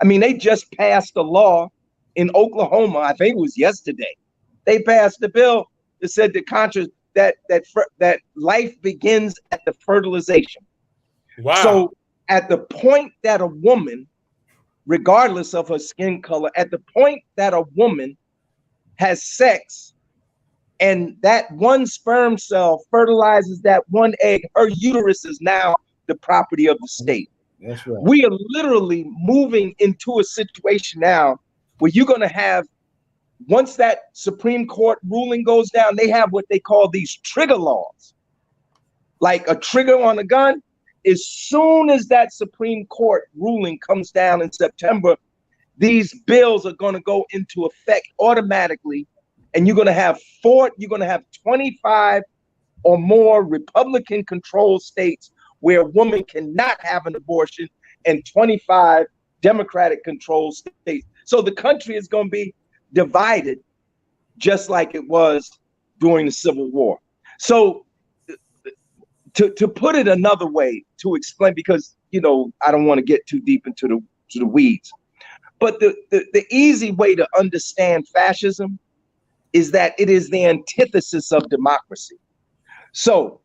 I mean, they just passed a law in Oklahoma, I think it was yesterday. They passed a bill that said that life begins at the fertilization. Wow. So at the point that a woman, regardless of her skin color, at the point that a woman has sex and that one sperm cell fertilizes that one egg, her uterus is now the property of the state. That's right. We are literally moving into a situation now where you're going to have, once that Supreme Court ruling goes down, they have what they call these trigger laws. Like a trigger on a gun, as soon as that Supreme Court ruling comes down in September, these bills are going to go into effect automatically. And you're going to have 25 or more Republican controlled states where a woman cannot have an abortion and 25 Democratic controlled states. So the country is going to be divided just like it was during the Civil War. So to put it another way, to explain, because, you know, I don't want to get too deep into the weeds, but the easy way to understand fascism is that it is the antithesis of democracy. So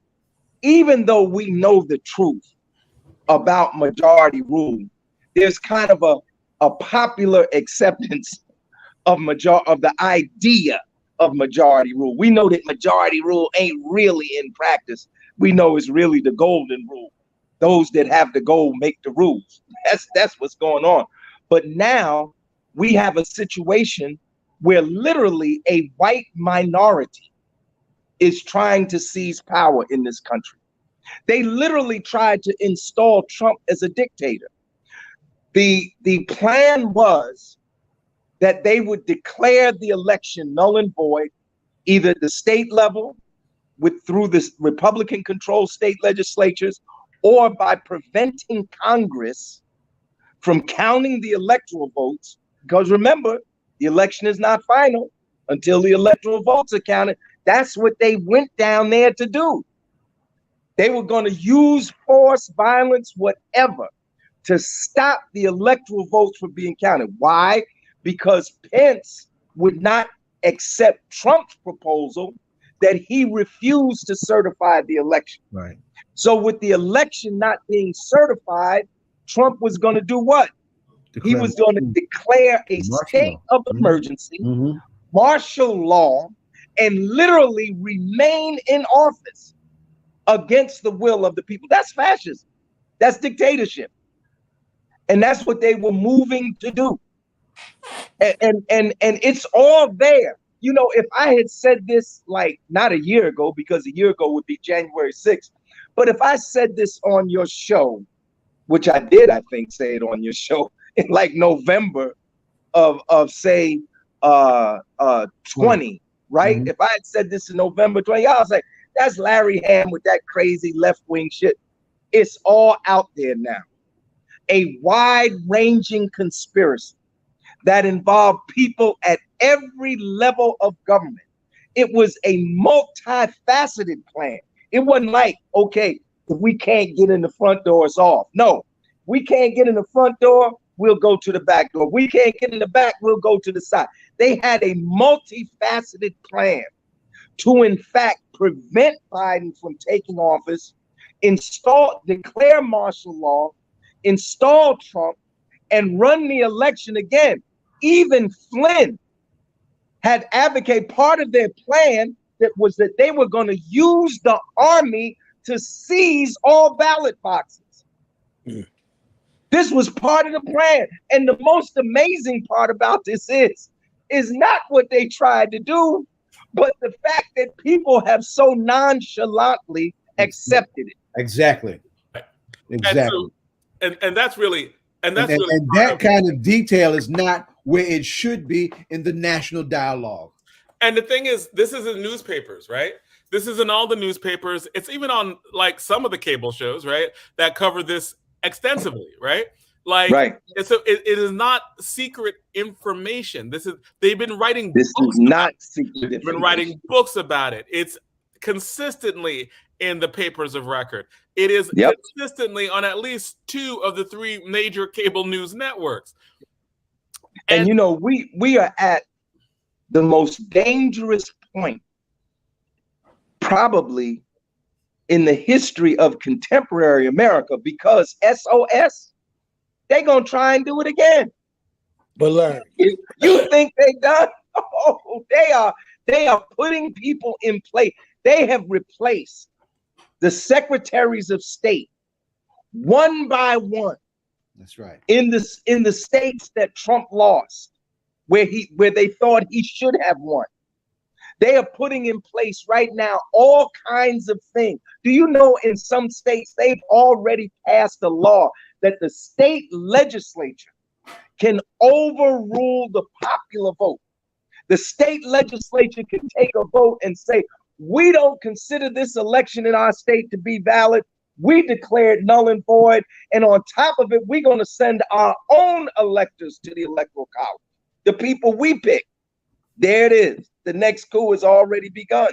even though we know the truth about majority rule, there's kind of a popular acceptance of the idea of majority rule. We know that majority rule ain't really in practice. We know it's really the golden rule. Those that have the gold make the rules. That's what's going on. But now we have a situation where literally a white minority is trying to seize power in this country. They literally tried to install Trump as a dictator. The plan was that they would declare the election null and void, either at the state level through the Republican-controlled state legislatures, or by preventing Congress from counting the electoral votes. Because remember, the election is not final until the electoral votes are counted. That's what they went down there to do. They were going to use force, violence, whatever, to stop the electoral votes from being counted. Why? Because Pence would not accept Trump's proposal that he refused to certify the election. Right. So with the election not being certified, Trump was going to do what? He was going to declare a state of emergency, martial law, and literally remain in office against the will of the people. That's fascism. That's dictatorship. And that's what they were moving to do. And it's all there. You know, if I had said this like not a year ago, because a year ago would be January 6th, But if I said this on your show, which I did, I think, say it on your show in like November of say 20, right? Mhm. If I had said this in November 20, I was like, that's Larry Hamm with that crazy left-wing shit. It's all out there now. A wide-ranging conspiracy that involved people at every level of government. It was a multifaceted plan. It wasn't like, okay, if we can't get in the front door, it's off. No, we can't get in the front door, we'll go to the back door. We can't get in the back, we'll go to the side. They had a multifaceted plan to, in fact, prevent Biden from taking office, declare martial law, install Trump, and run the election again. Even Flynn had advocated part of their plan that was that they were going to use the army to seize all ballot boxes. This was part of the plan. And the most amazing part about this is not what they tried to do, but the fact that people have so nonchalantly accepted it. Exactly. Exactly. And that's really And that kind of detail is not where it should be in the national dialogue. And the thing is, this is in newspapers, right? This is in all the newspapers. It's even on like some of the cable shows, right, that cover this extensively, right? Like, right. So it is not secret information. They've been writing. This books is not secret. information. They've been writing books about it. It's consistently in the papers of record. It is consistently on at least 2 of the 3 major cable news networks. And you know, we are at the most dangerous point probably in the history of contemporary America, because SOS, they're gonna try and do it again. But Larry, you think they done? Oh, they are putting people in place. They have replaced the secretaries of state one by one. That's right. In the states that Trump lost, where they thought he should have won. They are putting in place right now all kinds of things. Do you know in some states they've already passed a law that the state legislature can overrule the popular vote? The state legislature can take a vote and say, we don't consider this election in our state to be valid. We declare it null and void. And on top of it, we're going to send our own electors to the electoral college, the people we pick. There it is. The next coup has already begun.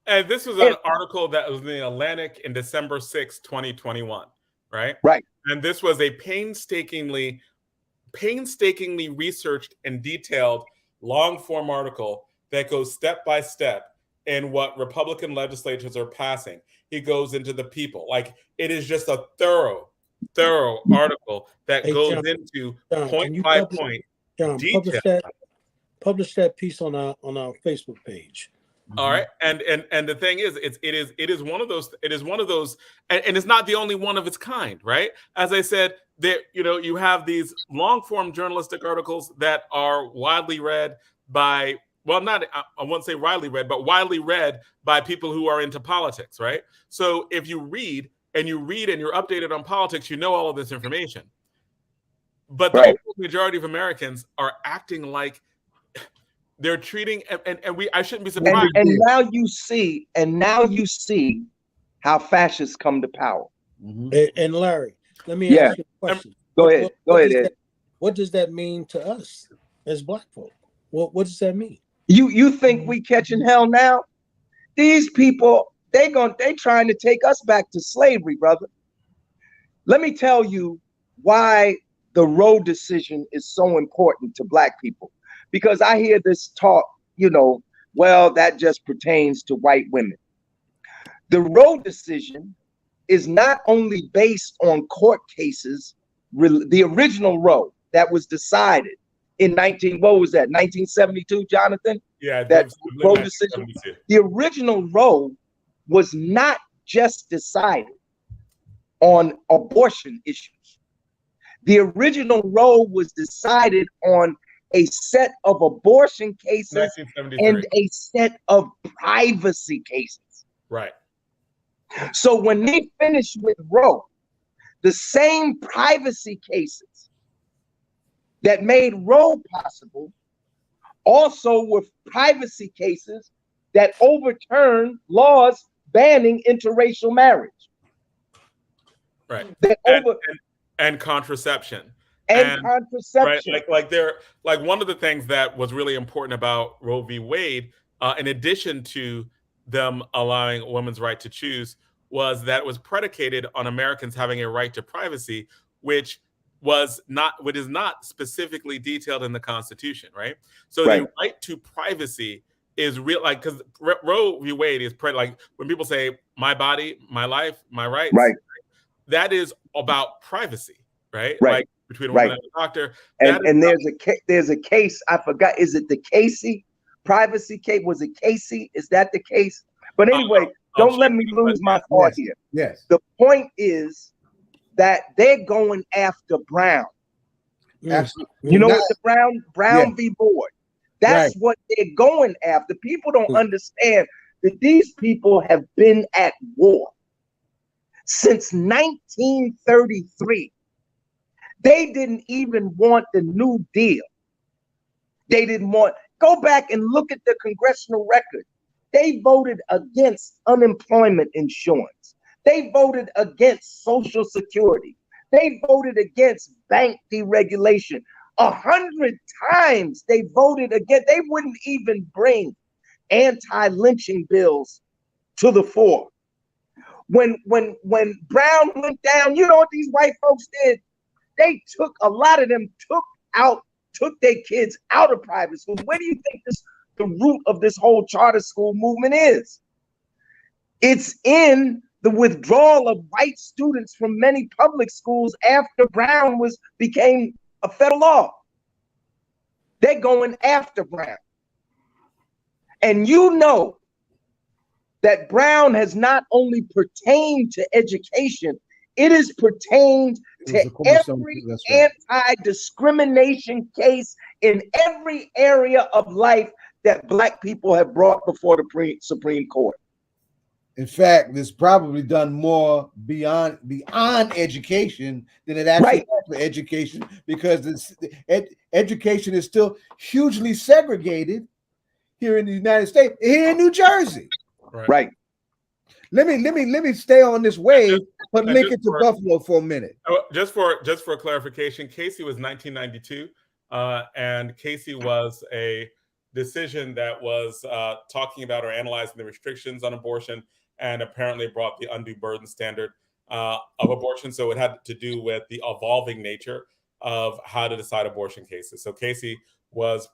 And this was an article that was in the Atlantic in December 6, 2021, right? Right. And this was a painstakingly researched and detailed long-form article that goes step by step in what Republican legislatures are passing. He goes into the people. Like, it is just a thorough article that goes into point by point detail. Publish that piece on our Facebook page. All right, and the thing is, it is one of those, and it's not the only one of its kind, right? As I said, there, you have these long form journalistic articles that are widely read by, well, not, I won't say widely read, but widely read by people who are into politics, right? So if you read and you're updated on politics, you know all of this information. But the majority of Americans are acting like they're treating, I shouldn't be surprised. And now you see how fascists come to power. And Larry, let me ask you a question. Go ahead, Ed. What does that mean to us as Black folk? What does that mean? You think we catching hell now? These people, they trying to take us back to slavery, brother. Let me tell you why the Roe decision is so important to Black people. Because I hear this talk, well, that just pertains to white women. The Roe decision is not only based on court cases, the original Roe that was decided in 1972, Jonathan? Yeah, that Roe decision. The original Roe was not just decided on abortion issues. The original Roe was decided on a set of abortion cases and a set of privacy cases. Right. So when they finished with Roe, the same privacy cases that made Roe possible also were privacy cases that overturned laws banning interracial marriage. Right. That And contraception. and contraception. Right, like one of the things that was really important about Roe v. Wade, in addition to them allowing a woman's right to choose, was that it was predicated on Americans having a right to privacy, which is not specifically detailed in the Constitution, right? So Right. the right to privacy is real, like, because Roe v. Wade is like when people say my body, my life, my rights, Right. that is about privacy, right? Right. Like between a woman Right. and a doctor. And there's a case, I forgot, is it the Casey privacy case? Was it Casey? Is that the case? But anyway, don't let me lose my thought here. Yes. The point is that they're going after Brown. Absolutely. You know what the Brown v. Board. That's what they're going after. People don't understand that these people have been at war since 1933. They didn't even want the New Deal. They didn't want, go back and look at the congressional record. They voted against unemployment insurance. They voted against Social Security. They voted against bank deregulation. 100 times they voted against. They wouldn't even bring anti-lynching bills to the fore. When Brown went down, you know what these white folks did? They took, a lot of them took their kids out of private schools. Where do you think the root of this whole charter school movement is? It's in the withdrawal of white students from many public schools after Brown became a federal law. They're going after Brown. And you know that Brown has not only pertained to education, it has pertained to every anti-discrimination case in every area of life that Black people have brought before the Supreme Court. In fact, it's probably done more beyond education than it actually has for education, because education is still hugely segregated here in the United States, here in New Jersey. Right. Let me stay on this wave, but link it to Buffalo for a minute. Just for clarification, Casey was 1992, and Casey was a decision that was talking about or analyzing the restrictions on abortion, and apparently brought the undue burden standard of abortion. So it had to do with the evolving nature of how to decide abortion cases. So Casey was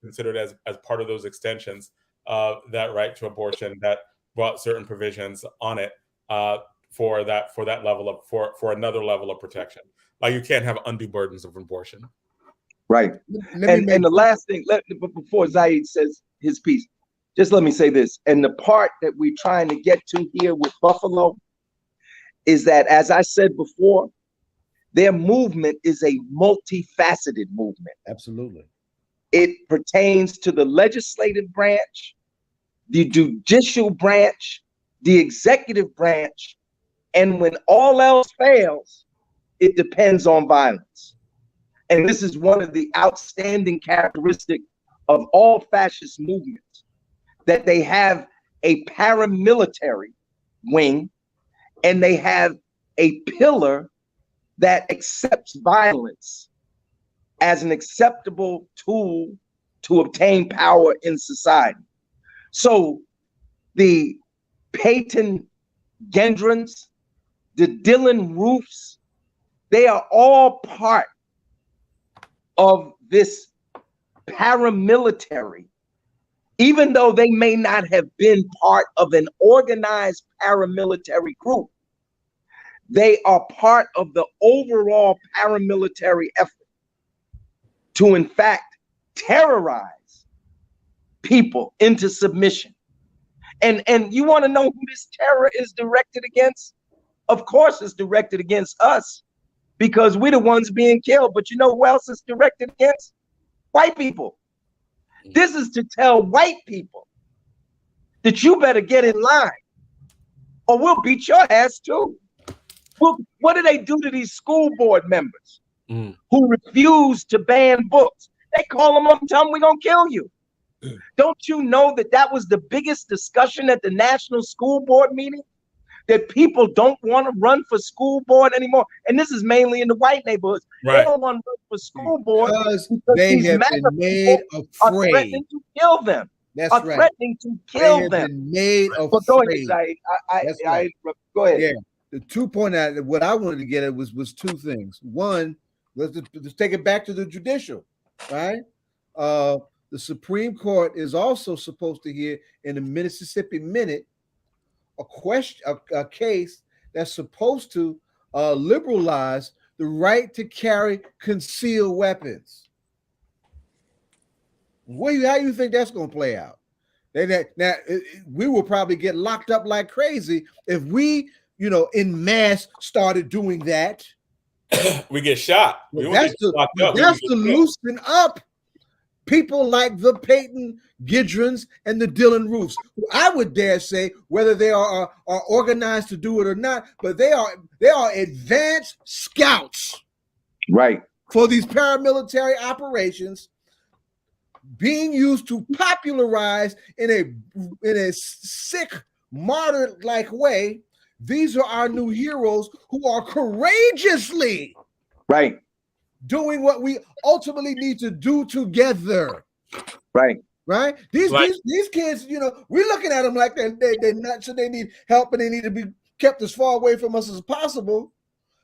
considered as part of those extensions of that right to abortion that brought certain provisions on it for another level of protection. Like you can't have undue burdens of abortion. Right. And the last thing, before Zaid says his piece, just let me say this. And the part that we're trying to get to here with Buffalo is that, as I said before, their movement is a multifaceted movement. Absolutely. It pertains to the legislative branch, the judicial branch, the executive branch, and when all else fails, it depends on violence. And this is one of the outstanding characteristics of all fascist movements, that they have a paramilitary wing and they have a pillar that accepts violence as an acceptable tool to obtain power in society. So the Peyton Gendrons, the Dylan Roofs, they are all part of this paramilitary, even though they may not have been part of an organized paramilitary group. They are part of the overall paramilitary effort to, in fact, terrorize people into submission. And you want to know who this terror is directed against? Of course it's directed against us, because we're the ones being killed. But you know who else it's directed against? White people. This is to tell white people that you better get in line. or we'll beat your ass too. Well, what do they do to these school board members who refuse to ban books? They call them up and tell them we're going to kill you. Don't you know that that was the biggest discussion at the National School Board meeting? That people don't want to run for school board anymore. And this is mainly in the white neighborhoods. Right. They don't want to run for school board because they these have MAGA been made people are afraid. threatening to kill them. That's are right. threatening to They kill have them. been made But go ahead, afraid. Zahid. That's right. Go ahead. Yeah. The 2 point out, what I wanted to get at was two things. One, let's take it back to the judicial, right? The Supreme Court is also supposed to hear in the Mississippi Minute a case that's supposed to liberalize the right to carry concealed weapons. How do you think that's going to play out? Now, we will probably get locked up like crazy if we, in mass started doing that. We get shot. That's to loosen up people like the Peyton Gidrons and the Dylan Roofs, who I would dare say, whether they are organized to do it or not, but they are advanced scouts, right, for these paramilitary operations, being used to popularize in a sick, martyr-like way. These are our new heroes who are courageously doing what we ultimately need to do together. Right. These kids, we're looking at them like they're nuts and they need help and they need to be kept as far away from us as possible.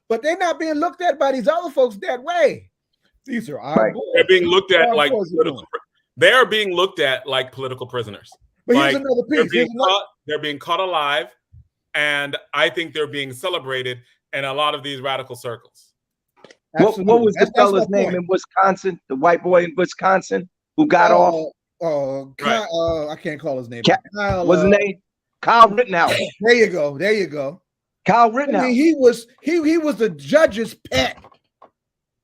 But they're not being looked at by these other folks that way. These are our boys. They're being looked at like they are being looked at like political prisoners. But here's another piece. They're being caught alive, and I think they're being celebrated in a lot of these radical circles. What was the fella's name in Wisconsin? The white boy in Wisconsin who got off? I can't call his name. What's his name? Kyle Rittenhouse. There you go. Kyle Rittenhouse. I mean, he was the judge's pet.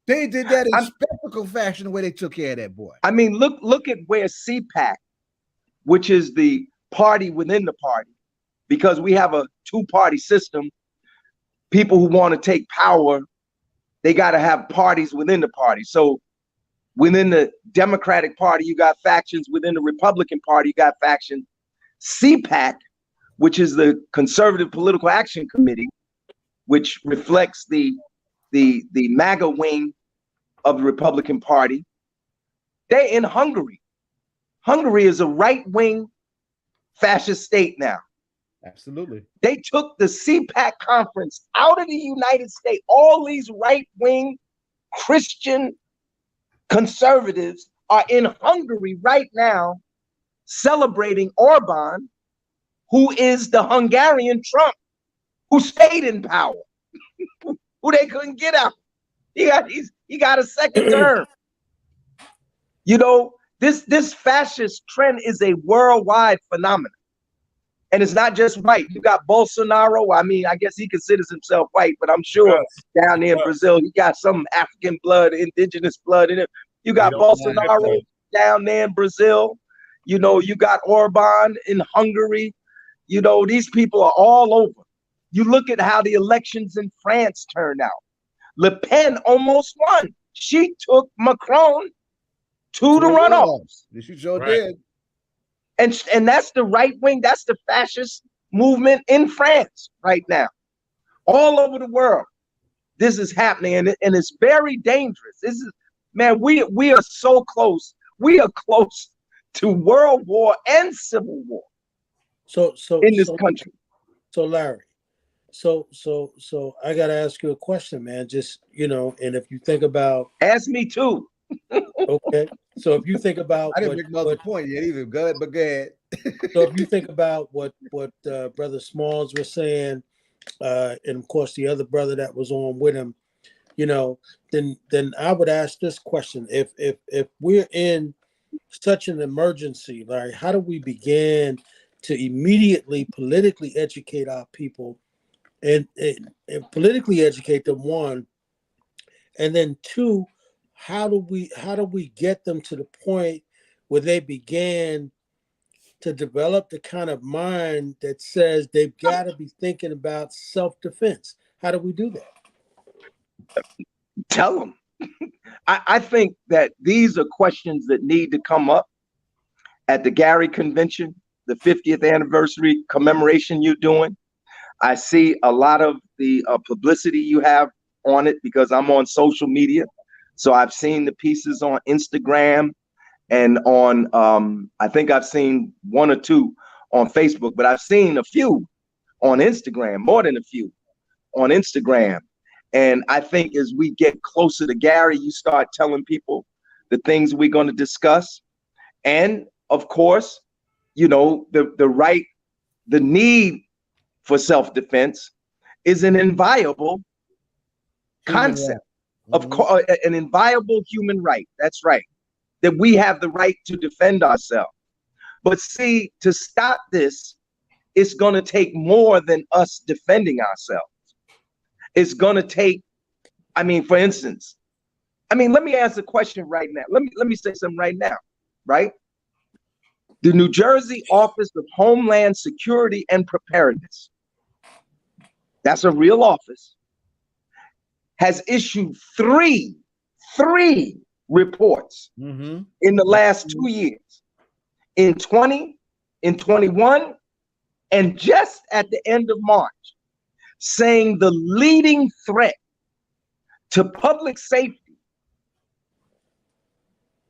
They did that in spectacle fashion, the way they took care of that boy. I mean, look at where CPAC, which is the party within the party, because we have a two-party system. People who want to take power, they got to have parties within the party. So within the Democratic Party, you got factions. Within the Republican Party, you got factions. CPAC, which is the Conservative Political Action Committee, which reflects the MAGA wing of the Republican Party, they're in Hungary. Hungary is a right-wing fascist state now. Absolutely. They took the CPAC conference out of the United States. All these right-wing Christian conservatives are in Hungary right now celebrating Orban, who is the Hungarian Trump, who stayed in power, who they couldn't get out. He got a second term. This fascist trend is a worldwide phenomenon. And it's not just white. You got Bolsonaro. I mean, I guess he considers himself white, but I'm sure down there in Brazil, he got some African blood, indigenous blood in him. You got Bolsonaro down there in Brazil. You got Orban in Hungary. These people are all over. You look at how the elections in France turned out. Le Pen almost won. She took Macron to the runoffs. She sure did. And that's the right wing. That's the fascist movement in France right now. All over the world, this is happening, and it's very dangerous. This is, man, we are so close. We are close to world war and civil war. So in this country. So Larry, so I gotta ask you a question, man. Just and if you think about, ask me too. Okay. So if you think about, I didn't make another point yet either. Go ahead. So if you think about what Brother Smalls was saying, and of course the other brother that was on with him, then I would ask this question: If we're in such an emergency, Larry, how do we begin to immediately politically educate our people, and politically educate them, one, and then two, how do we get them to the point where they began to develop the kind of mind that says they've got to be thinking about self-defense? How do we do that? Tell them. I think that these are questions that need to come up at the Gary Convention, the 50th anniversary commemoration you're doing. I see a lot of the publicity you have on it because I'm on social media. So I've seen the pieces on Instagram and on, I think I've seen one or two on Facebook, but I've seen a few on Instagram, more than a few on Instagram. And I think as we get closer to Gary, you start telling people the things we're going to discuss. And of course, you know, the need for self-defense is an inviolable concept. Of course, an inviolable human right. That's right. That we have the right to defend ourselves. But see, to stop this, it's going to take more than us defending ourselves. It's going to take, I mean, for instance, let me ask a question right now. Let me say something right now, right? The New Jersey Office of Homeland Security and Preparedness, that's a real office, has issued three reports in the last 2 years, in 20, in 21, and just at the end of March, saying the leading threat to public safety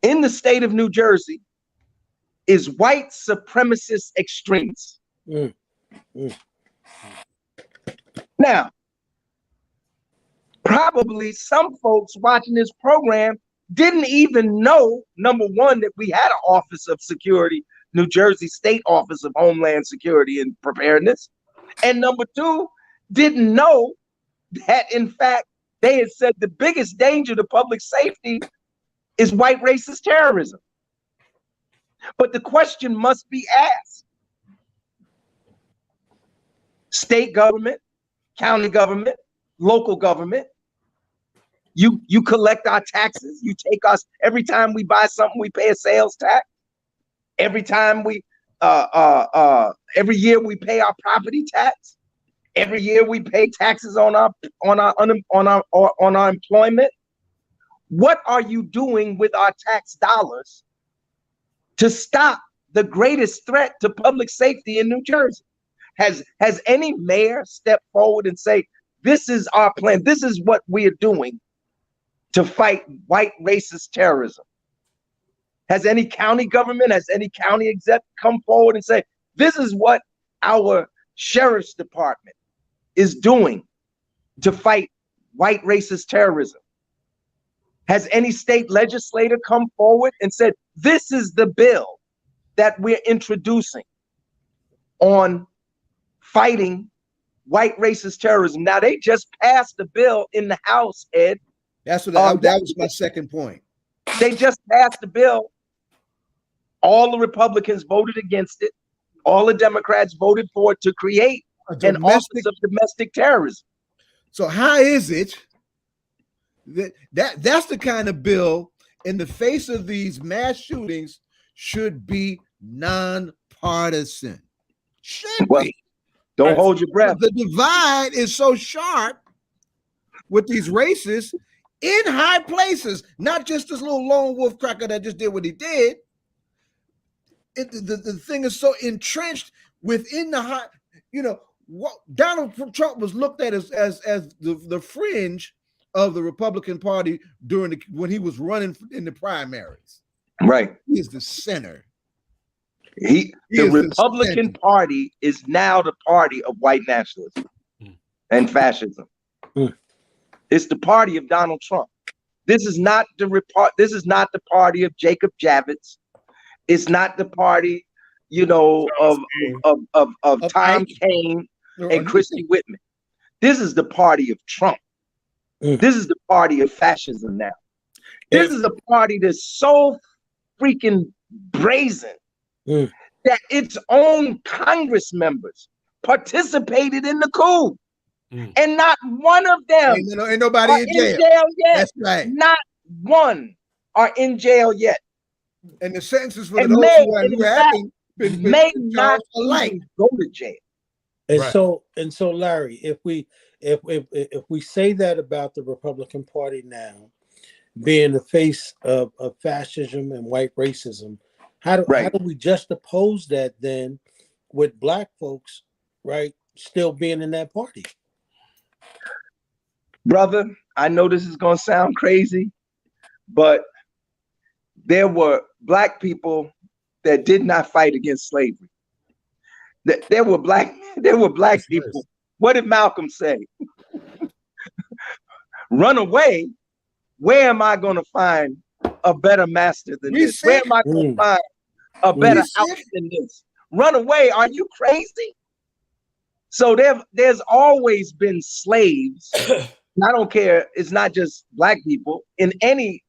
in the state of New Jersey is white supremacist extremists. Now, probably some folks watching this program didn't even know, number one, that we had an Office of Security, New Jersey State Office of Homeland Security and Preparedness. And number two, didn't know that, in fact, they had said the biggest danger to public safety is white racist terrorism. But the question must be asked. State government, county government, local government, you collect our taxes. You take us, every time we buy something, we pay a sales tax. Every time we, every year we pay our property tax. Every year we pay taxes on our employment. What are you doing with our tax dollars to stop the greatest threat to public safety in New Jersey? Has any mayor stepped forward and say, this is our plan, this is what we are doing to fight white racist terrorism? Has any county government, has any county exec come forward and say, this is what our sheriff's department is doing to fight white racist terrorism? Has any state legislator come forward and said, this is the bill that we're introducing on fighting white racist terrorism? Now, they just passed the bill in the House, Ed. That's what that was my second point. They just passed the bill. All the Republicans voted against it. All the Democrats voted for it to create an Office of Domestic Terrorism. So how is it that's the kind of bill in the face of these mass shootings should be nonpartisan? Should be. Don't hold your breath. The divide is so sharp with these racists in high places, not just this little lone wolf cracker that just did what he did. The thing is so entrenched within the high, you know, Donald Trump was looked at as the fringe of the Republican Party when he was running in the primaries. Right. He is the center. The Republican Party is now the party of white nationalism and fascism. It's the party of Donald Trump. This is not the party of Jacob Javits. It's not the party, you know, of Tom Kaine and Christy Whitman. This is the party of Trump. This is the party of fascism now. This is a party that's so freaking brazen that its own Congress members participated in the coup. And not one of them ain't nobody in jail yet. That's right. Not one are in jail yet. And the sentences for those who haven't, may not even go to jail. And Right. so Larry, if we say that about the Republican Party now, being the face of fascism and white racism, how do we just oppose that then with black folks, right, still being in that party? Brother, I know this is going to sound crazy, but there were black people that did not fight against slavery. There were black people. What did Malcolm say? Run away. Where am I going to find a better master than this? Where am I going to find a better house than this? Run away. Are you crazy? So there's always been slaves. I don't care. It's not just black people. In any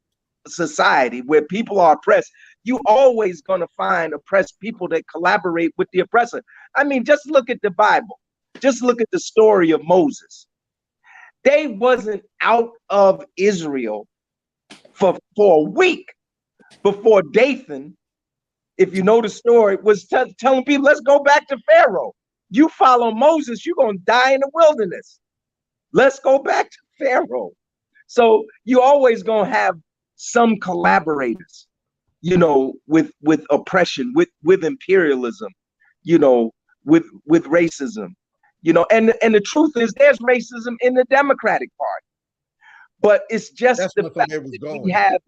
society where people are oppressed, you always going to find oppressed people that collaborate with the oppressor. I mean, just look at the Bible. Just look at the story of Moses. They wasn't out of Israel for a week before Dathan, if you know the story, was telling people, let's go back to Pharaoh. You follow Moses, you're going to die in the wilderness. Let's go back to Pharaoh. So you always going to have some collaborators, you know, with oppression, with imperialism, you know, with racism, you know, and the truth is there's racism in the Democratic Party. But it's just the fact that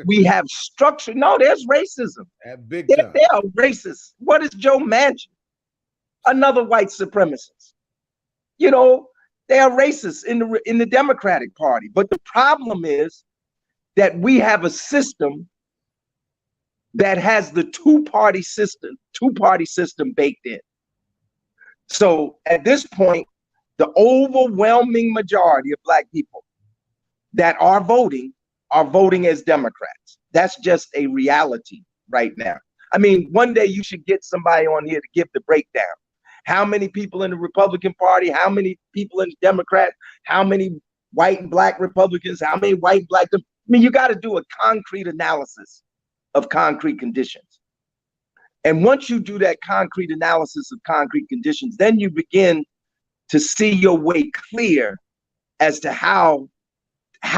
we have structure. No, there's racism. They are racist. What is Joe Manchin? Another white supremacist. You know, they are racist in the Democratic Party. But the problem is that we have a system that has the two-party system baked in. So at this point, the overwhelming majority of black people that are voting as Democrats. That's just a reality right now. I mean, one day you should get somebody on here to give the breakdown. How many people in the Republican Party, how many people in the Democrats, how many white and black Republicans, how many white and black, I mean, you got to do a concrete analysis of concrete conditions. And once you do that concrete analysis of concrete conditions, then you begin to see your way clear as to how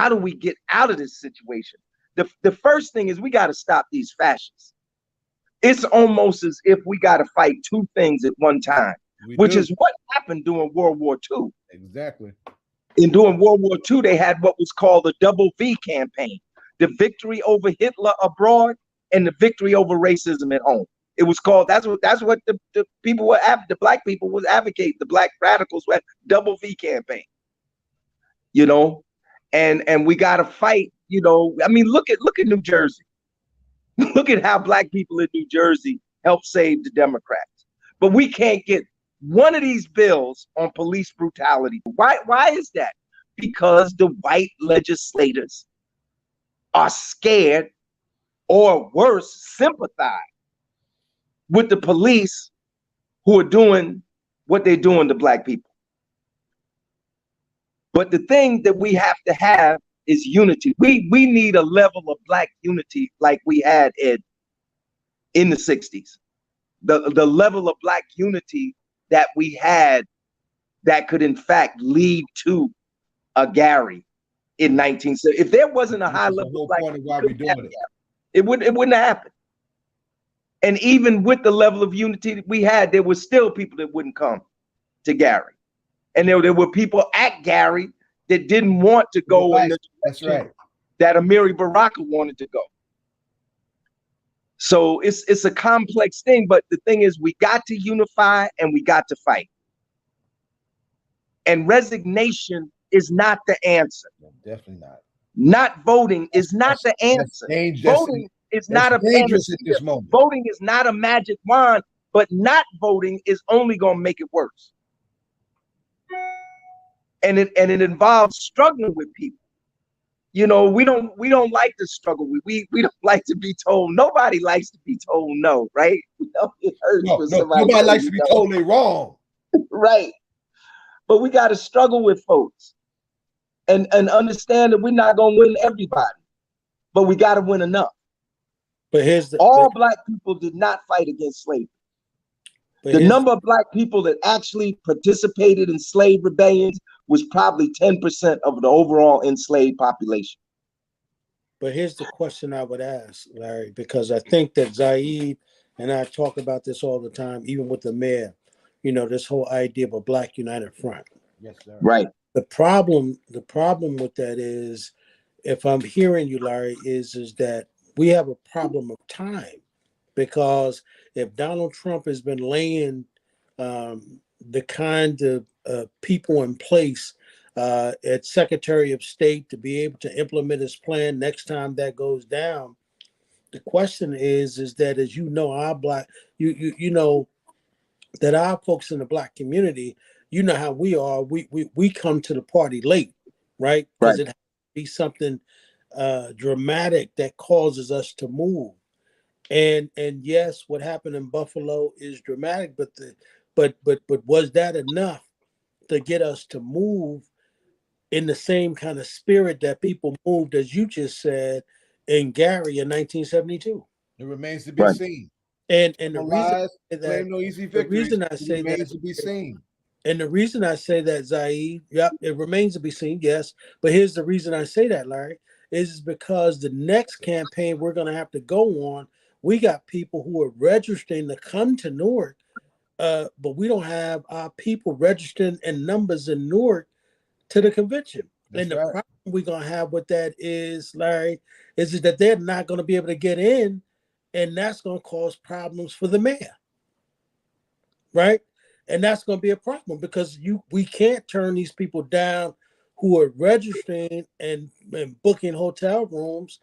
do we get out of this situation? The first thing is we got to stop these fascists. It's almost as if we got to fight two things at one time, which is what happened during World War II. Exactly. And during World War II, they had what was called the Double V campaign, the victory over Hitler abroad and the victory over racism at home. It was called, that's what the people were, the black people was advocating, the black radicals were Double V campaign, you know, and we got to fight, you know. I mean, look at New Jersey. Look at how black people in New Jersey helped save the Democrats. But we can't get one of these bills on police brutality. Why is that? Because the white legislators are scared, or worse, sympathize with the police who are doing what they're doing to black people. But the thing that we have to have is unity. We need a level of black unity like we had, Ed, in the 60s. The level of black unity that we had that could in fact lead to a Gary in 1970. If there wasn't a high level of black unity, it wouldn't have happened. And even with the level of unity that we had, there were still people that wouldn't come to Gary. And there were people at Gary that didn't want to go in the direction that Amiri Baraka wanted to go. So it's a complex thing, but the thing is we got to unify and we got to fight. And resignation is not the answer. No, definitely not. Not voting is not the answer. Voting is not a panacea. Voting is not a magic wand, but not voting is only going to make it worse. And it involves struggling with people. You know, we don't like to struggle. We don't like to be told. Nobody likes to be told no, right? You know, it hurts for somebody. Nobody likes to be told they're wrong. Right. But we got to struggle with folks and understand that we're not going to win everybody, but we got to win enough. But here's the All black people did not fight against slavery. The number of black people that actually participated in slave rebellions was probably 10% of the overall enslaved population. But here's the question I would ask, Larry, because I think that Zaid and I talk about this all the time, even with the mayor, you know, this whole idea of a Black United Front. Yes, sir. Right. The problem with that is, if I'm hearing you, Larry, is that we have a problem of time, because if Donald Trump has been laying the kind of people in place at Secretary of State to be able to implement his plan next time that goes down, the question is that, as you know, our black, you know that our folks in the black community, you know how we are, we come to the party late, right? Because Right. it has to be something dramatic that causes us to move. And yes, what happened in Buffalo is dramatic, but was that enough to get us to move in the same kind of spirit that people moved, as you just said, in Gary in 1972? It remains to be Right. seen. And the reason Lies, that claim no easy the victories. reason I It say remains that, to be seen. and the reason I say that, Zaid, yep, it remains to be seen, yes. But here's the reason I say that, Larry, is because the next campaign we're going to have to go on, we got people who are registering to come to Newark, but we don't have our people registering in numbers in Newark to the convention. That's And the right. problem we're going to have with that is, Larry, is that they're not going to be able to get in, and that's going to cause problems for the mayor, right? And that's going to be a problem, because we can't turn these people down who are registering and booking hotel rooms.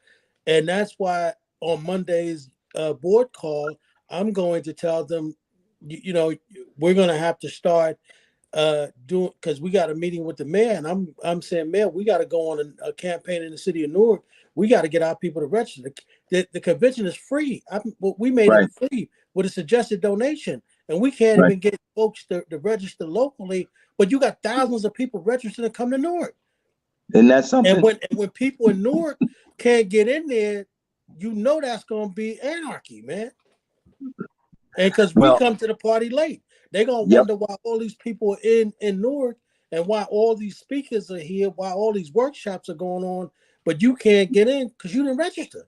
And that's why on Monday's board call, I'm going to tell them, you know, we're going to have to start doing, because we got a meeting with the mayor, and I'm saying, Mayor, we got to go on a campaign in the city of Newark. We got to get our people to register. The convention is free. We made Right. it free with a suggested donation, and we can't Right. even get folks to register locally. But you got thousands of people registering to come to Newark. And that's something. And when people in Newark can't get in there, you know that's going to be anarchy, man. And because we Well, come to the party late, they're going to yep. wonder why all these people are in Newark, and why all these speakers are here, why all these workshops are going on, but you can't get in because you didn't register.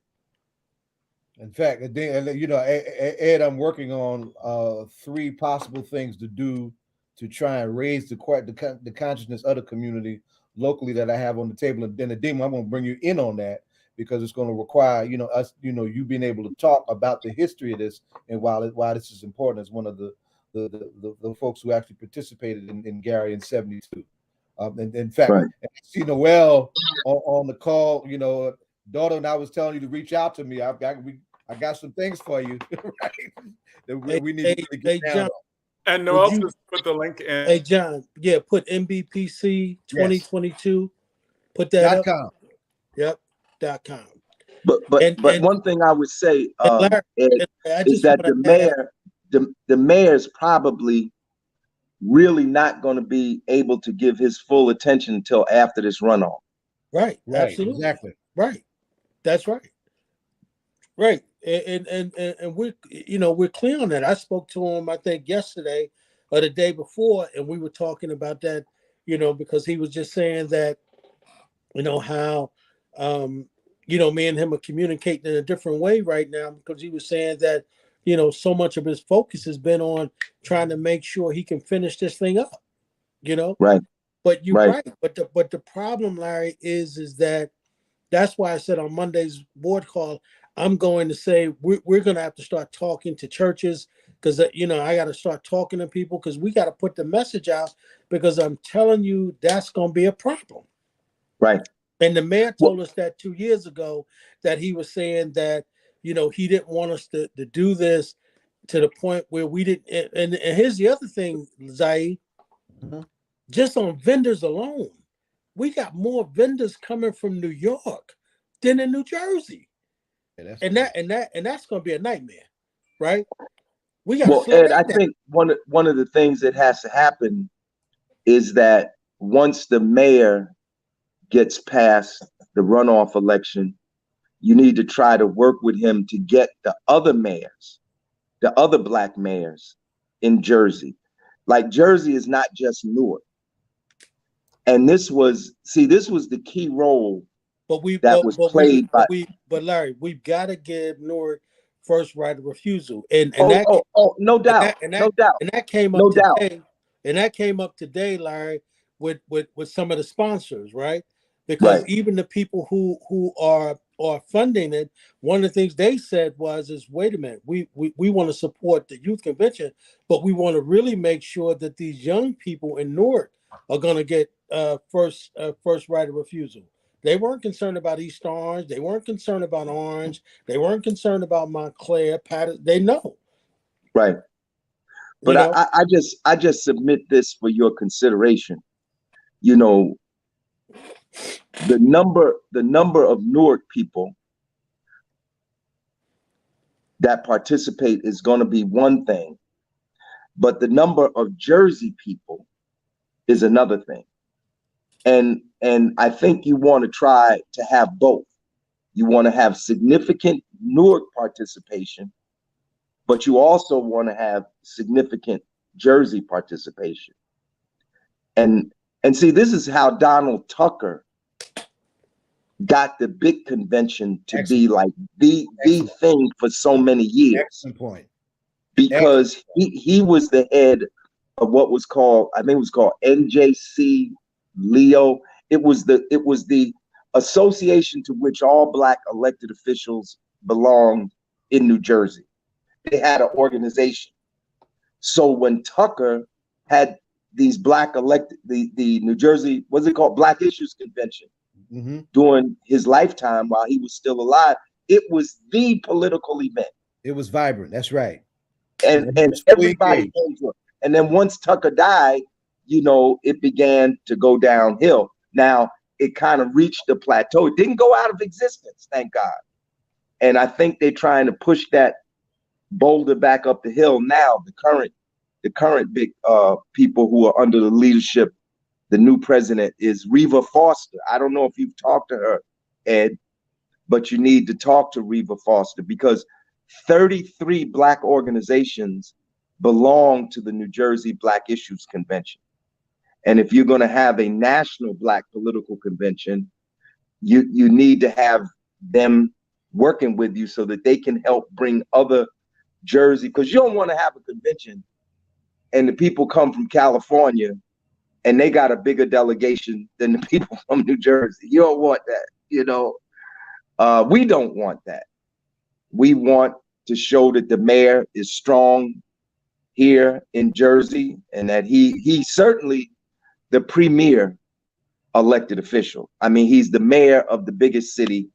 In fact, you know, Ed, I'm working on 3 possible things to do to try and raise the consciousness of the community locally that I have on the table. And then, Adema, I'm going to bring you in on that, because it's going to require, you know, us, you know, you being able to talk about the history of this and why this is important, as one of the folks who actually participated in Gary in '72. And in fact, Right. I see Noel on the call. You know, daughter, and I was telling you to reach out to me. I got some things for you, right? That we need to really get down John, on. And Noel just put the link in. Hey, John, yeah, put MBPC 2022. Yes. Put that up. .com. Yep. .com. But one thing I would say, Larry, is that the mayor's probably really not going to be able to give his full attention until after this runoff. Right. Right. Absolutely. Exactly. Right. That's right. Right. And we're, you know, we're clear on that. I spoke to him, I think, yesterday or the day before, and we were talking about that, you know, because he was just saying that, you know, how you know, me and him are communicating in a different way right now, because he was saying that, you know, so much of his focus has been on trying to make sure he can finish this thing up, you know. Right. But you're right. But the problem, Larry, is that that's why I said on Monday's board call, I'm going to say we're going to have to start talking to churches, because, you know, I got to start talking to people, because we got to put the message out, because I'm telling you, that's going to be a problem. Right. And the mayor told us that 2 years ago, that he was saying that, you know, he didn't want us to do this to the point where we didn't. And here's the other thing, Zaid, just on vendors alone, we got more vendors coming from New York than in New Jersey. Yeah, that's going to be a nightmare, right? We got Ed, I think one of the things that has to happen is that once the mayor gets past the runoff election, you need to try to work with him to get the other mayors, the other black mayors in Jersey. Like Jersey is not just Newark. And this was the key role But played by. But Larry, we've got to give Newark first right of refusal, and no doubt, no doubt, and that came up no doubt. today, and that came up today, Larry, with some of the sponsors, right? Because Right. even the people who are funding it, one of the things they said is, wait a minute, we want to support the youth convention, but we want to really make sure that these young people in Newark are going to get first right of refusal. They weren't concerned about East Orange. They weren't concerned about Orange. They weren't concerned about Montclair. Patterson. They know. Right. But I just submit this for your consideration. You know, the number of Newark people that participate is going to be one thing, but the number of Jersey people is another thing. And I think you want to try to have both. You want to have significant Newark participation, but you also want to have significant Jersey participation. And see, this is how Donald Tucker got the big convention to be like the thing for so many years. Excellent point. Because he was the head of what was called, I think it was called NJC Leo. It was the association to which all black elected officials belonged in New Jersey. They had an organization. So when Tucker had these black elected, the New Jersey, what's it called? Black Issues Convention, during his lifetime while he was still alive, it was the political event. It was vibrant. That's right. And everybody came to it. And then once Tucker died, you know, it began to go downhill. Now it kind of reached the plateau. It didn't go out of existence, thank God. And I think they're trying to push that boulder back up the hill now. The current big people who are under the leadership, the new president, is Reva Foster. I don't know if you've talked to her, Ed, but you need to talk to Reva Foster, because 33 black organizations belong to the New Jersey Black Issues Convention. And if you're going to have a national black political convention, you need to have them working with you so that they can help bring other Jersey, because you don't want to have a convention and the people come from California and they got a bigger delegation than the people from New Jersey. You don't want that, you know. We don't want that. We want to show that the mayor is strong here in Jersey, and that he's certainly the premier elected official. I mean, he's the mayor of the biggest city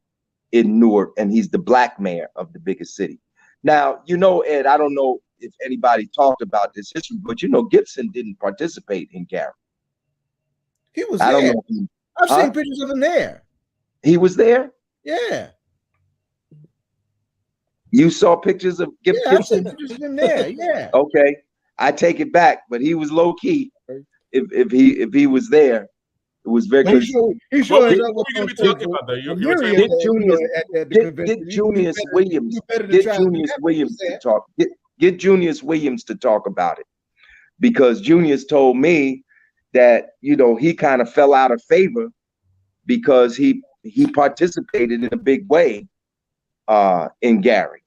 in Newark, and he's the black mayor of the biggest city. Now, you know, Ed, I don't know if anybody talked about this history, but you know, Gibson didn't participate in Gary. He was there. I've seen pictures of him there. He was there? Yeah. You saw pictures of Gibson? Yeah, I've seen pictures of him there. Yeah. Okay. I take it back, but he was low key. If he was there, it was very good. He sure is. What are you going to be talking about though? Get Junius Williams. Get Junius Williams to talk. Get Junius Williams to talk about it, because Junius told me that, you know, he kind of fell out of favor because he participated in a big way in Gary.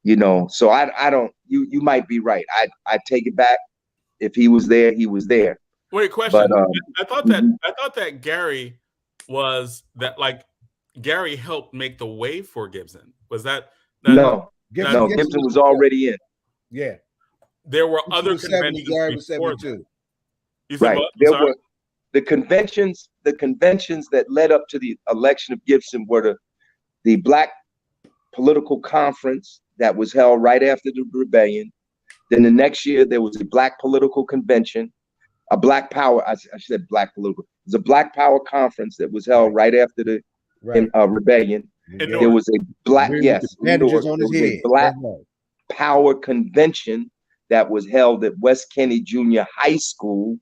You know, so I don't. You might be right. I take it back. If he was there, he was there. Wait, question. But, I thought that Gary was that, like, Gary helped make the way for Gibson. Was that no? Gibson was already in. Yeah, there were other conventions before too. Right, there were the conventions. The conventions that led up to the election of Gibson were the Black Political Conference that was held right after the rebellion. Then the next year there was a Black Political Convention, a Black Power. I said Black Political. It was a Black Power Conference that was held right after the rebellion. There was a Black Black Power Convention that was held at West Kenny Junior High School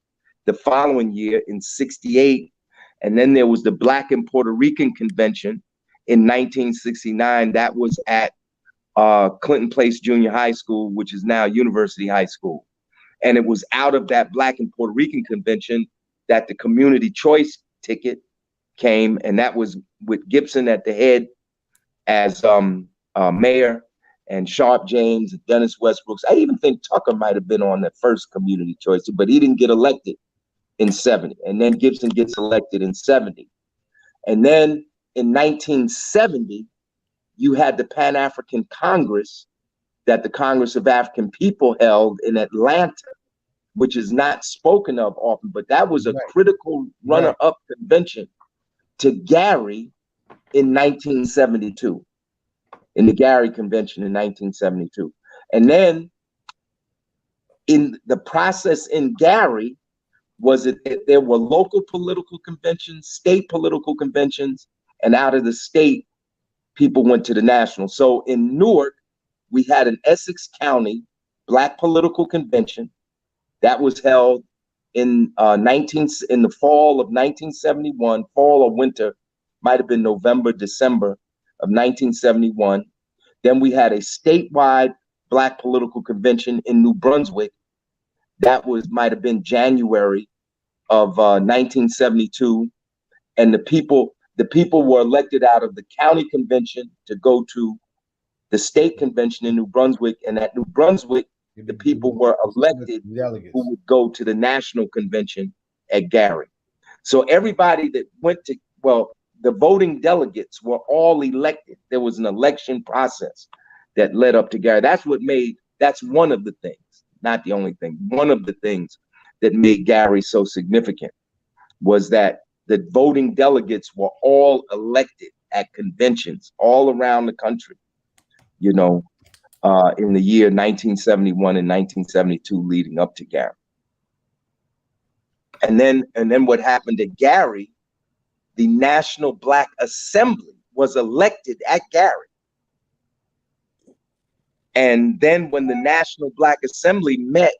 the following year in '68, and then there was the Black and Puerto Rican Convention in 1969. That was at Clinton Place Junior High School, which is now University High School. And it was out of that Black and Puerto Rican convention that the community choice ticket came, and that was with Gibson at the head as mayor, and Sharp James, and Dennis Westbrooks. I even think Tucker might have been on the first community choice, but he didn't get elected in 70. And then Gibson gets elected in 70. And then in 1970, you had the Pan-African Congress that the Congress of African People held in Atlanta, which is not spoken of often, but that was a critical runner-up convention to Gary in 1972, in the Gary Convention in 1972. And then in the process in Gary was that there were local political conventions, state political conventions, and out of the state, people went to the national. So in Newark, we had an Essex County Black political convention that was held in the fall of 1971, fall or winter, might have been November, December of 1971. Then we had a statewide Black political convention in New Brunswick. That might have been January of 1972. And the people were elected out of the county convention to go to the state convention in New Brunswick. And at New Brunswick, the people were elected who would go to the national convention at Gary. So everybody that went to, the voting delegates were all elected. There was an election process that led up to Gary. That's one of the things, not the only thing, one of the things that made Gary so significant was that the voting delegates were all elected at conventions all around the country, in the year 1971 and 1972 leading up to Gary. And then what happened at Gary, the National Black Assembly was elected at Gary. And then when the National Black Assembly met,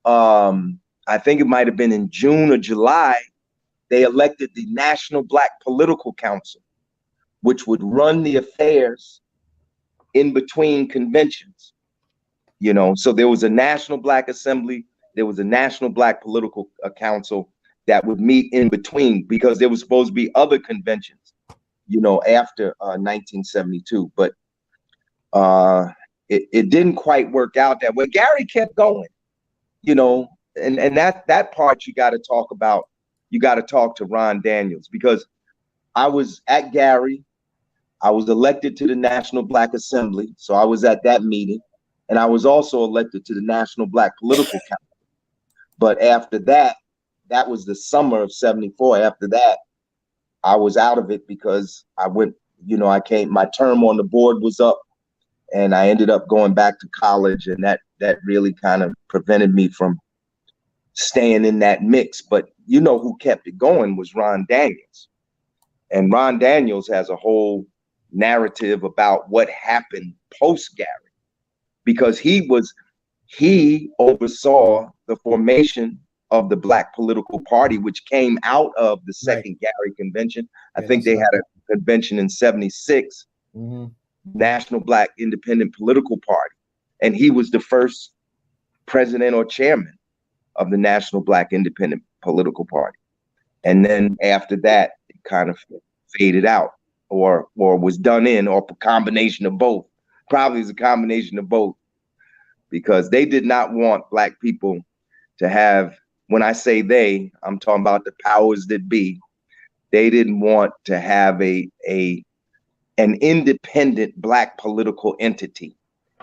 I think it might have been in June or July, they elected the National Black Political Council, which would run the affairs in between conventions. So there was a National Black Assembly, there was a National Black Political Council that would meet in between, because there was supposed to be other conventions, after 1972. But it didn't quite work out that way. Gary kept going, and that part you got to talk about. You got to talk to Ron Daniels, because I was at Gary. I was elected to the National Black Assembly, so I was at that meeting, and I was also elected to the National Black Political Council. But after that was the summer of 74. After that, I was out of it because I went, my term on the board was up, and I ended up going back to college, and that really kind of prevented me from staying in that mix. But who kept it going was Ron Daniels. And Ron Daniels has a whole narrative about what happened post Gary, because he oversaw the formation of the Black Political Party, which came out of the second Gary Convention. I think they had a convention in 76, National Black Independent Political Party. And he was the first president or chairman of the National Black Independent Political Party. And then after that, it kind of faded out, or was done in, or a combination of both. Probably is a combination of both, because they did not want Black people to have, when I say they, I'm talking about the powers that be. They didn't want to have an independent Black political entity,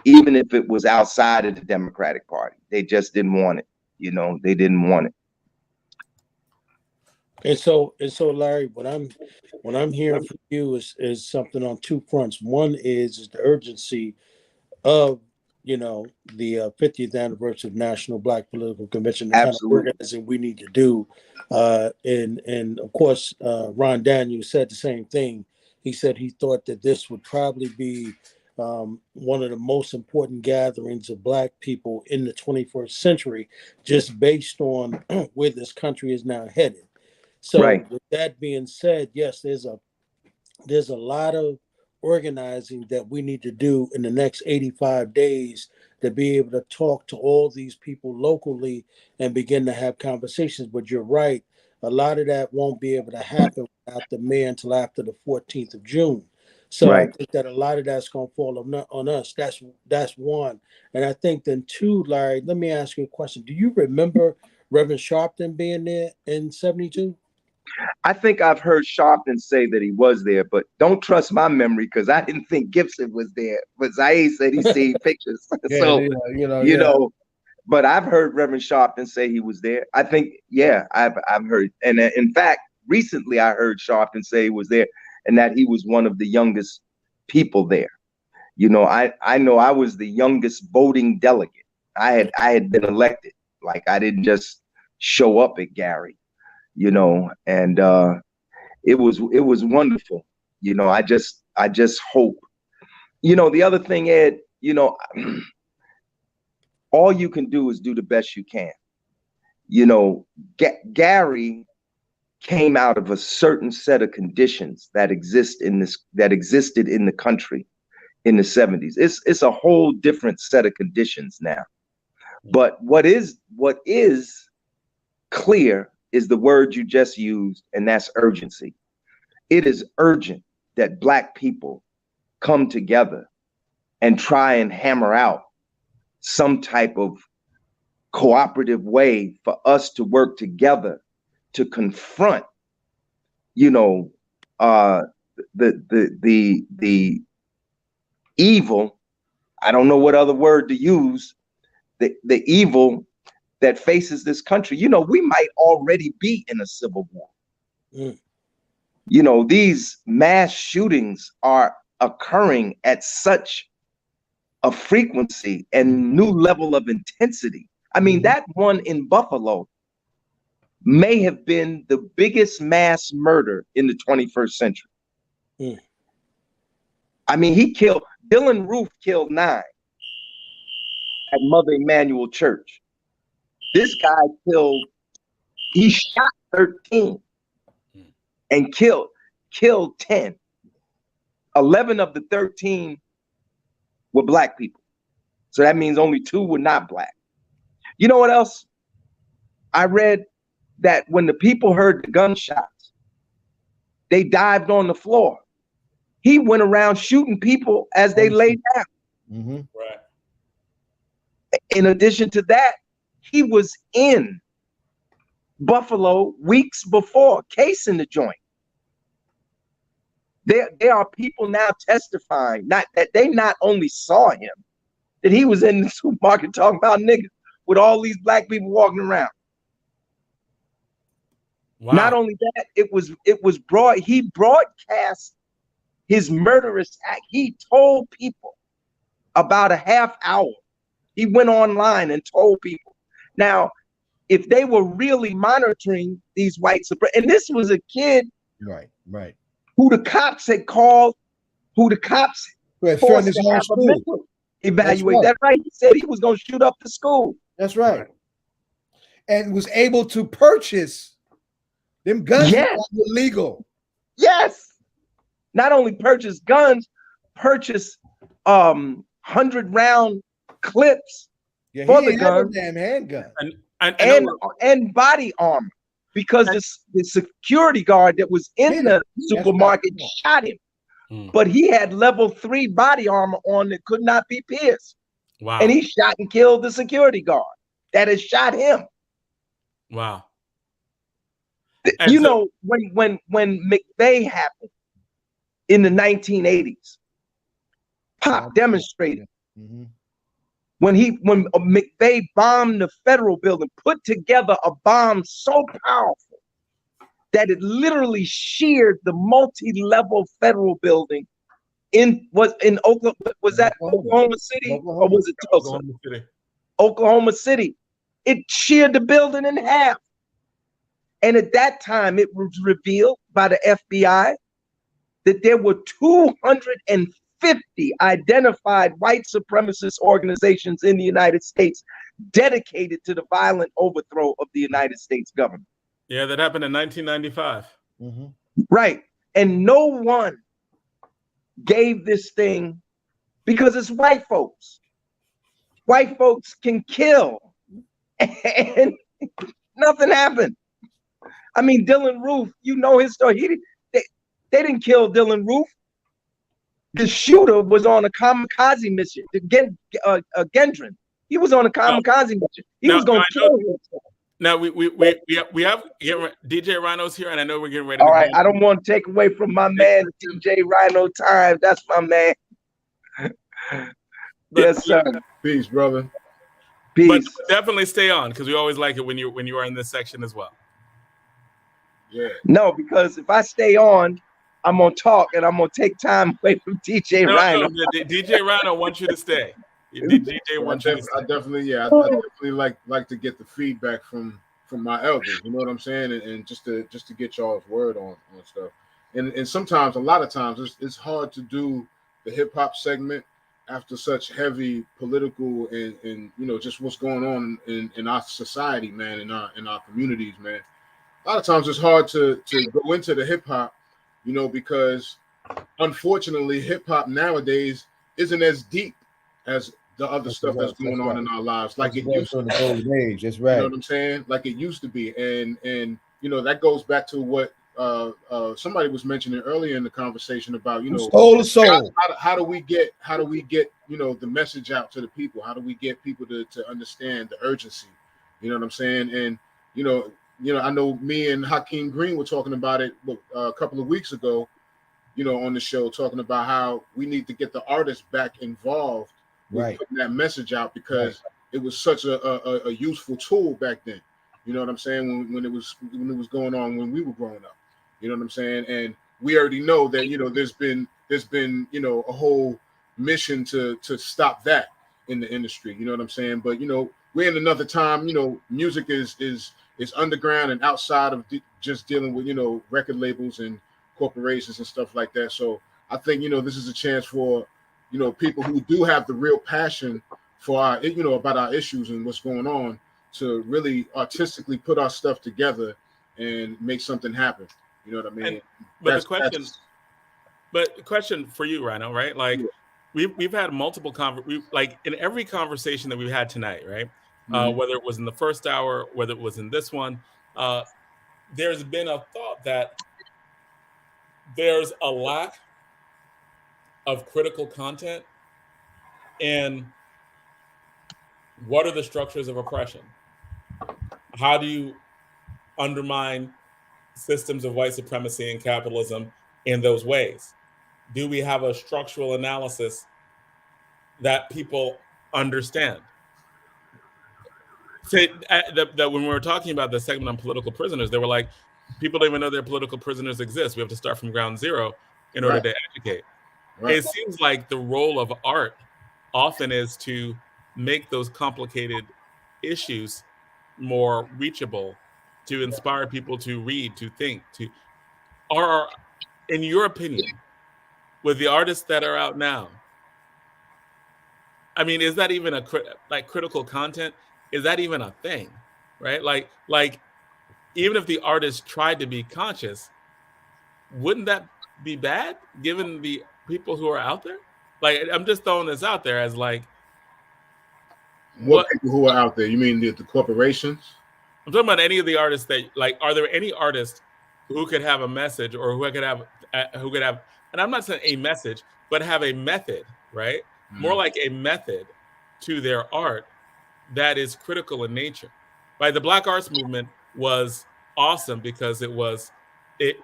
even if it was outside of the Democratic Party. They just didn't want it. They didn't want it. And so Larry, what I'm hearing from you is something on two fronts. One is the urgency of the 50th anniversary of National Black Political Convention, the Absolutely. kind of organizing we need to do. And of course, Ron Daniels said the same thing. He said he thought that this would probably be one of the most important gatherings of Black people in the 21st century, just based on where this country is now headed. So with that being said, yes, there's a there's a lot of organizing that we need to do in the next 85 days to be able to talk to all these people locally and begin to have conversations. But you're right, a lot of that won't be able to happen without the mayor until after the 14th of June. So I Right. think that a lot of that's going to fall on us. That's one. And I think then two, Larry, let me ask you a question. Do you remember Reverend Sharpton being there in 72? I think I've heard Sharpton say that he was there, but don't trust my memory because I didn't think Gibson was there. But Zaire said he seen pictures. Yeah, So, yeah. but I've heard Reverend Sharpton say he was there. I think, yeah, I've heard. And in fact, recently I heard Sharpton say he was there and that he was one of the youngest people there. I know I was the youngest voting delegate. I had been elected. Like I didn't just show up at Gary. And it was wonderful. I just hope. The other thing, Ed, all you can do is do the best you can. Gary came out of a certain set of conditions that existed in the country in the 70s. It's a whole different set of conditions now. But what is clear is the word you just used, and that's urgency. It is urgent that Black people come together and try and hammer out some type of cooperative way for us to work together to confront, the evil. I don't know what other word to use. The evil that faces this country. We might already be in a civil war. These mass shootings are occurring at such a frequency and new level of intensity. I mean, that one in Buffalo may have been the biggest mass murder in the 21st century. I mean, Dylan Roof killed 9 at Mother Emanuel Church. This guy he shot 13 and killed 10. 11 of the 13 were Black people. So that means only 2 were not Black. You know what else? I read that when the people heard the gunshots, they dived on the floor. He went around shooting people as they laid down. Right. In addition to that, he was in Buffalo weeks before, casing the joint. There are people now testifying that they not only saw him, that he was in the supermarket talking about niggas with all these Black people walking around. Wow. Not only that, he broadcast his murderous act. He told people about a half hour. He went online and told people. Now, if they were really monitoring these white supremacists, and this was a kid, right, who the cops had called, who the cops forced to have a mental evaluate. That's right. He said he was going to shoot up the school. That's right. And was able to purchase them guns. Yes. That were legal. Yes. Not only purchase guns, purchase 100-round clips for the gun, damn handgun, and body armor, because the security guard that was in the supermarket shot him. But he had level 3 body armor on that could not be pierced. Wow. And he shot and killed the security guard that had shot him. Wow. When McVeigh happened in the 1980s, Pop demonstrated. When McVeigh bombed the federal building, put together a bomb so powerful that it literally sheared the multi-level federal building in Oklahoma. Was that Oklahoma City or was it Tulsa? Oklahoma City. It sheared the building in half. And at that time, it was revealed by the FBI that there were 250 identified white supremacist organizations in the United States dedicated to the violent overthrow of the United States government. Yeah, that happened in 1995. Right. And no one gave this thing, because it's white folks. White folks can kill, and nothing happened. I mean, Dylan Roof, you know his story. They didn't kill Dylan Roof. The shooter was on a kamikaze mission to get Gendron. He was on a kamikaze mission. He was going to kill himself. Now we have DJ Rhino's here, and I know we're getting ready. All right, I don't want to take away from my man DJ Rhino time. That's my man. Yes, sir. Peace, brother. Peace. But definitely stay on, because we always like it when you are in this section as well. Yeah. No, because if I stay on, I'm gonna talk and I'm gonna take time away from DJ Rhino. No, DJ Rhino wants you to stay. DJ wants you to stay. I definitely like to get the feedback from my elders. You know what I'm saying, and just to get y'all's word on stuff. And sometimes, a lot of times, it's hard to do the hip hop segment after such heavy political and just what's going on in our society, man, in our communities, man. A lot of times it's hard to go into the hip hop, because unfortunately hip hop nowadays isn't as deep as the other stuff that's going on in our lives, like it used to be. The golden age. That's right. You know what I'm saying? Like it used to be, and that goes back to what somebody was mentioning earlier in the conversation about stole the soul. How do we get the message out to the people? How do we get people to understand the urgency? You know what I'm saying? And I know me and Hakeem Green were talking about it a couple of weeks ago, on the show, talking about how we need to get the artists back involved with putting that message out, because it was such a useful tool back then. You know what I'm saying? When it was going on when we were growing up. You know what I'm saying? And we already know that there's been a whole mission to stop that in the industry. You know what I'm saying? But we're in another time. Music is underground and outside of just dealing with record labels and corporations and stuff like that. So I think this is a chance for people who do have the real passion for our about our issues and what's going on to really artistically put our stuff together and make something happen. You know what I mean? But the question for you, Rhino, right? Like we've had multiple like in every conversation that we've had tonight, right? Whether it was in the first hour, whether it was in this one, there's been a thought that there's a lack of critical content, and what are the structures of oppression? How do you undermine systems of white supremacy and capitalism in those ways? Do we have a structural analysis that people understand? Say that when we were talking about the segment on political prisoners, they were like, people don't even know their political prisoners exist. We have to start from ground zero in order to educate. Right. It seems like the role of art often is to make those complicated issues more reachable, to inspire people to read, to think, in your opinion, with the artists that are out now, I mean, is that even critical content? Is that even a thing, right? Like, even if the artist tried to be conscious, wouldn't that be bad given the people who are out there? Like, I'm just throwing this out there as like, what people who are out there? You mean the corporations? I'm talking about any of the artists that, like, are there any artists who could have a message, or who could have, and I'm not saying a message, but have a method, right? Mm-hmm. More like a method to their art that is critical in nature. Right? The Black Arts Movement was awesome because it was a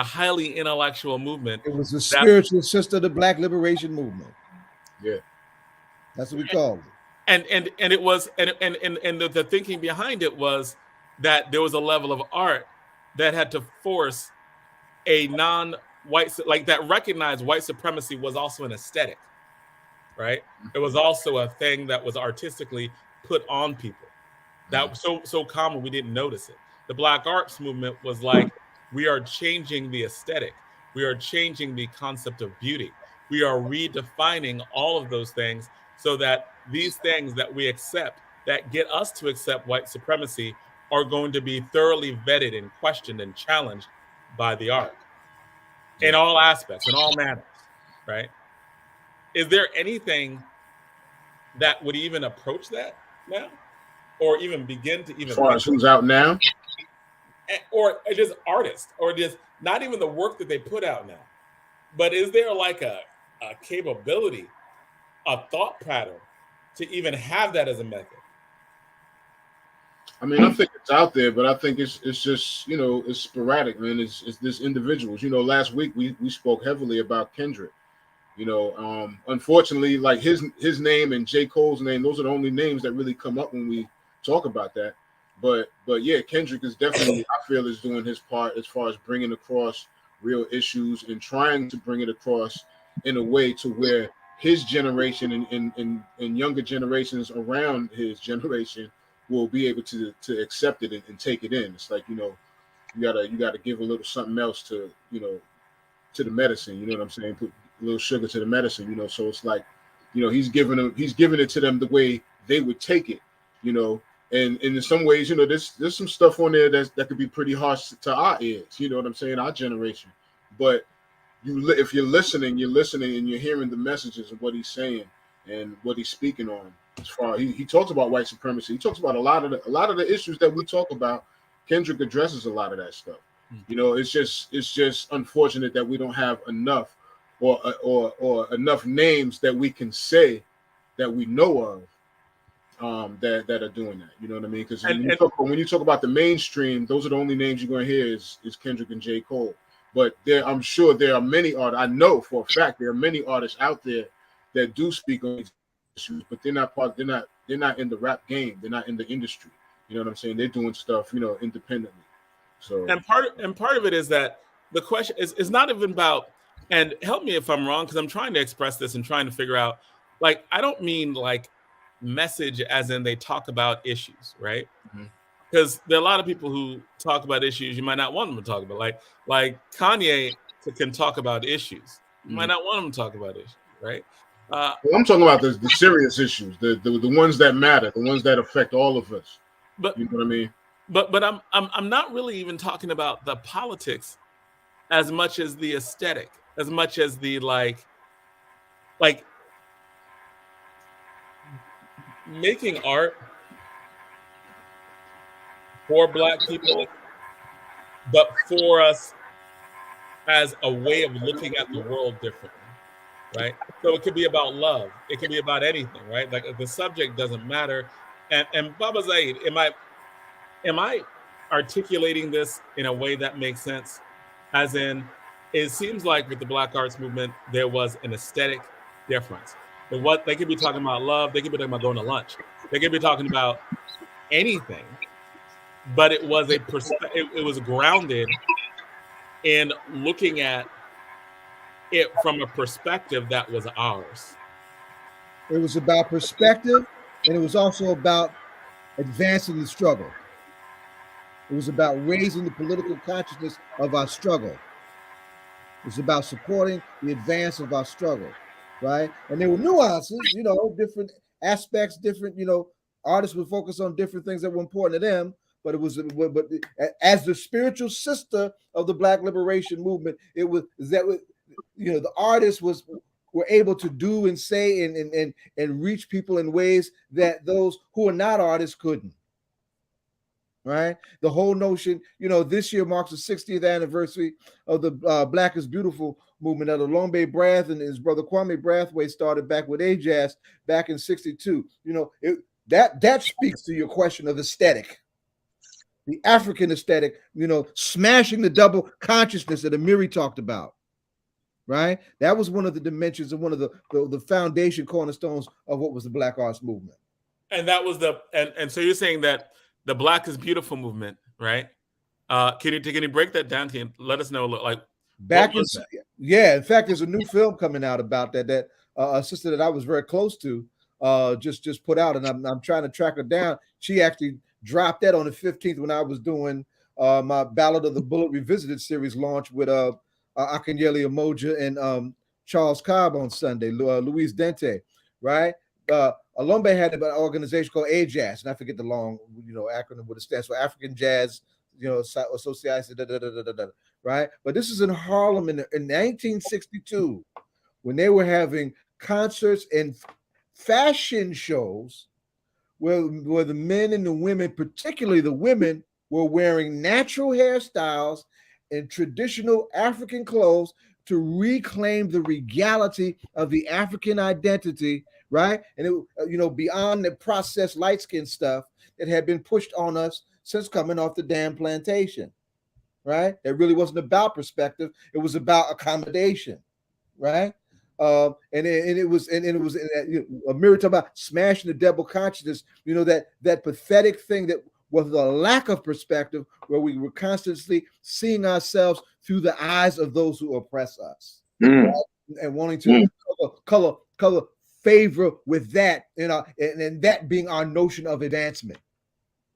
highly intellectual movement. It was the spiritual sister of the Black Liberation Movement. Yeah, that's what we call it. And it was and the thinking behind it was that there was a level of art that had to force a non-white, like, that recognized white supremacy was also an aesthetic, right? It was also a thing that was artistically put on people that was so common we didn't notice it. The Black Arts Movement was like, we are changing the aesthetic, we are changing the concept of beauty, we are redefining all of those things so that these things that we accept, that get us to accept white supremacy, are going to be thoroughly vetted and questioned and challenged by the art in all aspects, in all manners. right? Is there anything that would even approach that now, or even begin to As even far think, as who's out now, or just artists, or just not even the work that they put out now, but is there like a capability, a thought pattern to even have that as a method? I mean, I think it's out there, but I think it's just, you know, it's sporadic, man. It's this individuals. You know, last week we spoke heavily about Kendrick. You know, unfortunately, like his name and J. Cole's name, those are the only names that really come up when we talk about that. But yeah, Kendrick is definitely, I feel, is doing his part as far as bringing across real issues and trying to bring it across in a way to where his generation and younger generations around his generation will be able to accept it and take it in. It's like, you know, you gotta give a little something else to, you know, to the medicine. You know what I'm saying? Put a little sugar to the medicine. You know, so it's like, you know, he's giving it to them the way they would take it. You know, and in some ways, you know, there's some stuff on there that could be pretty harsh to our ears. You know what I'm saying? Our generation, but if you're listening, and you're hearing the messages of what he's saying and what he's speaking on. As far he talks about white supremacy, he talks about a lot of the issues that we talk about. Kendrick addresses a lot of that stuff. You know, it's just unfortunate that we don't have enough or enough names that we can say that we know of that are doing that. You know what I mean? Because when you talk about the mainstream, those are the only names you're going to hear is Kendrick and J. Cole. But I'm sure there are many artists. I know for a fact there are many artists out there that do speak on these issues, but they're not in the rap game. They're not in the industry. You know what I'm saying? They're doing stuff, you know, independently. So And part of it is that the question is not even about, and help me if I'm wrong, because I'm trying to express this and trying to figure out, like, I don't mean like message as in they talk about issues, right? Because there are a lot of people who talk about issues you might not want them to talk about. Like Kanye can talk about issues. You might not want him to talk about issues, right? Well, I'm talking about the serious issues, the ones that matter, the ones that affect all of us. But you know what I mean? But I'm not really even talking about the politics as much as the aesthetic, as much as the like making art for Black people, but for us as a way of looking at the world differently, right? So it could be about love. It could be about anything, right? Like the subject doesn't matter. And Baba Zaid, am I articulating this in a way that makes sense? As in, it seems like with the Black Arts Movement, there was an aesthetic difference. What they could be talking about love, they could be talking about going to lunch, they could be talking about anything, but it was it was grounded in looking at it from a perspective that was ours. It was about perspective, and it was also about advancing the struggle. It was about raising the political consciousness of our struggle. It's about supporting the advance of our struggle, right? And there were nuances, you know, different aspects, different, you know, artists would focus on different things that were important to them. But as the spiritual sister of the Black liberation movement, it was that, you know, the artists were able to do and say and reach people in ways that those who are not artists couldn't. Right, the whole notion, you know, this year marks the 60th anniversary of the Black is Beautiful movement that Olombe Brath and his brother Kwame Brathwaite started back with Ajaz back in '62. You know, that speaks to your question of aesthetic, the African aesthetic. You know, smashing the double consciousness that Amiri talked about. Right, that was one of the dimensions and one of the foundation cornerstones of what was the Black Arts Movement. And that was and so you're saying that the Black is Beautiful movement, right? Can you break that down? Can you let us know, like, back in yeah, in fact, there's a new film coming out about that a sister that I was very close to just put out, and I'm trying to track her down. She actually dropped that on the 15th when I was doing my Ballad of the Bullet Revisited series launch with Akinyele Umoja and Charles Cobb on Sunday, Luis Dente, right? Olombe had an organization called AJAS, and I forget the long, you know, acronym what it stands for, African Jazz, you know, Association, right? But this is in Harlem in 1962. when they were having concerts and fashion shows where the men and the women, particularly the women, were wearing natural hairstyles and traditional African clothes to reclaim the regality of the African identity, right? And it, beyond the processed light skin stuff that had been pushed on us since coming off the damn plantation, right? It really wasn't about perspective; it was about accommodation, right? It was a mirror talking about smashing the double consciousness. That pathetic thing that was the lack of perspective, where we were constantly seeing ourselves through the eyes of those who oppress us, right? And wanting to color favor with that, and that being our notion of advancement.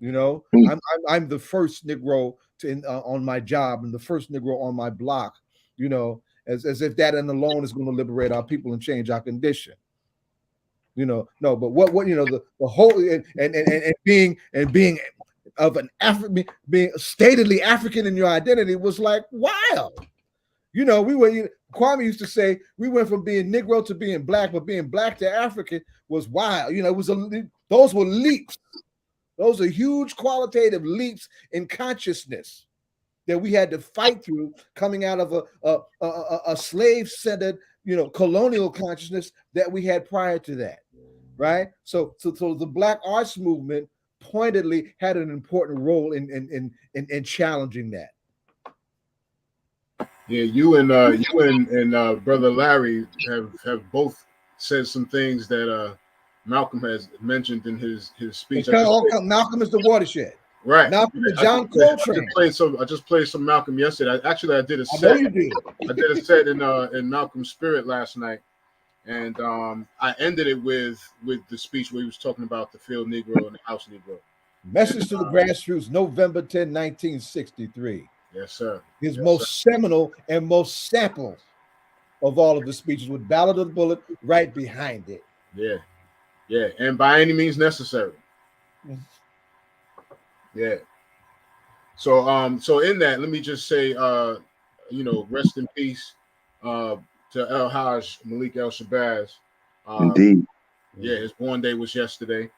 I'm the first Negro on my job and the first Negro on my block. As if that and alone is going to liberate our people and change our condition. No, but what the whole and being of an African, being statedly African in your identity was like wild. Kwame used to say we went from being Negro to being black, but being black to African was wild. Those were leaps. Those are huge qualitative leaps in consciousness that we had to fight through, coming out of a slave-centered, colonial consciousness that we had prior to that, right? So the Black Arts Movement pointedly had an important role in challenging that. Yeah, you and Brother Larry have both said some things that Malcolm has mentioned in his speech. Malcolm is the watershed. Right. Malcolm and John Coltrane. I just played some Malcolm yesterday. I did a set. I know you did. I did a set in Malcolm's Spirit last night, and I ended it with the speech where he was talking about the field Negro and the house Negro. Message to the Grassroots, November 10, 1963. Yes, sir. His most seminal and most sampled of all of the speeches, with Ballad of the Bullet right behind it. Yeah, and by any means necessary. Yeah. So in that, let me just say, rest in peace to El Hajj Malik El Shabazz. Indeed. Yeah, his born day was yesterday.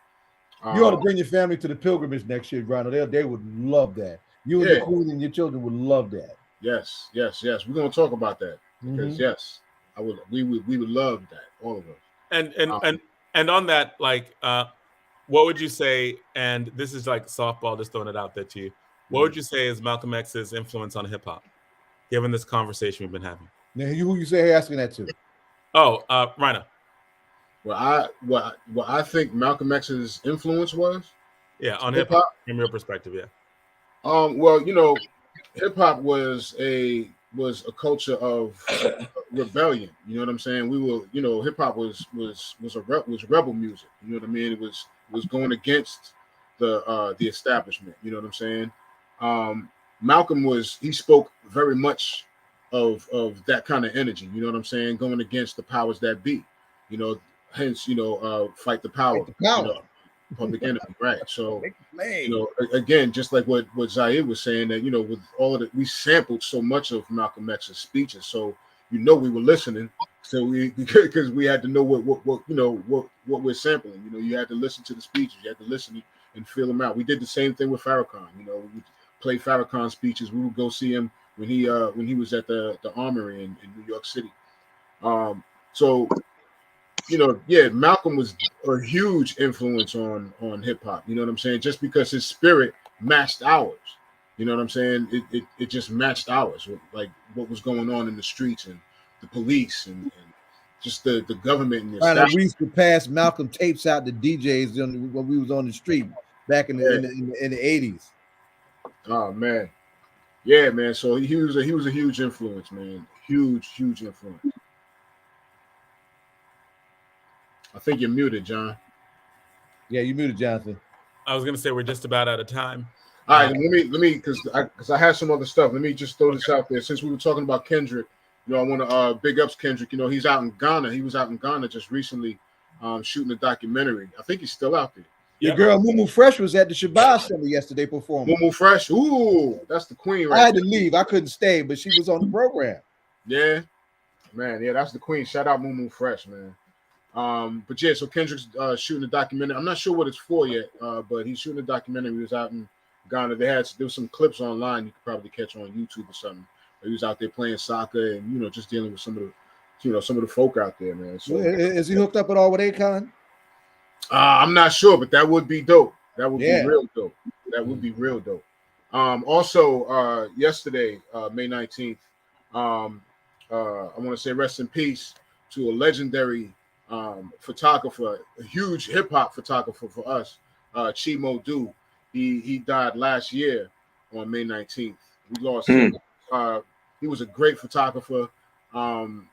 You ought to bring your family to the pilgrimage next year, Rhino. They would love that. You and the Queen and your children would love that. Yes. We're gonna talk about that because yes, I would. We would love that, all of us. And on that, what would you say? And this is like softball, just throwing it out there to you. What would you say is Malcolm X's influence on hip hop, given this conversation we've been having? Now, who you say asking that to? Oh, Rhino. What I think Malcolm X's influence was? Yeah, on hip hop from your perspective, yeah. Well, hip hop was a culture of rebellion. You know what I'm saying? We were, hip hop was rebel music. You know what I mean? It was going against the establishment. You know what I'm saying? Malcolm he spoke very much of that kind of energy. You know what I'm saying? Going against the powers that be. Hence, fight the power. Public enemy, right? So, again, just like what Zaire was saying, that with all of it, we sampled so much of Malcolm X's speeches, so we were listening. So because we had to know what we're sampling. You had to listen to the speeches, you had to listen and feel them out. We did the same thing with Farrakhan. We played Farrakhan speeches. We would go see him when he was at the Armory in New York City. Malcolm was a huge influence on hip hop. You know what I'm saying? Just because his spirit matched ours. You know what I'm saying? It just matched ours, like what was going on in the streets and the police and just the government and the we used to pass Malcolm tapes out to DJs when we was on the street back in the 80s. Oh man, yeah, man. So he was a huge influence, man. Huge influence. I think you're muted, John. Yeah, you muted, Jonathan. I was gonna say we're just about out of time. All right, let me because I had some other stuff. Let me just throw this out there. Since we were talking about Kendrick, I want to big ups Kendrick. He's out in Ghana. He was out in Ghana just recently, shooting a documentary. I think he's still out there. Your girl Mumu Fresh was at the Shabazz Center yesterday performing. Mumu Fresh, ooh, that's the queen, right? I had to leave. I couldn't stay, but she was on the program. Yeah. Man, yeah, that's the queen. Shout out Moo Fresh, man. But yeah, so Kendrick's shooting a documentary. I'm not sure what it's for yet, but he's shooting a documentary. He was out in Ghana. There was some clips online you could probably catch on YouTube or something. He was out there playing soccer and just dealing with some of the folk out there, man. So Is he hooked up at all with Akon? I'm not sure, but that would be dope. That would be Yeah. real dope. That would be real dope. Also, yesterday, May 19th, I want to say rest in peace to a legendary photographer, a huge hip hop photographer for us, Chimo Du. He died last year on May 19th. We lost him. He was a great photographer.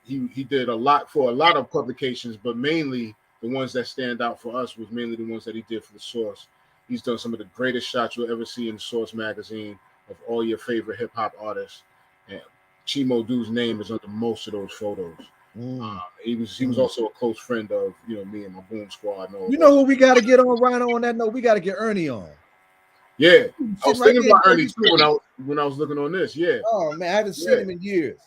He did a lot for a lot of publications, but mainly the ones that stand out for us was mainly the ones that he did for the Source. He's done some of the greatest shots you'll ever see in the Source magazine of all your favorite hip hop artists. And Chimo Du's name is under most of those photos. He was also a close friend of me and my Boom Squad. And all You know who we got to get on, Rhino? On that note, we got to get Ernie on. Yeah, I was thinking about Ernie too when I was looking on this. Yeah. Oh man, I haven't seen him in years.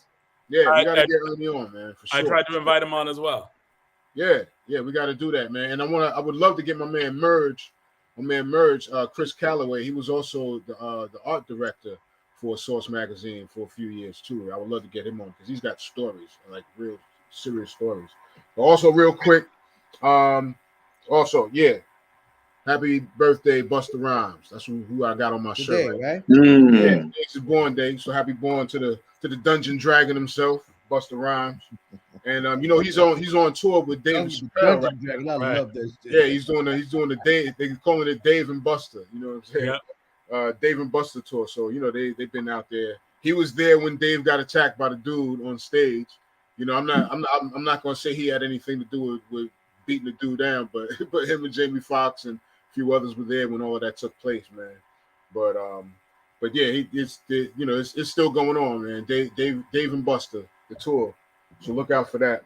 Yeah, we got to get Ernie on, man, for sure. I tried to invite him on as well. Yeah, we got to do that, man. And I would love to get my man Merge, Chris Calloway. He was also the art director for Source magazine for a few years too. I would love to get him on because he's got stories, like real serious stories. But also, real quick, happy birthday, Busta Rhymes. That's who I got on my shirt. Right? Yeah, it's his born day, so happy born to the Dungeon Dragon himself, Busta Rhymes. And he's on tour with Dave Chappelle. I love this. Yeah, he's doing the Dave. They calling it Dave and Buster. You know what I'm saying? Yeah. Dave and Buster tour. So they've been out there. He was there when Dave got attacked by the dude on stage. I'm not gonna say he had anything to do with beating the dude down, but him and Jamie Foxx and a few others were there when all of that took place, man. But yeah, it's still going on, man. Dave and Buster, the tour. So look out for that.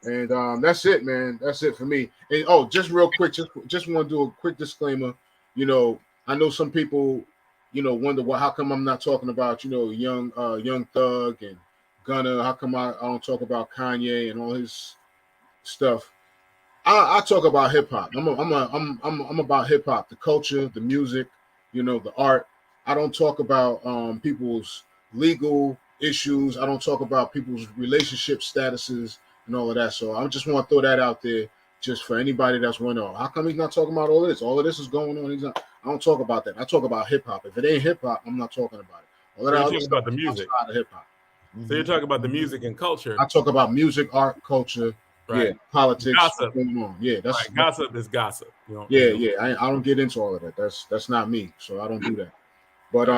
And that's it, man. That's it for me. And just real quick, just want to do a quick disclaimer. I know some people, wonder how come I'm not talking about, Young Thug and Gunna. How come I don't talk about Kanye and all his stuff? I talk about hip hop. I'm about hip hop, the culture, the music, the art. I don't talk about people's legal issues. I don't talk about people's relationship statuses and all of that. So I just want to throw that out there just for anybody that's wondering, how come he's not talking about all this? All of this is going on. I don't talk about that. I talk about hip hop. If it ain't hip hop, I'm not talking about it. All that you're talking about the music. Hip hop. So you're talking about the music and culture. I talk about music, art, culture, politics. Gossip. Going on. Yeah, that's right. Gossip is gossip. I don't get into all of that. That's not me. So I don't do that. But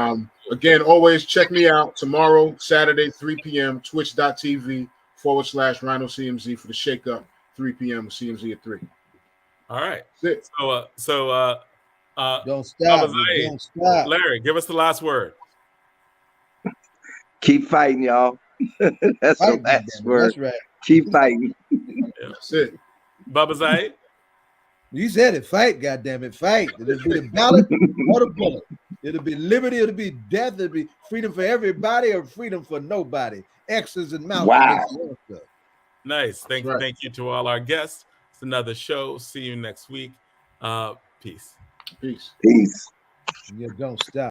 again, always check me out tomorrow, Saturday, 3 p.m. Twitch.tv/Rhino CMZ for the Shake Up, 3 p.m. CMZ at 3. All right. That's it. So don't stop. Don't stop. Larry, give us the last word. Keep fighting, y'all. That's the last word. That's right. Keep fighting. That's it. Bubba Zaid. You said it. Fight, goddammit. Fight. It'll be the ballot or the bullet. It'll be liberty. It'll be death. It'll be freedom for everybody or freedom for nobody. X's and mountains. Wow. Nice. Thank you to all our guests. It's another show. See you next week. Peace. Peace. Yeah, don't stop.